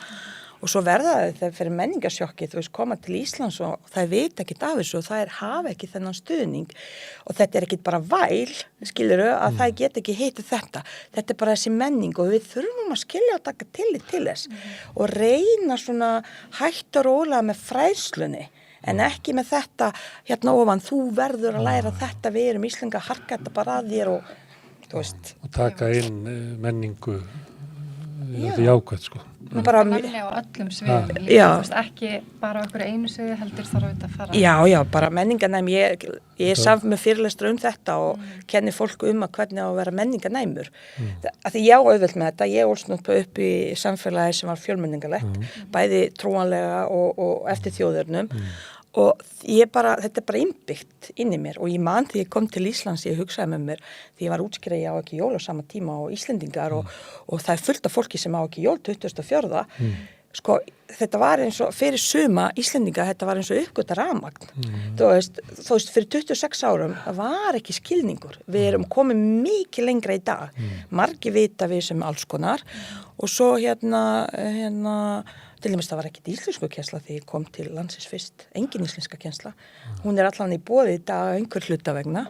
Og svo verða þeir fyrir menningarsjokki, þú veist, koma til Íslands og það veit ekkert af þessu og það hafa ekki þennan stuðning. Og þetta er ekki bara væl, skilurðu, að það get ekki heitið þetta. Þetta er bara þessi menning og við þurfum að skilja og taka tillit til þess. Og reyna svona hægt og rólega með fræðslunni, en ekki með þetta, ofan, þú verður að læra þetta, við erum Íslinga, harka þetta bara að þér og, þú veist. Og taka inn menningu, þetta er jákvæmt, Bara Þannig á öllum sviðum líka, þú veist, ekki bara okkur einu sviði heldur þarf þetta að fara. Já, bara menninganæm, ég saf með fyrirlestra þetta og kenni fólk að hvernig á að vera menninganæmur. Því ég á auðvelt með þetta, ég ólst upp í samfélagi sem var fjölmenningalegt, bæði trúanlega og eftir þjóðurnum. Og þetta er bara innbyggt inn í mér og ég man þegar ég kom til Íslands, ég hugsaði með mér því ég var útskrifuð, ég á ekki jól á sama tíma og Íslendingar og það er fullt af fólki sem á ekki jól 24. Þetta var eins og fyrir suma Íslendinga, þetta var eins og uppgöta rafmagn. Þú veist, fyrir 26 árum það var ekki skilningur. Við erum komið mikið lengra í dag. Margir vita við sem alls konar og svo Til dæmis það var ekkert íslensku kennsla þegar ég kom til landsins fyrst, engin íslenska kennsla. Hún allan í boði í dag einhver hluta vegna.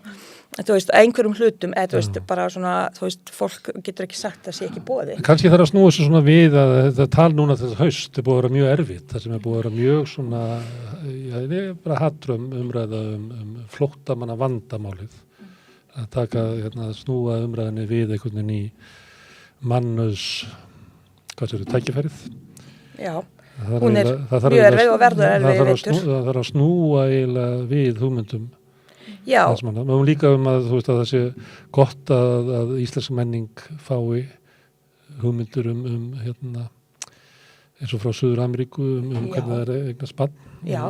Þú veist, einhverjum hlutum, eða þú veist, bara svona, þú veist, fólk getur ekki sagt að sé ekki boði. Kannski þarf að snúa þessu svona við að þetta tal núna þetta haust er búið að vera mjög erfitt, það sem er búið að vera mjög svona, það er bara hattrum umræða flóttamanna vandamálið. Að taka, snúa umræðinni við einhvern veginn í mannus, hvað sér, tækifærið. Já, hún mjög erfið og verður erfið veitur. Það þarf að snúa eiginlega við hugmyndum. Já. Og líka að þú veist að það sé gott að íslensk menning fái hugmyndur eins og frá Suður Ameríku hvernig það er eignast barn.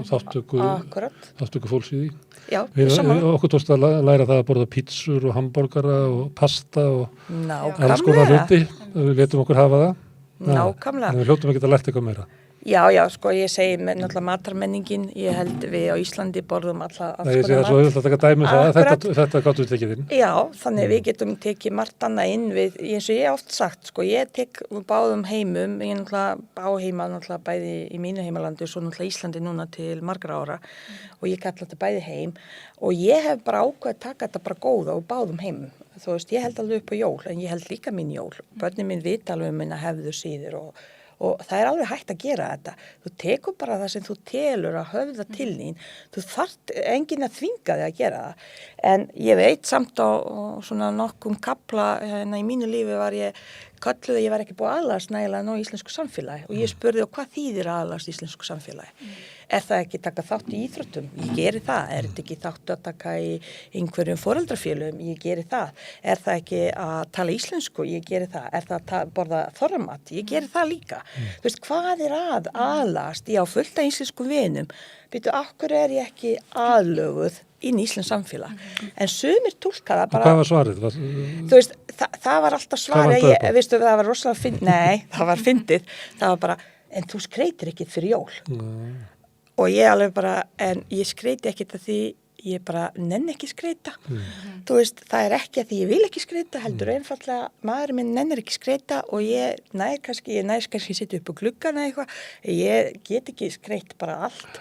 Þáttöku fólks í því. Já, okkur tókst að læra það að borða pítsur og hambúrgara og pasta og alls konar hluti. Við letum okkur hafa það. Nákvæmlega. En við hljótum ekki að lært eitthvað meira. Já, sko ég segi náttúrulega matarmenningin, ég held við á Íslandi borðum alls konar mat. Ég sé það svo auðvitað að taka dæmi þetta gáttu við tekið inn. Já, þannig við getum tekið margt annað inn við, eins og ég oft sagt, sko, ég tek báðum heimum, ég náttúrulega á heima náttúrulega bæði í mínu heimalandi og svo náttúrulega Íslandi núna til margra ára og ég kalla þetta bæði heim og ég hef bara ákveð að taka þetta bara góða og báðum heimum. Þú veist, ég held alveg upp á jól en ég held líka mín jól. Börnin mín vita alveg minna hefðu síður og það er alveg hægt að gera þetta. Þú tekur bara það sem þú telur að höfða til þín. Þú þarft enginn að þvinga þig að gera það. En ég veit samt á svona nokkum kapla í mínu lífi var ég kölluð ég var ekki búið aðlast nægilega ná íslensku samfélagi og ég spurði hvað þýðir aðlast íslensku samfélagi. Er það ekki taka þátt í íþróttum? Ég geri það. Er þetta ekki þátt að taka í einhverjum foreldrafélögum? Ég geri það. Er það ekki að tala íslensku? Ég geri það. Er það að borða þorramat? Ég geri það líka. Þú veist, hvað er aðlast? Ég á fullt af íslenskum vinum. Býtu, af hverju er ég ekki aðlöguð inn í íslensk samfélag? En sumir túlka það bara... Hvað var svarið? Þú veist, það var alltaf svarið. Veistu, það var rosalega fyndið. Nei, það var fyndið. Það var bara, en þú skreitir ekkit fyrir jól. Og ég alveg bara, en ég skreiti ekkit að því ég bara nenni ekki skreita. Þú veist, það er ekki að því ég vil ekki skreita, heldur einfallega, maðurinn minn nennir ekki skreita og ég næst kannski sitja upp á gluggana eitthvað, ég get ekki skreitt bara allt.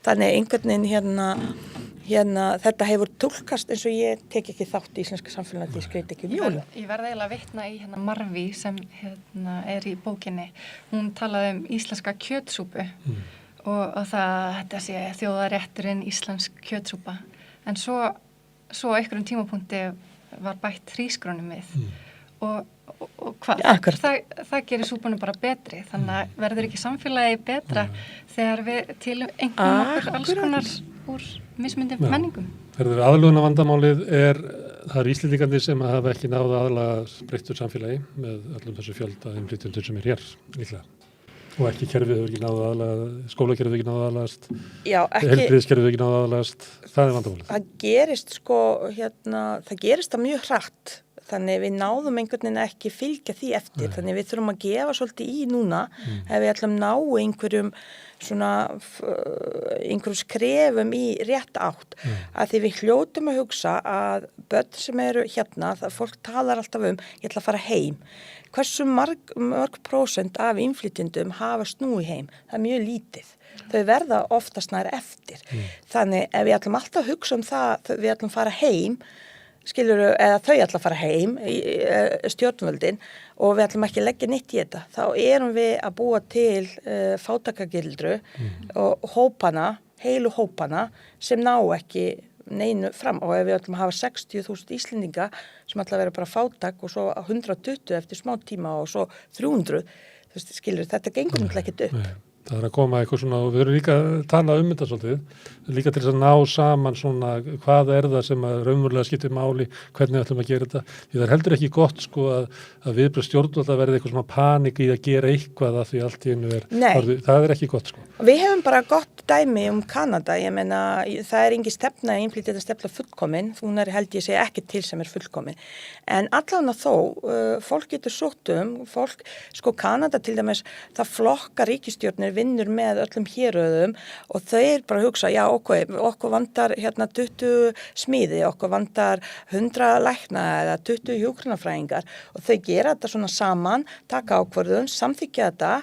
Þannig einhvern veginn þetta hefur túlkast eins og ég tek ekki þátt í íslenska samfélagi að ég skreiti ekki jólum. Ég verði eiginlega að vitna í Marvi sem er í bókinni. Hún talaði íslenska kjötsúpu. Og þetta sé þjóðarétturinn íslensk kjötsúpa. En svo einhverjum tímapunkti var bætt hrísgrónum við. Og hvað? Það gerir súpunum bara betri. Þannig að verður ekki samfélagi betra þegar við til einhvern okkur alls konar úr mismundum menningum. Aðlöguna vandamálið það er Íslendingarnir sem hafa ekki náð aðlaga breyttur samfélagi með öllum þessu fjölda innflytjendur sem er hér líklega. Og ekki kerfið hefur ekki náðu aðlagast, skólakerfið hefur ekki náðu aðlagast, heilbrigðiskerfið hefur ekki náðu aðlagast, það er vandamálið. Það gerist það gerist það mjög hratt, þannig við náðum einhvern veginn ekki fylgja því eftir, þannig við þurfum að gefa svolítið í núna ef við ætlum ná einhverjum skrefum í rétt átt, að því við hljótum að hugsa að börn sem eru það fólk talar alltaf ég ætla að fara heim. Hversu mörg prósent af innflytjendum hafa snúið heim? Það er mjög lítið. Þau verða oftast nær eftir. Þannig ef við ætlum alltaf að hugsa það, við ætlum að fara heim, eða þau ætla að fara heim, stjórnvöldin, og við ætlum ekki að leggja neitt í þetta, þá erum við að búa til fátækagildru og heilu hópana sem ná ekki neinu fram og ef við ætlum að hafa 60.000 Íslendinga sem ætla að vera bara fátæk og svo 120 eftir smá tíma og svo 300, þú veist, þetta gengur náttúrulega ekkert upp. Nei. Það er að koma eitthvað svona og við erum líka að tala þetta svolítið, líka til þess að ná saman svona hvað er það sem að raunverulega skiptir máli, hvernig ætlum að gera þetta. Því það er heldur ekki gott sko að viðbrögð stjórnvalda verði eitthvað svona panik í að gera eitthvað að því allt í einu það er ekki gott sko. Við hefum bara gott dæmi Kanada, ég meina það er engin stefna í innflytjenda stefna fullkomin, hún held ég segja ekki til sem er fullkomin. En allan að þó, fólk getur sótt sko Kanada til dæmis, það flokka ríkisstjórnir vinnur með öllum héröðum og þeir bara hugsa, já okkur vantar hérna 20 smíði, okkur vantar 100 lækna eða 20 hjúkrunarfræðingar og þau gera þetta svona saman, taka ákvörðun, samþykkja þetta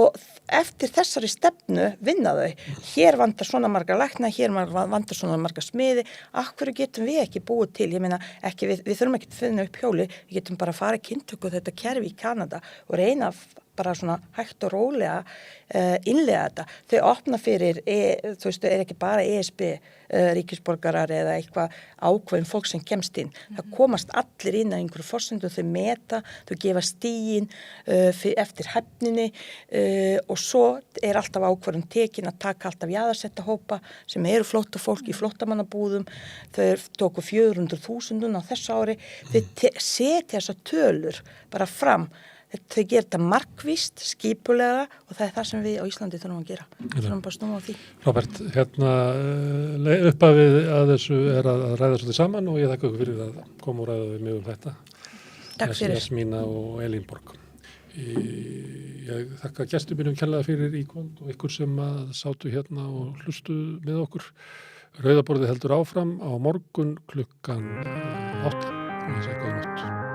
og eftir þessari stefnu vinna þau. Hér vantar svona marga lækna, hér vantar svona marga smiði, akkur getum við ekki búið til, ég meina ekki, við þurfum ekki að finna upp hjóli, við getum bara að fara að kyntöku þetta kerfi í Kanada og reyna bara svona hægt og rólega innlega þetta. Þau opna fyrir, þú veist, þau ekki bara ESB ríkisborgarar eða eitthvað ákveðin fólk sem kemst inn. Það komast allir inn að einhverju forsendu, þau meta, þau gefa stígin eftir hæfninni og svo alltaf ákvörðun tekin að taka alltaf jaðarsetta hópa sem eru flóttafólk í flóttamannabúðum. Þau tóku 400.000 á þessu ári. Þau setja þessar tölur bara fram. Þau gera þetta markvíst, skipulega og það það sem við á Íslandi þurfum að gera. Við þurfum bara að snúa á því. Róbert, upphafið að þessu að ræða svolítið saman og ég þakka ykkur fyrir að koma og ræða við mig þetta. Takk fyrir. Jasmína og Elínborg. Ég þakka gestum mínum kærlega fyrir íkvöld og ykkur sem að sátu hérna og hlustuðu með okkur. Rauðaborðið heldur áfram á morgun klukkan 8 og ég segi góða nótt.